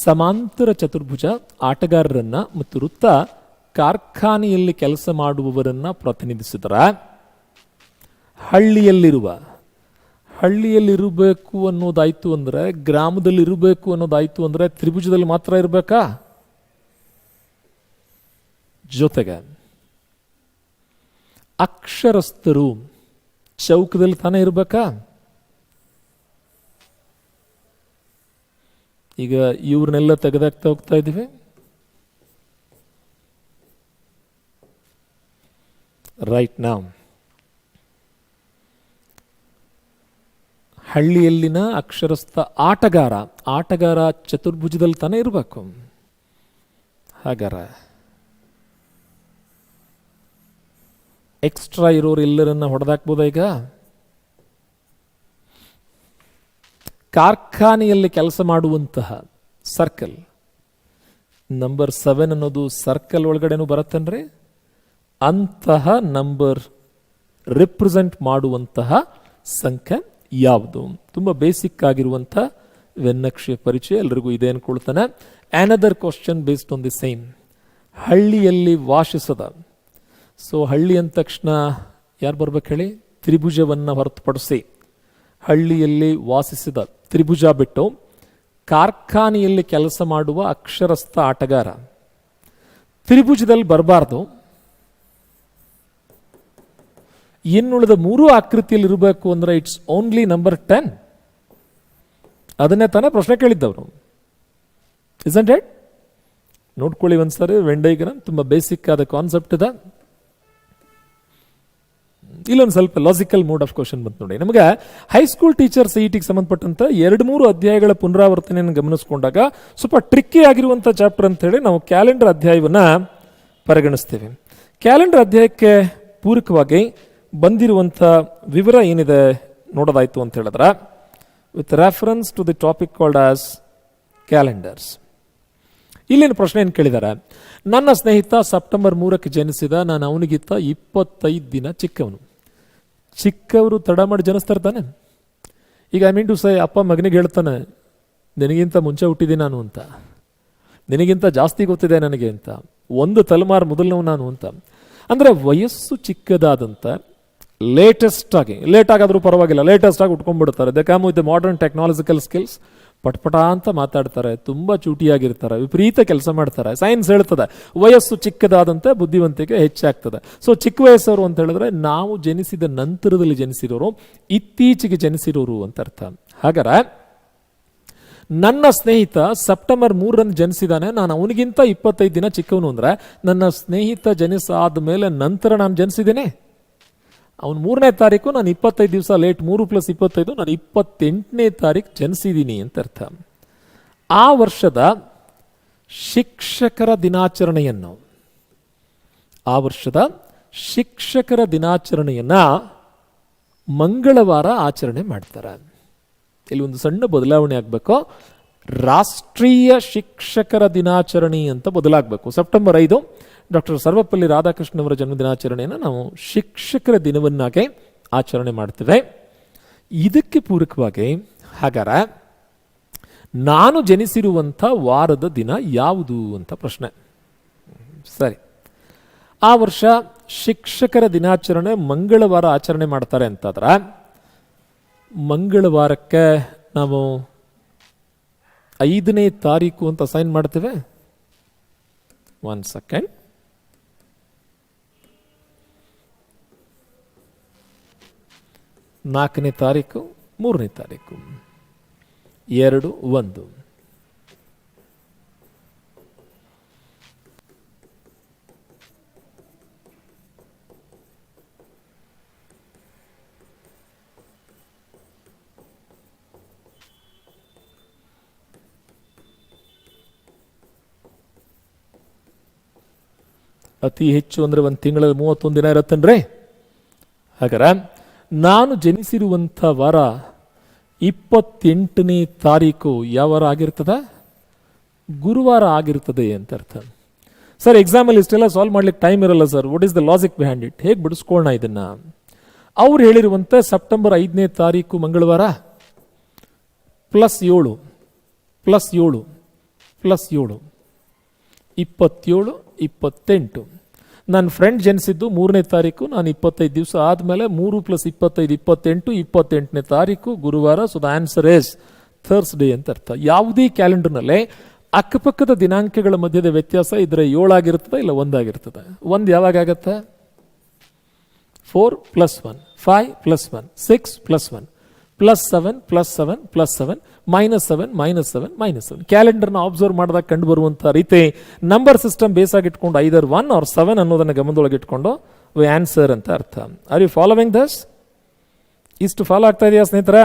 ಸಮಾಂತರ ಚತುರ್ಭುಜ ಆಟಗಾರರನ್ನ ಮತ್ತು ವೃತ್ತ ಕಾರ್ಖಾನೆಯಲ್ಲಿ ಕೆಲಸ ಮಾಡುವವರನ್ನ ಪ್ರತಿನಿಧಿಸಿದರ ಹಳ್ಳಿಯಲ್ಲಿರಬೇಕು ಅನ್ನೋದಾಯ್ತು ಅಂದ್ರೆ, ಗ್ರಾಮದಲ್ಲಿ ಇರಬೇಕು ಅನ್ನೋದಾಯ್ತು ಅಂದ್ರೆ ತ್ರಿಭುಜದಲ್ಲಿ ಮಾತ್ರ ಇರಬೇಕಾ? ಜೊತೆಗೆ ಅಕ್ಷರಸ್ಥರು ಚೌಕದಲ್ಲಿ ತಾನೇ ಇರಬೇಕಾ? ಈಗ ಇವ್ರನ್ನೆಲ್ಲ ತೆಗೆದಾಕ್ತಾ ಹೋಗ್ತಾ ಇದ್ದೀವಿ. ರೈಟ್ ನೌ ಹಳ್ಳಿಯಲ್ಲಿನ ಅಕ್ಷರಸ್ಥ ಆಟಗಾರ ಚತುರ್ಭುಜದಲ್ಲಿ ತಾನೇ ಇರಬೇಕು. ಹಾಗಾರ ಎಕ್ಸ್ಟ್ರಾ ಇರೋರು ಎಲ್ಲರನ್ನ ಹೊಡೆದಾಕ್ಬೋದ? ಈಗ ಕಾರ್ಖಾನೆಯಲ್ಲಿ ಕೆಲಸ ಮಾಡುವಂತಹ ಸರ್ಕಲ್ ನಂಬರ್ 7 ಅನ್ನೋದು ಸರ್ಕಲ್ ಒಳಗಡೆನೂ ಬರುತ್ತನ್ರಿ. ಅಂತಹ ನಂಬರ್ ರಿಪ್ರೆಸೆಂಟ್ ಮಾಡುವಂತಹ ಸಂಖ್ಯೆ ಯಾವುದು? ತುಂಬ ಬೇಸಿಕ್ ಆಗಿರುವಂತಹ ವೆನ್ನಕ್ಷೆಯ ಪರಿಚಯ ಎಲ್ರಿಗೂ ಇದೆ ಅನ್ಕೊಳ್ತಾನೆ. Another question based on the same. ಹಳ್ಳಿಯಲ್ಲಿ ವಾಸಿಸದ, ಸೊ ಹಳ್ಳಿ ಅಂದ ತಕ್ಷಣ ಯಾರು ಬರ್ಬೇಕು ಹೇಳಿ? ತ್ರಿಭುಜವನ್ನು ಹೊರತುಪಡಿಸಿ ಹಳ್ಳಿಯಲ್ಲಿ ವಾಸಿಸಿದ, ತ್ರಿಭುಜ ಬಿಟ್ಟು ಕಾರ್ಖಾನೆಯಲ್ಲಿ ಕೆಲಸ ಮಾಡುವ ಅಕ್ಷರಸ್ಥ ಆಟಗಾರ ತ್ರಿಭುಜದಲ್ಲಿ ಬರಬಾರ್ದು. ಇನ್ನುಳಿದ 3 ಆಕೃತಿಯಲ್ಲಿ ಇರಬೇಕು ಅಂದ್ರೆ ಇಟ್ಸ್ ಓನ್ಲಿ ನಂಬರ್ 10. ಅದನ್ನೇ ತಾನೇ ಪ್ರಶ್ನೆ ಕೇಳಿದ್ದವರು. Isn't it? ನೋಡ್ಕೊಳ್ಳಿ ಒಂದ್ಸರಿ. ವೆನ್ ಡಯಾಗ್ರಾಮ್ ತುಂಬಾ ಬೇಸಿಕ್ ಆದ ಕಾನ್ಸೆಪ್ಟ್ ಇದೆ. ಇಲ್ಲೊಂದು ಸ್ವಲ್ಪ ಲಾಜಿಕಲ್ ಮೋಡ್ ಆಫ್ ಕ್ವಶನ್ ಬಂತು ನೋಡಿ. ನಮಗೆ ಹೈಸ್ಕೂಲ್ ಟೀಚರ್ ಸಿಇಟಿಗೆ ಸಂಬಂಧಪಟ್ಟಂತ 2-3 ಅಧ್ಯಾಯಗಳ ಪುನರಾವರ್ತನೆಯನ್ನು ಗಮನಿಸಿಕೊಂಡಾಗ ಸ್ವಲ್ಪ ಟ್ರಿಕ್ಕಿ ಆಗಿರುವಂತಹ ಚಾಪ್ಟರ್ ಅಂತ ಹೇಳಿ ನಾವು ಕ್ಯಾಲೆಂಡರ್ ಅಧ್ಯಾಯವನ್ನ ಪರಿಗಣಿಸ್ತೇವೆ. ಕ್ಯಾಲೆಂಡರ್ ಅಧ್ಯಾಯಕ್ಕೆ ಪೂರಕವಾಗಿ ಬಂದಿರುವಂಥ ವಿವರ ಏನಿದೆ ನೋಡೋದಾಯ್ತು ಅಂತ ಹೇಳಿದ್ರೆ, with reference to the topic called as calendars. ಇಲ್ಲಿನ ಪ್ರಶ್ನೆ ಏನು ಕೇಳಿದ್ದಾರೆ? ನನ್ನ ಸ್ನೇಹಿತ ಸೆಪ್ಟೆಂಬರ್ 3ಕ್ಕೆ ಜನಿಸಿದ, ನಾನು ಅವನಿಗಿಂತ 25 ದಿನ ಚಿಕ್ಕವನು. ಚಿಕ್ಕವರು ತಡ ಮಾಡಿ ಜನಿಸ್ತಾರೆ ತಾನೆ. ಈಗ ಐ ಮೀನ್ ಟು ಸೇ, ಅಪ್ಪ ಮಗನಿಗೆ ಹೇಳ್ತಾನೆ, ನಿನಗಿಂತ ಮುಂಚೆ ಹುಟ್ಟಿದೆ ನಾನು ಅಂತ, ನಿನಗಿಂತ ಜಾಸ್ತಿ ಗೊತ್ತಿದೆ ನನಗೆ ಅಂತ, ಒಂದು ತಲೆಮಾರು ಮೊದಲನವು ನಾನು ಅಂತ. ಅಂದರೆ ವಯಸ್ಸು ಚಿಕ್ಕದಾದಂಥ ಲೇಟೆಸ್ಟ್ ಆಗಾದರೂ ಪರವಾಗಿಲ್ಲ, ಲೇಟೆಸ್ಟ್ ಆಗಿ ಉಟ್ಕೊಂಡ್ಬಿಡ್ತಾರೆ. They come with modern technological skills. ಪಟ್ಪಟ ಅಂತ ಮಾತಾಡ್ತಾರೆ, ತುಂಬ ಚೂಟಿಯಾಗಿರ್ತಾರೆ, ವಿಪರೀತ ಕೆಲಸ ಮಾಡ್ತಾರೆ. ಸೈನ್ಸ್ ಹೇಳ್ತದೆ ವಯಸ್ಸು ಚಿಕ್ಕದಾದಂತೆ ಬುದ್ಧಿವಂತಿಕೆ ಹೆಚ್ಚಾಗ್ತದೆ. ಸೊ ಚಿಕ್ಕ ವಯಸ್ಸವರು ಅಂತ ಹೇಳಿದ್ರೆ ನಾವು ಜನಿಸಿದ ನಂತರದಲ್ಲಿ ಜನಿಸಿರೋರು, ಇತ್ತೀಚೆಗೆ ಜನಿಸಿರೋರು ಅಂತ ಅರ್ಥ. ಹಾಗಾದ್ರೆ ನನ್ನ ಸ್ನೇಹಿತ ಸೆಪ್ಟೆಂಬರ್ 3ರಂದು ಜನಿಸಿದಾನೆ, ನಾನು ಅವನಿಗಿಂತ 25 ದಿನ ಚಿಕ್ಕವನು ಅಂದ್ರೆ ನನ್ನ ಸ್ನೇಹಿತ ಜನಿಸಾದ ಮೇಲೆ ನಂತರ ನಾನು ಜನಿಸಿದ್ದೇನೆ. ಅವನು 3ನೇ ತಾರೀಕು, ನಾನು 25 ದಿವಸ ಲೇಟ್. 3 + 25, ನಾನು 28ನೇ ತಾರೀಕು ಜನಿಸಿದ್ದೀನಿ ಅಂತ ಅರ್ಥ. ಆ ವರ್ಷದ ಶಿಕ್ಷಕರ ದಿನಾಚರಣೆಯನ್ನ ಮಂಗಳವಾರ ಆಚರಣೆ ಮಾಡ್ತಾರೆ. ಇಲ್ಲಿ ಒಂದು ಸಣ್ಣ ಬದಲಾವಣೆ ಆಗಬೇಕು. ರಾಷ್ಟ್ರೀಯ ಶಿಕ್ಷಕರ ದಿನಾಚರಣೆ ಅಂತ ಬದಲಾಗಬೇಕು. ಸೆಪ್ಟೆಂಬರ್ 5 ಡಾಕ್ಟರ್ ಸರ್ವಪಲ್ಲಿ ರಾಧಾಕೃಷ್ಣ ಅವರ ಜನ್ಮದಿನಾಚರಣೆಯನ್ನು ನಾವು ಶಿಕ್ಷಕರ ದಿನವನ್ನಾಗಿ ಆಚರಣೆ ಮಾಡ್ತೇವೆ. ಇದಕ್ಕೆ ಪೂರಕವಾಗಿ ಹಾಗಾದ್ರೆ ನಾನು ಜನಿಸಿರುವಂಥ ವಾರದ ದಿನ ಯಾವುದು ಅಂತ ಪ್ರಶ್ನೆ. ಸರಿ, ಆ ವರ್ಷ ಶಿಕ್ಷಕರ ದಿನಾಚರಣೆ ಮಂಗಳವಾರ ಆಚರಣೆ ಮಾಡ್ತಾರೆ ಅಂತಾದ್ರೆ ಮಂಗಳವಾರಕ್ಕೆ ನಾವು 5ನೇ ತಾರೀಕು ಅಂತ ಅಸೈನ್ ಮಾಡ್ತೇವೆ. 1 ಸೆಕೆಂಡ್. ನಾಲ್ಕನೇ ತಾರೀಕು, 3ನೇ ತಾರೀಕು, 2, 1. ಅತಿ ಹೆಚ್ಚು ಅಂದರೆ ಒಂದು ತಿಂಗಳಲ್ಲಿ 31 ದಿನ ಇರತ್ತನ್ರಿ. ಹಾಗಾದ್ರೆ ನಾನು ಜನಿಸಿರುವಂಥ ವಾರ 28ನೇ ತಾರೀಕು ಯಾವ ವಾರ ಆಗಿರ್ತದ? ಗುರುವಾರ ಆಗಿರ್ತದೆ ಅಂತ ಅರ್ಥ. ಸರ್ ಎಕ್ಸಾಮಲ್ಲಿ ಇಷ್ಟೆಲ್ಲ ಸಾಲ್ವ್ ಮಾಡ್ಲಿಕ್ಕೆ ಟೈಮ್ ಇರಲ್ಲ sir, what is the logic behind it? ಹೇಗೆ ಬಿಡಿಸ್ಕೊಳ್ಳೋಣ ಇದನ್ನ? ಅವ್ರು ಹೇಳಿರುವಂತೆ ಸೆಪ್ಟೆಂಬರ್ 5ನೇ ತಾರೀಕು ಮಂಗಳವಾರ +7 +7 +7 27 28. ನನ್ನ ಫ್ರೆಂಡ್ ಜನಿಸಿದ್ದು 3ನೇ ತಾರೀಕು, ನಾನು 25 ದಿವಸ ಆದಮೇಲೆ 3 + 25 28, 28ನೇ ತಾರೀಕು ಗುರುವಾರ. So the answer is Thursday ಅಂತ ಅರ್ಥ. ಯಾವುದೇ ಕ್ಯಾಲೆಂಡರ್ನಲ್ಲೇ ಅಕ್ಕಪಕ್ಕದ ದಿನಾಂಕಗಳ ಮಧ್ಯದ ವ್ಯತ್ಯಾಸ ಇದ್ರೆ 7 ಆಗಿರ್ತದೆ, ಇಲ್ಲ 1 ಆಗಿರ್ತದೆ. 1 ಯಾವಾಗ ಆಗತ್ತೆ? 4 + 1 5 + 1 6 + 1 +7 +7 +7 -7 -7 -7. ಕ್ಯಾಲೆಂಡರ್ನ ಅಬ್ಸರ್ವ್ ಮಾಡಿದಾಗ ಕಂಡು ಬರುವಂಥ ರೀತಿ ನಂಬರ್ ಸಿಸ್ಟಮ್ ಬೇಸಾಗಿ ಇಟ್ಕೊಂಡು ಐದರ್ 1 or 7 ಅನ್ನೋದನ್ನು ಗಮನದೊಳಗೆ ಇಟ್ಕೊಂಡು ಆನ್ಸರ್ ಅಂತ ಅರ್ಥ. Are you following this? ಇಷ್ಟು ಫಾಲೋ ಆಗ್ತಾ ಇದೆಯಾ ಸ್ನೇಹಿತರೆ?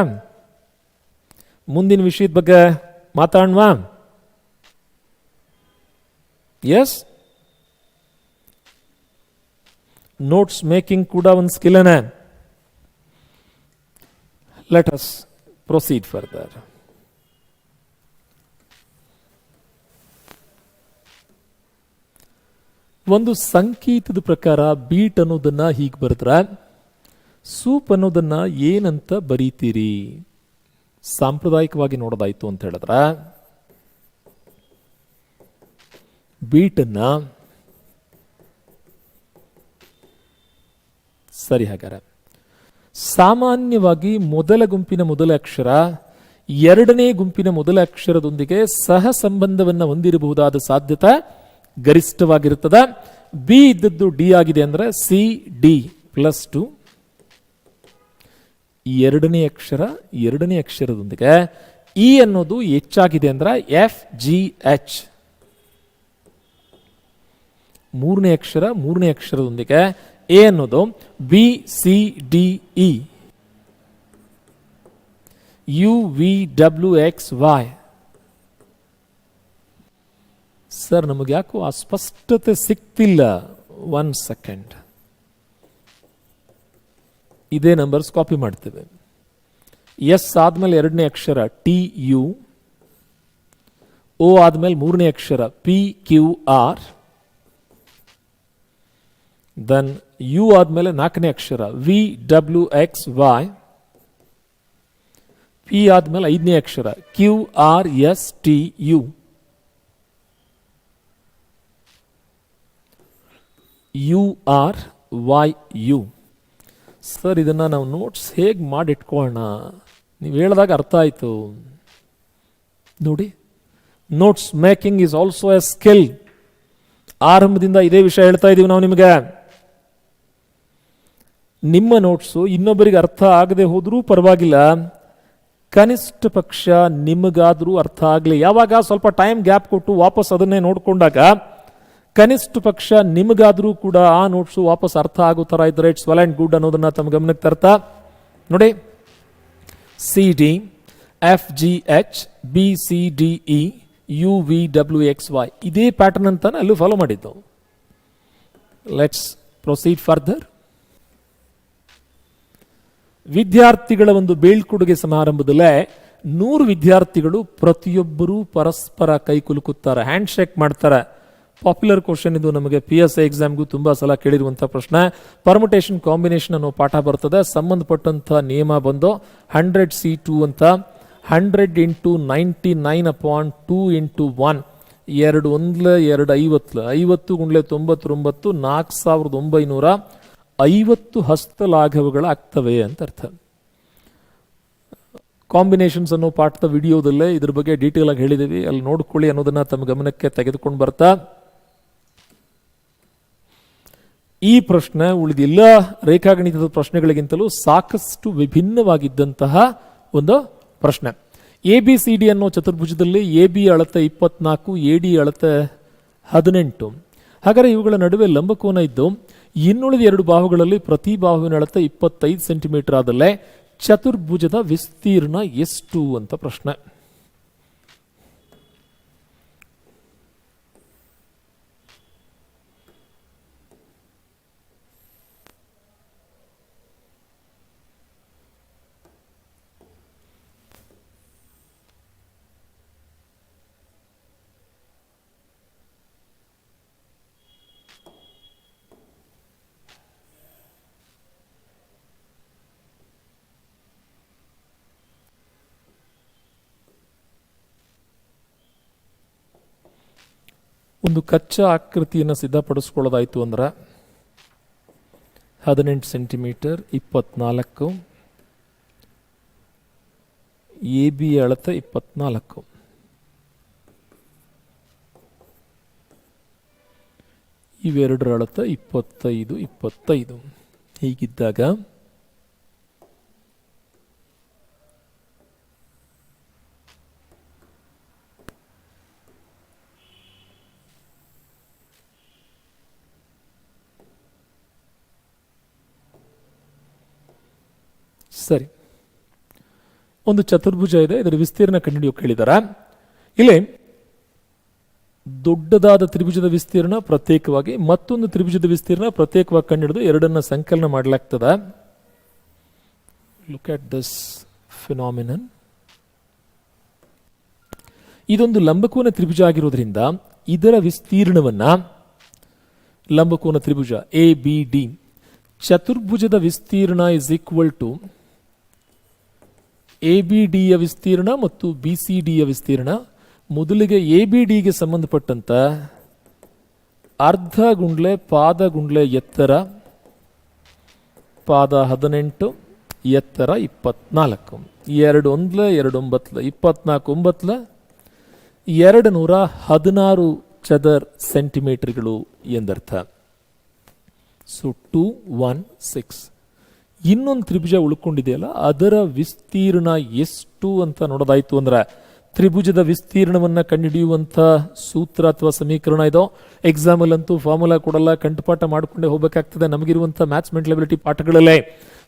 ಮುಂದಿನ ವಿಷಯದ ಬಗ್ಗೆ ಮಾತಾಡೋಣ. ಎಸ್, ನೋಟ್ಸ್ ಮೇಕಿಂಗ್ ಕೂಡ ಒಂದು ಸ್ಕಿಲ್ನೇ. Let us proceed further. ಒಂದು ಸಂಕೇತದ ಪ್ರಕಾರ ಬೀಟ್ ಅನ್ನೋದನ್ನ ಹೀಗೆ ಬರೆದ್ರೆ ಸೂಪ್ ಅನ್ನೋದನ್ನ ಏನಂತ ಬರೀತೀರಿ? ಸಾಂಪ್ರದಾಯಿಕವಾಗಿ ನೋಡೋದಾಯ್ತು ಅಂತ ಹೇಳಿದ್ರೆ ಬೀಟನ್ನ ಸರಿ. ಹಾಗಾದ್ರೆ ಸಾಮಾನ್ಯವಾಗಿ ಮೊದಲ ಗುಂಪಿನ ಮೊದಲ ಅಕ್ಷರ ಎರಡನೇ ಗುಂಪಿನ ಮೊದಲ ಅಕ್ಷರದೊಂದಿಗೆ ಸಹ ಸಂಬಂಧವನ್ನು ಹೊಂದಿರಬಹುದಾದ ಸಾಧ್ಯತೆ ಗರಿಷ್ಠವಾಗಿರುತ್ತದೆ. ಬಿ ಇದ್ದದ್ದು ಡಿ ಆಗಿದೆ ಅಂದ್ರೆ CD +2. ಎರಡನೇ ಅಕ್ಷರದೊಂದಿಗೆ ಇ ಅನ್ನೋದು ಹೆಚ್ಚಾಗಿದೆ ಅಂದ್ರೆ FGH. ಮೂರನೇ ಅಕ್ಷರದೊಂದಿಗೆ ಎ ಅನ್ನೋದು BCDE, UVWXY. ಸರ್ ನಮಗೆ ಯಾಕೋ ಆ ಸ್ಪಷ್ಟತೆ ಸಿಕ್ತಿಲ್ಲ. 1 ಸೆಕೆಂಡ್. ಇದೇ ನಂಬರ್ಸ್ ಕಾಪಿ ಮಾಡ್ತೇವೆ. ಎಸ್ ಆದ್ಮೇಲೆ ಎರಡನೇ ಅಕ್ಷರ TU, O ಆದ್ಮೇಲೆ ಮೂರನೇ ಅಕ್ಷರ PQR, ದೆನ್ ಯು ಆದ್ಮೇಲೆ ನಾಲ್ಕನೇ ಅಕ್ಷರ VWXY, ಪಿ ಆದ್ಮೇಲೆ ಐದನೇ ಅಕ್ಷರ QRSTU, URYU. ಸರ್ ಇದನ್ನ ನಾವು ನೋಟ್ಸ್ ಹೇಗೆ ಮಾಡಿಟ್ಕೊಳ್ಳೋಣ? ನೀವು ಹೇಳಿದಾಗ ಅರ್ಥ ಆಯ್ತು ನೋಡಿ. Notes making is also A skill. ಆರಂಭದಿಂದ ಇದೇ ವಿಷಯ ಹೇಳ್ತಾ ಇದೀವಿ ನಾವು ನಿಮಗೆ. ನಿಮ್ಮ ನೋಟ್ಸು ಇನ್ನೊಬ್ಬರಿಗೆ ಅರ್ಥ ಆಗದೆ ಹೋದ್ರೂ ಪರವಾಗಿಲ್ಲ, ಕನಿಷ್ಠ ಪಕ್ಷ ನಿಮಗಾದ್ರೂ ಅರ್ಥ ಆಗಲಿ. ಯಾವಾಗ ಸ್ವಲ್ಪ ಟೈಮ್ ಗ್ಯಾಪ್ ಕೊಟ್ಟು ವಾಪಸ್ ಅದನ್ನೇ ನೋಡ್ಕೊಂಡಾಗ ಕನಿಷ್ಠ ಪಕ್ಷ ನಿಮಗಾದ್ರೂ ಕೂಡ ಆ ನೋಟ್ಸು ವಾಪಸ್ ಅರ್ಥ ಆಗೋ ಥರ ಇದ್ರೆ ಇಟ್ಸ್ ವೆಲ್ ಆ್ಯಂಡ್ ಗುಡ್ ಅನ್ನೋದನ್ನ ತಮ್ಮ ಗಮನಕ್ಕೆ ತರ್ತಾ ನೋಡಿ. CD, FGH, BCDE, UVWXY ಇದೇ ಪ್ಯಾಟರ್ನ್ ಅಂತಾನೆ ಅಲ್ಲೂ ಫಾಲೋ ಮಾಡಿದ್ದು. Let's proceed further. ವಿದ್ಯಾರ್ಥಿಗಳ ಒಂದು ಬೀಳ್ಕೊಡುಗೆ ಸಮಾರಂಭದಲ್ಲೇ 100 ವಿದ್ಯಾರ್ಥಿಗಳು ಪ್ರತಿಯೊಬ್ಬರೂ ಪರಸ್ಪರ ಕೈ ಕುಲುಕುತ್ತಾರೆ, ಹ್ಯಾಂಡ್ ಶೇಕ್ ಮಾಡ್ತಾರೆ. ಪಾಪ್ಯುಲರ್ ಕ್ವಶನ್ ಇದು, ನಮಗೆ PSI ಎಕ್ಸಾಮ್ಗೂ ತುಂಬಾ ಸಲ ಕೇಳಿರುವಂಥ ಪ್ರಶ್ನೆ. ಪರ್ಮುಟೇಷನ್ ಕಾಂಬಿನೇಷನ್ ಅನ್ನೋ ಪಾಠ ಬರ್ತದೆ. ಸಂಬಂಧಪಟ್ಟಂಥ ನಿಯಮ ಬಂದು 100C2 ಅಂತ 100 × 99/2 × 1 2 1 2 50 50 ಗುಂಡ್ಲೆ 99 4950 ಹಸ್ತಲಾಘವಗಳಾಗ್ತವೆ ಅಂತ ಅರ್ಥ. ಕಾಂಬಿನೇಷನ್ಸ್ ಅನ್ನೋ ಪಾಠದ ವಿಡಿಯೋದಲ್ಲೇ ಇದ್ರ ಬಗ್ಗೆ ಡೀಟೇಲ್ ಆಗಿ ಹೇಳಿದ್ದೀವಿ, ಅಲ್ಲಿ ನೋಡ್ಕೊಳ್ಳಿ ಅನ್ನೋದನ್ನ ತಮ್ಮ ಗಮನಕ್ಕೆ ತೆಗೆದುಕೊಂಡು ಬರ್ತಾ, ಈ ಪ್ರಶ್ನೆ ಉಳಿದೆಲ್ಲ ರೇಖಾಗಣಿತದ ಪ್ರಶ್ನೆಗಳಿಗಿಂತಲೂ ಸಾಕಷ್ಟು ವಿಭಿನ್ನವಾಗಿದ್ದಂತಹ ಒಂದು ಪ್ರಶ್ನೆ. ABCD ಅನ್ನೋ ಚತುರ್ಭುಜದಲ್ಲಿ AB ಅಳತೆ 24, AD ಅಳತೆ 18. ಹಾಗಾದರೆ ಇವುಗಳ ನಡುವೆ ಲಂಬಕೋನ ಇದ್ದು ಇನ್ನುಳಿದ 2 ಬಾಹುಗಳಲ್ಲಿ ಪ್ರತಿ ಬಾಹುವಿನ ಅಳತೆ 25 ಸೆಂಟಿಮೀಟರ್ ಆದಲ್ಲೇ ಚತುರ್ಭುಜದ ವಿಸ್ತೀರ್ಣ ಎಷ್ಟು ಅಂತ ಪ್ರಶ್ನೆ. ಒಂದು ಕಚ್ಚಾ ಆಕೃತಿಯನ್ನು ಸಿದ್ಧಪಡಿಸ್ಕೊಳ್ಳೋದಾಯಿತು ಅಂದ್ರೆ 18 ಸೆಂಟಿಮೀಟರ್ 24, AB ಅಳತೆ 24, ಇವೆರಡರ ಅಳತೆ 25 25. ಹೀಗಿದ್ದಾಗ ಸರಿ, ಒಂದು ಚತುರ್ಭುಜ ಇದೆ, ಇದರ ವಿಸ್ತೀರ್ಣ ಕಂಡುಹಿಡಿಯೋಕೆ ಹೇಳಿದಾರ. ಇಲ್ಲಿ ದೊಡ್ಡದಾದ ತ್ರಿಭುಜದ ವಿಸ್ತೀರ್ಣ ಪ್ರತ್ಯೇಕವಾಗಿ, ಮತ್ತೊಂದು ತ್ರಿಭುಜದ ವಿಸ್ತೀರ್ಣ ಪ್ರತ್ಯೇಕವಾಗಿ ಕಂಡುಹಿಡಿದು ಎರಡನ್ನ ಸಂಕಲನ ಮಾಡಲಾಗ್ತದೆ. Look at this phenomenon. ಇದೊಂದು ಲಂಬಕೋನ ತ್ರಿಭುಜ ಆಗಿರೋದ್ರಿಂದ ಇದರ ವಿಸ್ತೀರ್ಣವನ್ನ, ಲಂಬಕೋನ ತ್ರಿಭುಜ ABD, ಚತುರ್ಭುಜದ ವಿಸ್ತೀರ್ಣ ಇಸ್ ಈಕ್ವಲ್ ಟು ABD ಯ ವಿಸ್ತೀರ್ಣ ಮತ್ತು BCD ಯ ವಿಸ್ತೀರ್ಣ. ಮೊದಲಿಗೆ ABD ಗೆ ಸಂಬಂಧಪಟ್ಟಂತ ಅರ್ಧ ಗುಂಡ್ಲೆ ಪಾದ ಗುಂಡ್ಲೆ ಎತ್ತರ, ಪಾದ 18, ಎತ್ತರ 24, 2 1 2 9 24 9 216 ಚದರ್ ಸೆಂಟಿಮೀಟರ್ಗಳು ಎಂದರ್ಥ. ಸೊ 216. ಇನ್ನೊಂದು ತ್ರಿಭುಜ ಉಳ್ಕೊಂಡಿದೆಯಲ್ಲ, ಅದರ ವಿಸ್ತೀರ್ಣ ಎಷ್ಟು ಅಂತ ನೋಡೋದಾಯ್ತು ಅಂದ್ರೆ ತ್ರಿಭುಜದ ವಿಸ್ತೀರ್ಣವನ್ನ ಕಂಡುಹಿಡಿಯುವಂಥ ಸೂತ್ರ ಅಥವಾ ಸಮೀಕರಣ ಇದೋ. ಎಕ್ಸಾಮಲ್ ಅಂತೂ ಫಾರ್ಮುಲಾ ಕೊಡಲ್ಲ, ಕಂಠಪಾಠ ಮಾಡಿಕೊಂಡೇ ಹೋಗಬೇಕಾಗ್ತದೆ. ನಮಗಿರುವಂಥ ಮ್ಯಾಥ್ಸ್ ಮೆಂಟಲಬಿಲಿಟಿ ಪಾಠಗಳಲ್ಲೇ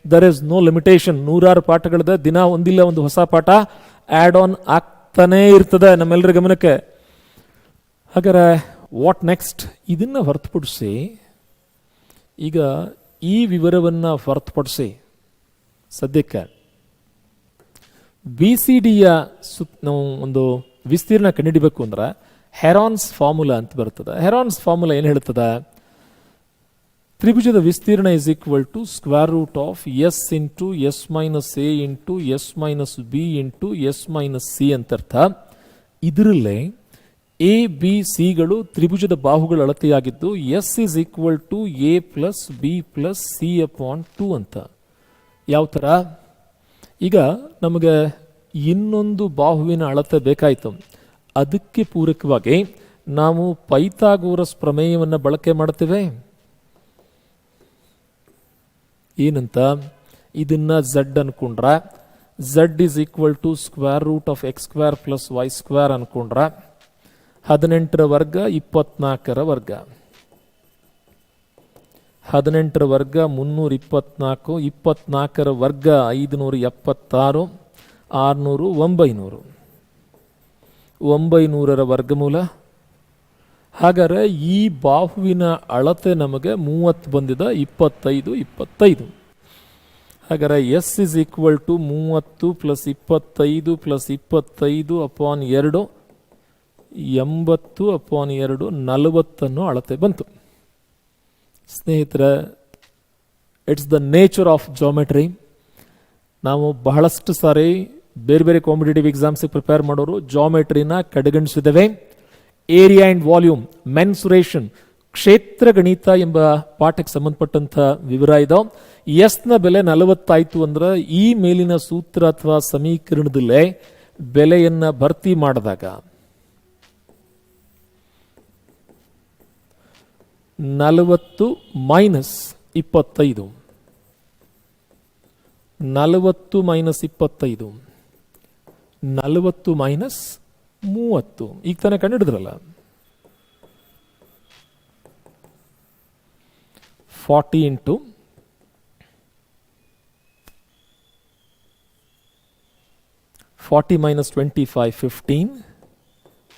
ದರ್ ಇಸ್ ನೋ ಲಿಮಿಟೇಷನ್. 106 ಪಾಠಗಳಿದೆ, ದಿನ ಒಂದಿಲ್ಲ ಒಂದು ಹೊಸ ಪಾಠ ಆ್ಯಡ್ ಆನ್ ಆಗ್ತಾನೇ ಇರ್ತದೆ ನಮ್ಮೆಲ್ಲರ ಗಮನಕ್ಕೆ. ಹಾಗಾದ್ರೆ ವಾಟ್ ನೆಕ್ಸ್ಟ್? ಇದನ್ನ ಹೊರತುಪಡಿಸಿ ಈಗ ಈ ವಿವರವನ್ನು ಹೊರತುಪಡಿಸಿ ಸದ್ಯಕ್ಕೆ BCDಯ ನಾವು ಒಂದು ವಿಸ್ತೀರ್ಣ ಕಂಡುಹಿಡಿಬೇಕು ಅಂದ್ರೆ ಹೆರಾನ್ಸ್ ಫಾರ್ಮುಲಾ ಅಂತ ಬರ್ತದೆ. ಹೆರಾನ್ಸ್ ಫಾರ್ಮುಲಾ ಏನು ಹೇಳ್ತದೆ? ತ್ರಿಭುಜದ ವಿಸ್ತೀರ್ಣ is equal to square root of S into S minus A into S minus B into S minus C ಅಂತ ಅರ್ಥ. ಇದರಲ್ಲೇ ABCಗಳು ತ್ರಿಭುಜದ ಬಾಹುಗಳ ಅಳತೆಯಾಗಿದ್ದು S is equal to A plus B plus C upon 2 ಅಂತ. ಯಾವ ಥರ? ಈಗ ನಮಗೆ ಇನ್ನೊಂದು ಬಾಹುವಿನ ಅಳತೆ ಬೇಕಾಯಿತು, ಅದಕ್ಕೆ ಪೂರಕವಾಗಿ ನಾವು ಪೈಥಾಗೋರಸ್ ಪ್ರಮೇಯವನ್ನು ಬಳಕೆ ಮಾಡ್ತೇವೆ. ಏನಂತ? ಇದನ್ನ Z ಅನ್ಕೊಂಡ್ರೆ Z is equal to square root of X square plus Y square ಅನ್ಕೊಂಡ್ರೆ 18ರ ವರ್ಗ 24ರ ವರ್ಗ, 18ರ ವರ್ಗ 324, 24ರ ವರ್ಗ 576, 600, 900, 900ರ ವರ್ಗಮೂಲ. ಹಾಗಾದರೆ ಈ ಬಾಹುವಿನ ಅಳತೆ ನಮಗೆ 30 ಬಂದಿದೆ, 25 25. ಹಾಗಾದರೆ S is equal to 30 plus 25 plus 25 upon 2, 80 upon 2, 40 ಅಳತೆ ಬಂತು. ಸ್ನೇಹಿತರೆ, it's the nature of geometry. ನಾವು ಬಹಳಷ್ಟು ಸಾರಿ ಬೇರೆ ಬೇರೆ ಕಾಂಪಿಟೇಟಿವ್ ಎಕ್ಸಾಮ್ಸಿಗೆ ಪ್ರಿಪೇರ್ ಮಾಡೋರು ಜಾಮೆಟ್ರಿನ ಕಡೆಗಣಿಸಿದ್ದೇವೆ. ಏರಿಯಾ ಆ್ಯಂಡ್ ವಾಲ್ಯೂಮ್, ಮೆನ್ಸುರೇಷನ್, ಕ್ಷೇತ್ರ ಗಣಿತ ಎಂಬ ಪಾಠಕ್ಕೆ ಸಂಬಂಧಪಟ್ಟಂಥ ವಿವರ ಇದೆ. ಎಸ್ನ ಬೆಲೆ 40 ಆಯಿತು ಅಂದ್ರೆ ಈ ಮೇಲಿನ ಸೂತ್ರ ಅಥವಾ ಸಮೀಕರಣದಲ್ಲೇ ಬೆಲೆಯನ್ನು ಭರ್ತಿ ಮಾಡಿದಾಗ 40 ಮೈನಸ್ 25, 40 ಮೈನಸ್ 25, 40 ಮೈನಸ್ 30, ಈಗ ತಾನೇ ಕಂಡು ಹಿಡಿದ್ರಲ್ಲ. 40 ಇಂಟು 40 minus 25, 15,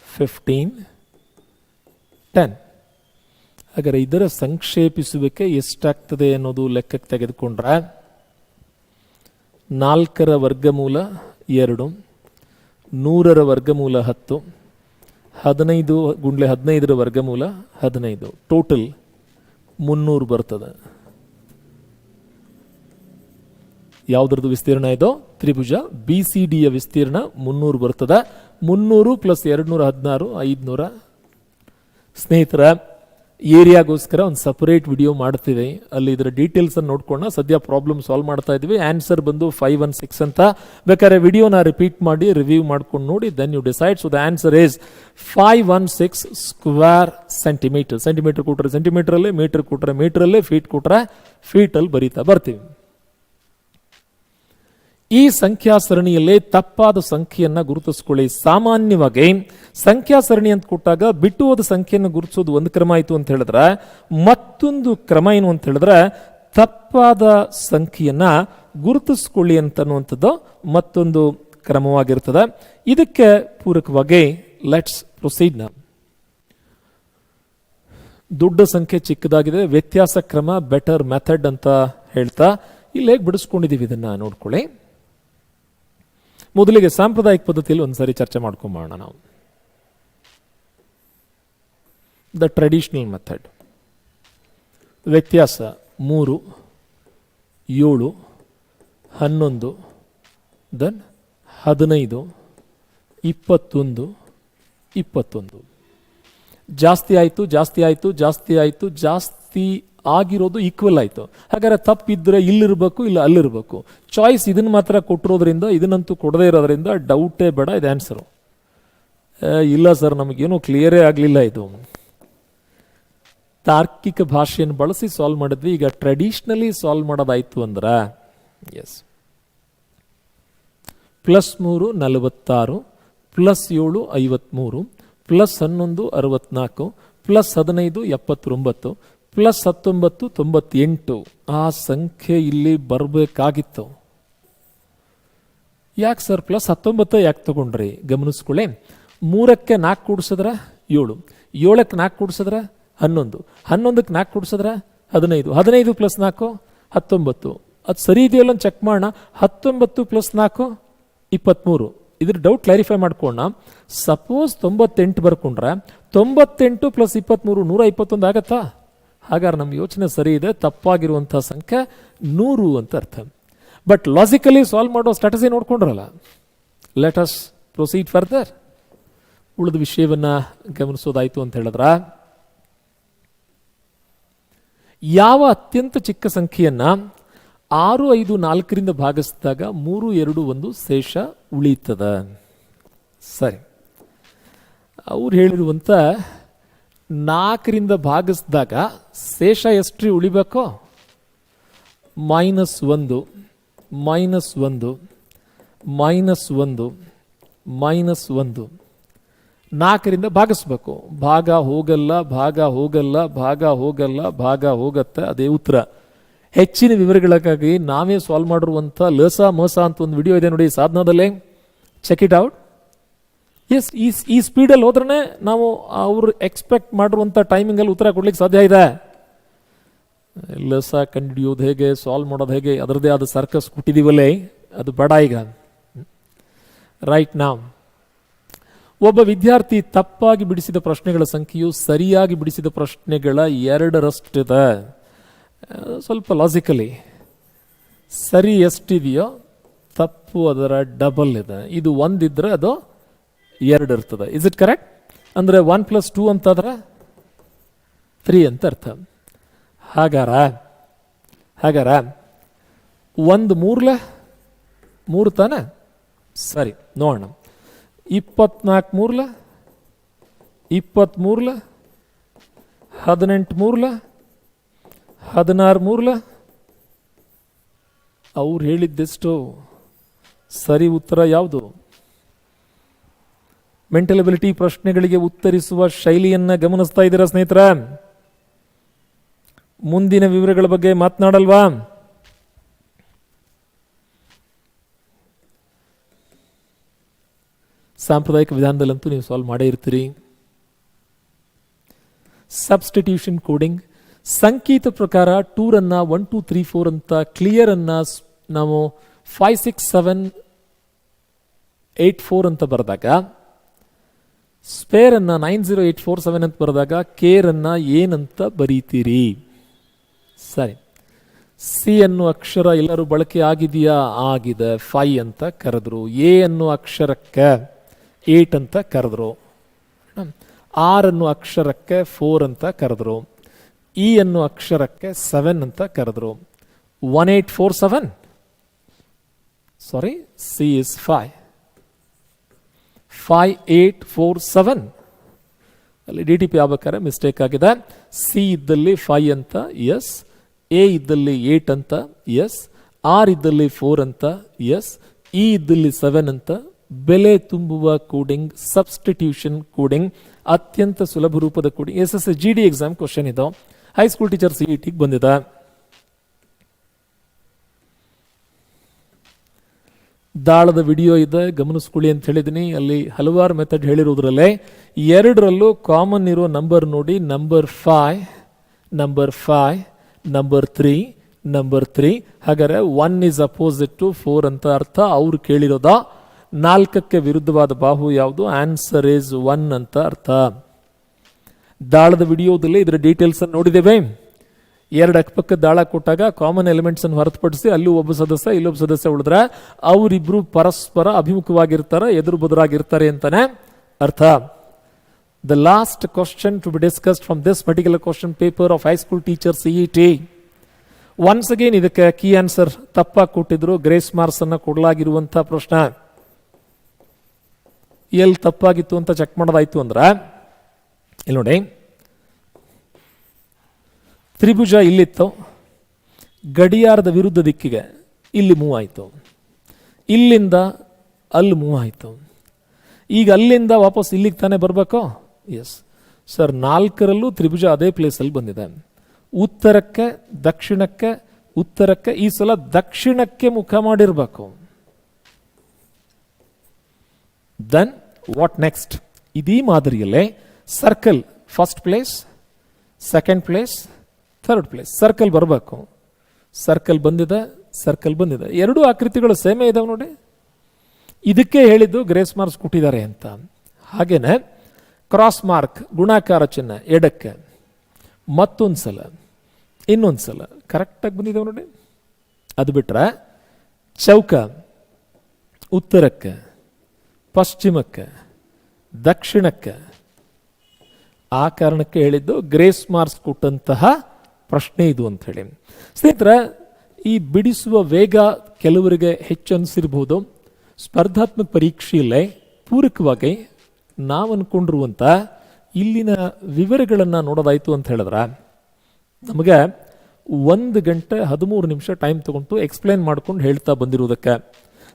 15, 10. ಹಾಗಾದರೆ ಇದರ ಸಂಕ್ಷೇಪಿಸುವಿಕೆ ಎಷ್ಟಾಗ್ತದೆ ಅನ್ನೋದು ಲೆಕ್ಕಕ್ಕೆ ತೆಗೆದುಕೊಂಡ್ರೆ 4ರ ವರ್ಗಮೂಲ 2, 100ರ ವರ್ಗಮೂಲ 10, 15 ಗುಂಡ್ಲೆ 15ರ ವರ್ಗಮೂಲ 15, ಟೋಟಲ್ 300 ಬರ್ತದೆ. ಯಾವುದ್ರದ್ದು ವಿಸ್ತೀರ್ಣ ಇದೋ ತ್ರಿಭುಜ ಬಿ ಸಿ ಡಿಯ ವಿಸ್ತೀರ್ಣ 300 ಬರ್ತದೆ. 300 ಪ್ಲಸ್ 216, 500. ಸ್ನೇಹಿತರ, ಏರಿಯಾಗೋಸ್ಕರ ಒಂದು ಸಪರೇಟ್ ವಿಡಿಯೋ ಮಾಡ್ತೀವಿ, ಅಲ್ಲಿ ಇದರ ಡೀಟೇಲ್ಸ್ ಅನ್ನು ನೋಡ್ಕೊಂಡು ಸದ್ಯ ಪ್ರಾಬ್ಲಮ್ ಸಾಲ್ವ್ ಮಾಡ್ತಾ ಇದ್ವಿ. ಆನ್ಸರ್ ಬಂದು 516 ಅಂತ. ಬೇಕಾದ್ರೆ ವಿಡಿಯೋನ ರಿಪೀಟ್ ಮಾಡಿ ರಿವ್ಯೂ ಮಾಡ್ಕೊಂಡು ನೋಡಿ, then you decide. So the answer is 516 square centimetre. Centimetre ಕೊಟ್ರೆ ಸೆಂಟಿಮೀಟರಲ್ಲೇ, ಮೀಟರ್ ಕೊಟ್ರೆ ಮೀಟರಲ್ಲೇ, ಫೀಟ್ ಕೊಟ್ರೆ ಫೀಟಲ್ಲಿ ಬರೀತಾ ಬರ್ತೀವಿ. ಈ ಸಂಖ್ಯಾ ಸರಣಿಯಲ್ಲೇ ತಪ್ಪಾದ ಸಂಖ್ಯೆಯನ್ನು ಗುರುತಿಸ್ಕೊಳ್ಳಿ. ಸಾಮಾನ್ಯವಾಗಿ ಸಂಖ್ಯಾ ಸರಣಿ ಅಂತ ಕೊಟ್ಟಾಗ ಬಿಟ್ಟು ಹೋದ ಸಂಖ್ಯೆಯನ್ನು ಗುರುತಿಸೋದು ಒಂದು ಕ್ರಮ ಆಯಿತು ಅಂತ ಹೇಳಿದ್ರೆ, ಮತ್ತೊಂದು ಕ್ರಮ ಏನು ಅಂತ ಹೇಳಿದ್ರೆ ತಪ್ಪಾದ ಸಂಖ್ಯೆಯನ್ನು ಗುರುತಿಸ್ಕೊಳ್ಳಿ ಅಂತನ್ನುವಂಥದ್ದು ಮತ್ತೊಂದು ಕ್ರಮವಾಗಿರ್ತದೆ. ಇದಕ್ಕೆ ಪೂರಕವಾಗಿ ಲೆಟ್ಸ್ ಪ್ರೊಸೀಡ್ ನೌ. ದೊಡ್ಡ ಸಂಖ್ಯೆ ಚಿಕ್ಕದಾಗಿದೆ, ವ್ಯತ್ಯಾಸ ಕ್ರಮ ಬೆಟರ್ ಮೆಥಡ್ ಅಂತ ಹೇಳ್ತಾ ಇಲ್ಲಿ ಹೇಗೆ ಬಿಡಿಸ್ಕೊಂಡಿದ್ದೀವಿ ಇದನ್ನು ನೋಡ್ಕೊಳ್ಳಿ. ಮೊದಲಿಗೆ ಸಾಂಪ್ರದಾಯಿಕ ಪದ್ಧತಿಯಲ್ಲಿ ಒಂದ್ಸರಿ ಚರ್ಚೆ ಮಾಡ್ಕೊಂಬೋಣ ನಾವು. The traditional method. ವ್ಯತ್ಯಾಸ 3, 7, 11, ದೆನ್ 15, 21, 21. ಜಾಸ್ತಿ ಆಯಿತು, ಜಾಸ್ತಿ ಆಯಿತು, ಜಾಸ್ತಿ ಆಯಿತು, ಜಾಸ್ತಿ ಆಗಿರೋದು ಈಕ್ವಲ್ ಆಯಿತು. ಹಾಗಾದ್ರೆ ತಪ್ಪಿದ್ರೆ ಇಲ್ಲಿರಬೇಕು, ಇಲ್ಲ ಅಲ್ಲಿರಬೇಕು. ಚಾಯ್ಸ್ ಇದನ್ನು ಮಾತ್ರ ಕೊಟ್ಟಿರೋದ್ರಿಂದ, ಇದನ್ನಂತೂ ಕೊಡದೇ ಇರೋದ್ರಿಂದ ಡೌಟೇ ಬೇಡ, ಇದು ಆನ್ಸರು. ಇಲ್ಲ ಸರ್ ನಮಗೇನು ಕ್ಲಿಯರೇ ಆಗಲಿಲ್ಲ, ಇದು ತಾರ್ಕಿಕ ಭಾಷೆಯನ್ನು ಬಳಸಿ ಸಾಲ್ವ್ ಮಾಡಿದ್ವಿ. ಈಗ ಟ್ರೆಡಿಷನಲಿ ಸಾಲ್ವ್ ಮಾಡೋದಾಯ್ತು ಅಂದ್ರೆ ಎಸ್, +3 46, +7 53, +11 64, +15 79, +19 98. ಆ ಸಂಖ್ಯೆ ಇಲ್ಲಿ ಬರಬೇಕಾಗಿತ್ತು. ಯಾಕೆ ಸರ್ +19 ಯಾಕೆ ತಗೊಂಡ್ರಿ? ಗಮನಿಸ್ಕೊಳ್ಳಿ. 3ಕ್ಕೆ 4 ಕೂಡಿಸಿದ್ರೆ 7, 7ಕ್ಕೆ 4 ಕೂಡಿಸಿದ್ರೆ 11, 11ಕ್ಕೆ 4 ಕೂಡಿಸಿದ್ರೆ 15, 15 + 4 19. ಅದು ಸರಿ ಇದೆಯಲ್ಲ ಅಂತ ಚೆಕ್ ಮಾಡೋಣ. 19 + 4 23. ಇದ್ರ ಡೌಟ್ ಕ್ಲಾರಿಫೈ ಮಾಡ್ಕೊಳ್ಳೋಣ. ಸಪೋಸ್ 98 ಬರ್ಕೊಂಡ್ರೆ 98 + 23 121 ಆಗತ್ತಾ? ಹಾಗಾದ್ರೆ ನಮ್ಮ ಯೋಚನೆ ಸರಿ ಇದೆ. ತಪ್ಪಾಗಿರುವಂಥ ಸಂಖ್ಯೆ 100 ಅಂತ ಅರ್ಥ. ಬಟ್ ಲಾಜಿಕಲಿ ಸಾಲ್ವ್ ಮಾಡೋ ಸ್ಟ್ರಾಟಜಿ ನೋಡ್ಕೊಂಡ್ರಲ್ಲ. Let us proceed further. ಉಳಿದ ವಿಷಯವನ್ನು ಗಮನಿಸೋದಾಯಿತು ಅಂತ ಹೇಳಿದ್ರ, ಯಾವ ಅತ್ಯಂತ ಚಿಕ್ಕ ಸಂಖ್ಯೆಯನ್ನು 6, 5, 4ರಿಂದ ಭಾಗಿಸಿದಾಗ 3, 2, 1 ಶೇಷ ಉಳೀತದ? ಸರಿ, ಅವ್ರು ಹೇಳಿರುವಂಥ 4ರಿಂದ ಭಾಗಿಸಿದಾಗ ಶೇಷ ಎಷ್ಟ್ರಿ ಉಳಿಬೇಕು? -1, -1, -1, -1, -1. 4ರಿಂದ ಭಾಗಿಸ್ಬೇಕು. ಭಾಗ ಹೋಗಲ್ಲ, ಭಾಗ ಹೋಗಲ್ಲ, ಭಾಗ ಹೋಗಲ್ಲ, ಭಾಗ ಹೋಗತ್ತೆ. ಅದೇ ಉತ್ತರ. ಹೆಚ್ಚಿನ ವಿವರಗಳಿಗಾಗಿ ನಾವೇ ಸಾಲ್ವ್ ಮಾಡಿರುವಂಥ ಲಸ ಮಸ ಅಂತ ಒಂದು ವಿಡಿಯೋ ಇದೆ ನೋಡಿ ಸಾಧನದಲ್ಲಿ, ಚೆಕ್ ಇಟ್ ಔಟ್. ಎಸ್, ಈ ಸ್ಪೀಡಲ್ಲಿ ಹೋದ್ರೆ ನಾವು ಅವರು ಎಕ್ಸ್ಪೆಕ್ಟ್ ಮಾಡಿರುವಂಥ ಟೈಮಿಂಗಲ್ಲಿ ಉತ್ತರ ಕೊಡ್ಲಿಕ್ಕೆ ಸಾಧ್ಯ ಇದೆ. ಲಸ ಕಂಡುಹಿಡಿಯೋದು ಹೇಗೆ, ಸಾಲ್ವ್ ಮಾಡೋದು ಹೇಗೆ, ಅದರದೇ ಆದ ಸರ್ಕಸ್ ಕೊಟ್ಟಿದ್ದೀವಲ್ಲೇ, ಅದು ಬೇಡ ಈಗ. ರೈಟ್ ನಾವು ಒಬ್ಬ ವಿದ್ಯಾರ್ಥಿ ತಪ್ಪಾಗಿ ಬಿಡಿಸಿದ ಪ್ರಶ್ನೆಗಳ ಸಂಖ್ಯೆಯು ಸರಿಯಾಗಿ ಬಿಡಿಸಿದ ಪ್ರಶ್ನೆಗಳ 2ರಷ್ಟಿದೆ. ಸ್ವಲ್ಪ ಲಾಜಿಕಲಿ ಸರಿ ಎಷ್ಟಿದೆಯೋ ತಪ್ಪು ಅದರ ಡಬಲ್ ಇದೆ. ಇದು 1 ಇದ್ರೆ ಅದು 2 ಇರ್ತದೆ. Is it correct? ಅಂದರೆ 1 + 2 ಅಂತಂದ್ರೆ 3 ಅಂತ ಅರ್ಥ. ಹಾಗಾರ 1 3 ತಾನೆ? ಸರಿ, ನೋಡೋಣ. 24 3 23 18 3 16 3 ಅವ್ರು ಹೇಳಿದ್ದೆಷ್ಟು? ಸರಿ ಉತ್ತರ ಯಾವುದು? ಮೆಂಟಲ್ ಎಬಿಲಿಟಿ ಪ್ರಶ್ನೆಗಳಿಗೆ ಉತ್ತರಿಸುವ ಶೈಲಿಯನ್ನ ಗಮನಿಸ್ತಾ ಇದ್ದೀರಾ ಸ್ನೇಹಿತರ? ಮುಂದಿನ ವಿವರಗಳ ಬಗ್ಗೆ ಮಾತನಾಡಲ್ವಾ? ಸಾಂಪ್ರದಾಯಿಕ ವಿಧಾನದಲ್ಲಂತೂ ನೀವು ಸಾಲ್ವ್ ಮಾಡೇ ಇರ್ತೀರಿ. ಸಬ್ಸ್ಟಿಟ್ಯೂಷನ್ ಕೋಡಿಂಗ್, ಸಂಕೇತ ಪ್ರಕಾರ ಟೂರನ್ನು 1 2 3 4 ಅಂತ, ಕ್ಲಿಯರ್ ಅನ್ನ ನಾವು 5 6 7 8 4 ಅಂತ ಬರೆದಾಗ, ಸ್ಪೇರ್ ಅನ್ನ 9 0 8 4 7 ಅಂತ ಬರೆದಾಗ ಕೇರ್ ಅನ್ನ ಏನಂತ ಬರೀತೀರಿ? ಸರಿ, ಸಿ ಅನ್ನೋ ಅಕ್ಷರ ಎಲ್ಲರೂ ಬಳಕೆ ಆಗಿದೆಯಾ? ಆಗಿದೆ, 5 ಅಂತ ಕರೆದ್ರು. ಎ ಅನ್ನೋ ಅಕ್ಷರಕ್ಕೆ 8 ಅಂತ ಕರೆದ್ರು. ಆರ್ ಅನ್ನೋ ಅಕ್ಷರಕ್ಕೆ 4 ಅಂತ ಕರೆದ್ರು. ಇ ಅನ್ನೋ ಅಕ್ಷರಕ್ಕೆ 7 ಅಂತ ಕರೆದ್ರು. 1847, ಸಾರಿ, ಸಿ ಇಸ್ 5. 5847 ಅಲ್ಲಿ ಡಿ ಟಿ ಪಿ ಆಗ್ಬೇಕಾದ್ರೆ ಮಿಸ್ಟೇಕ್ ಆಗಿದೆ. ಸಿ ಇದ್ದಲ್ಲಿ 5 ಅಂತ, ಎಸ್. ಎ ಇದ್ದಲ್ಲಿ 8 ಅಂತ, ಎಸ್. ಆರ್ ಇದ್ದಲ್ಲಿ 4 ಅಂತ, ಎಸ್. ಇ ಇದ್ದಲ್ಲಿ 7 ಅಂತ. ಬೆಲೆ ತುಂಬುವ ಕೋಡಿಂಗ್, ಸಬ್ಸ್ಟಿಟ್ಯೂಷನ್ ಕೋಡಿಂಗ್, ಅತ್ಯಂತ ಸುಲಭ ರೂಪದ coding. SSC GD exam question ಇದು, ಹೈಸ್ಕೂಲ್ ಟೀಚರ್ CET ಬಂದಿದೆ. ದಾಳದ ವಿಡಿಯೋ ಇದೆ, ಗಮನಿಸ್ಕೊಳ್ಳಿ ಅಂತ ಹೇಳಿದ್ದೀನಿ. ಅಲ್ಲಿ ಹಲವಾರು ಮೆಥಡ್ ಹೇಳಿರೋದ್ರಲ್ಲೇ 2ರಲ್ಲೂ ಕಾಮನ್ ಇರೋ ನಂಬರ್ ನೋಡಿ. Number 5, number 5, number 3, number 3. ಹಾಗಾದ್ರೆ 1 is opposite to 4 ಅಂತ ಅರ್ಥ. ಅವ್ರು ಕೇಳಿರೋದ 4ಕ್ಕೆ ವಿರುದ್ಧವಾದ ಬಾಹು ಯಾವುದು? ಆನ್ಸರ್ ಇಸ್ 1 ಅಂತ ಅರ್ಥ. ದಾಳದ ವಿಡಿಯೋದಲ್ಲಿ ಇದರ ಡೀಟೇಲ್ಸ್ ಅನ್ನು ನೋಡಿದ್ದೇವೆ. 2 ಅಕ್ಕಪಕ್ಕ ದಾಳ ಕೊಟ್ಟಾಗ ಕಾಮನ್ ಎಲಿಮೆಂಟ್ಸ್ ಅನ್ನು ಹೊರತುಪಡಿಸಿ ಅಲ್ಲಿ ಒಬ್ಬ ಸದಸ್ಯ ಇಲ್ಲೊಬ್ಬ ಸದಸ್ಯ ಉಳಿದ್ರೆ ಅವರಿಬ್ರು ಪರಸ್ಪರ ಅಭಿಮುಖವಾಗಿರ್ತಾರೆ, ಎದುರು ಬದುರಾಗಿರ್ತಾರೆ ಅಂತಾನೆ ಅರ್ಥ. The last question to be discussed from this particular question paper of high school teacher CET. Once again ಇದಕ್ಕೆ ಕೀ ಆನ್ಸರ್ ತಪ್ಪಾಗಿ ಕೊಟ್ಟಿದ್ರು. ಗ್ರೇಸ್ ಮಾರ್ಕ್ಸ್ ಅನ್ನ ಕೊಡಲಾಗಿರುವಂತಹ ಪ್ರಶ್ನೆ ಎಲ್ಲಿ ತಪ್ಪಾಗಿತ್ತು ಅಂತ ಚೆಕ್ ಮಾಡೋದಾಯ್ತು ಅಂದ್ರೆ ಇಲ್ಲಿ ನೋಡಿ, ತ್ರಿಭುಜ ಇಲ್ಲಿತ್ತು, ಗಡಿಯಾರದ ವಿರುದ್ಧ ದಿಕ್ಕಿಗೆ ಇಲ್ಲಿ ಮೂವ್ ಆಯಿತು, ಇಲ್ಲಿಂದ ಅಲ್ಲಿ ಮೂವ್ ಆಯಿತು. ಈಗ ಅಲ್ಲಿಂದ ವಾಪಸ್ ಇಲ್ಲಿಗೆ ತಾನೇ ಬರಬೇಕು? ಎಸ್ ಸರ್, 4ರಲ್ಲೂ ತ್ರಿಭುಜ ಅದೇ ಪ್ಲೇಸಲ್ಲಿ ಬಂದಿದೆ. ಉತ್ತರಕ್ಕೆ, ದಕ್ಷಿಣಕ್ಕೆ, ಉತ್ತರಕ್ಕೆ. ಈ ಸಲ ದಕ್ಷಿಣಕ್ಕೆ ಮುಖ ಮಾಡಿರಬೇಕು. Then what next? ಇದೀ ಮಾದರಿಯಲ್ಲೇ circle first place, second place, third place. Circle ಬರಬೇಕು. ಸರ್ಕಲ್ ಬಂದಿದೆ, ಸರ್ಕಲ್ ಬಂದಿದೆ. 2 ಆಕೃತಿಗಳು ಸೇಮೇ ಇದಾವೆ ನೋಡಿ. ಇದಕ್ಕೆ ಹೇಳಿದ್ದು ಗ್ರೇಸ್ ಮಾರ್ಕ್ಸ್ ಕೊಟ್ಟಿದ್ದಾರೆ ಅಂತ. ಹಾಗೇನೆ ಕ್ರಾಸ್ ಮಾರ್ಕ್, ಗುಣಾಕಾರ ಚಿಹ್ನೆ ಎಡಕ್ಕೆ, ಮತ್ತೊಂದು ಸಲ, ಇನ್ನೊಂದು ಸಲ ಕರೆಕ್ಟಾಗಿ ಬಂದಿದ್ದಾವೆ ನೋಡಿ. ಅದು ಬಿಟ್ರೆ ಚೌಕ ಉತ್ತರಕ್ಕೆ, ಪಶ್ಚಿಮಕ್ಕೆ, ದಕ್ಷಿಣಕ್ಕೆ. ಆ ಕಾರಣಕ್ಕೆ ಹೇಳಿದ್ದು ಗ್ರೇಸ್ ಮಾರ್ಕ್ಸ್ ಕೊಟ್ಟಂತಹ ಪ್ರಶ್ನೆ ಇದು ಅಂತ ಹೇಳಿ. ಸ್ನೇಹಿತರೆ, ಈ ಬಿಡಿಸುವ ವೇಗ ಕೆಲವರಿಗೆ ಹೆಚ್ಚು ಅನಿಸಿರ್ಬೋದು. ಸ್ಪರ್ಧಾತ್ಮಕ ಪರೀಕ್ಷೆಯಲ್ಲೇ ಪೂರಕವಾಗಿ ನಾವು ಅನ್ಕೊಂಡಿರುವಂಥ ಇಲ್ಲಿನ ವಿವರಗಳನ್ನು ನೋಡೋದಾಯಿತು ಅಂತ ಹೇಳಿದ್ರೆ ನಮಗೆ 1 ಗಂಟೆ 13 ನಿಮಿಷ ಟೈಮ್ ತಗೊಂಡು ಎಕ್ಸ್ಪ್ಲೇನ್ ಮಾಡ್ಕೊಂಡು ಹೇಳ್ತಾ ಬಂದಿರುವುದಕ್ಕೆ.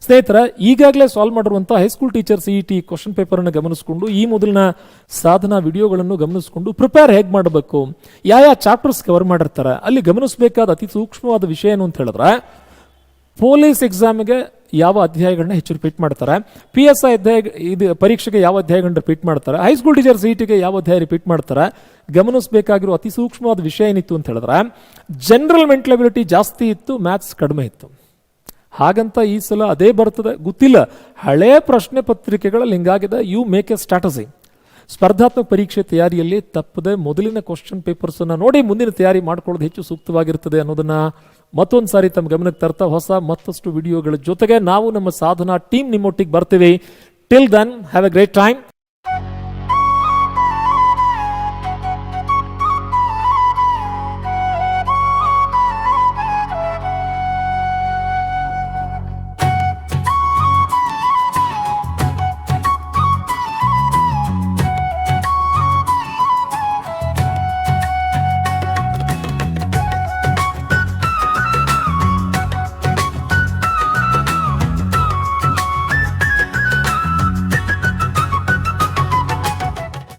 ಸ್ನೇಹಿತರೆ, ಈಗಾಗಲೇ ಸಾಲ್ವ್ ಮಾಡಿರುವಂಥ ಹೈಸ್ಕೂಲ್ ಟೀಚರ್ CET ಕ್ವಶನ್ ಪೇಪರನ್ನು ಗಮನಿಸಿಕೊಂಡು, ಈ ಮೊದಲಿನ ಸಾಧನಾ ವಿಡಿಯೋಗಳನ್ನು ಗಮನಿಸಿಕೊಂಡು ಪ್ರಿಪೇರ್ ಹೇಗೆ ಮಾಡಬೇಕು, ಯಾವ ಚಾಪ್ಟರ್ಸ್ ಕವರ್ ಮಾಡಿರ್ತಾರೆ, ಅಲ್ಲಿ ಗಮನಿಸಬೇಕಾದ ಅತಿ ಸೂಕ್ಷ್ಮವಾದ ವಿಷಯ ಏನು ಅಂತ ಹೇಳಿದ್ರೆ, ಪೊಲೀಸ್ ಎಕ್ಸಾಮ್ಗೆ ಯಾವ ಅಧ್ಯಾಯಗಳನ್ನ ಹೆಚ್ಚು ರಿಪೀಟ್ ಮಾಡ್ತಾರೆ, PSI ಅಧ್ಯಾಯ ಇದು ಪರೀಕ್ಷೆಗೆ ಯಾವ ಅಧ್ಯಾಯಗಳನ್ನ ರಿಪೀಟ್ ಮಾಡ್ತಾರೆ, ಹೈಸ್ಕೂಲ್ ಟೀಚರ್ CETಗೆ ಯಾವ ಅಧ್ಯಾಯ ರಿಪೀಟ್ ಮಾಡ್ತಾರೆ. ಗಮನಿಸಬೇಕಾಗಿರೋ ಅತಿ ಸೂಕ್ಷ್ಮವಾದ ವಿಷಯ ಏನಿತ್ತು ಅಂತ ಹೇಳಿದ್ರೆ, ಜನರಲ್ ಮೆಂಟಲ್ ಎಬಿಲಿಟಿ ಜಾಸ್ತಿ ಇತ್ತು, ಮ್ಯಾಥ್ಸ್ ಕಡಿಮೆ ಇತ್ತು. ಹಾಗಂತ ಈ ಸಲ ಅದೇ ಬರ್ತದೆ ಗೊತ್ತಿಲ್ಲ. ಹಳೆ ಪ್ರಶ್ನೆ ಪತ್ರಿಕೆಗಳಲ್ಲಿ ಹಿಂಗಾಗಿದೆ. You make a strategy. ಸ್ಪರ್ಧಾತ್ಮಕ ಪರೀಕ್ಷೆ ತಯಾರಿಯಲ್ಲಿ ತಪ್ಪದೆ ಮೊದಲಿನ ಕ್ವಶನ್ ಪೇಪರ್ಸನ್ನು ನೋಡಿ ಮುಂದಿನ ತಯಾರಿ ಮಾಡ್ಕೊಳ್ಳೋದು ಹೆಚ್ಚು ಸೂಕ್ತವಾಗಿರ್ತದೆ ಅನ್ನೋದನ್ನ ಮತ್ತೊಂದು ಸಾರಿ ತಮ್ಮ ಗಮನಕ್ಕೆ ತರ್ತಾ ಹೊಸ ಮತ್ತಷ್ಟು ವಿಡಿಯೋಗಳ ಜೊತೆಗೆ ನಾವು ನಮ್ಮ ಸಾಧನಾ ಟೀಮ್ ನಿಮ್ಮೊಟ್ಟಿಗೆ ಬರ್ತೀವಿ. Till then have a great time.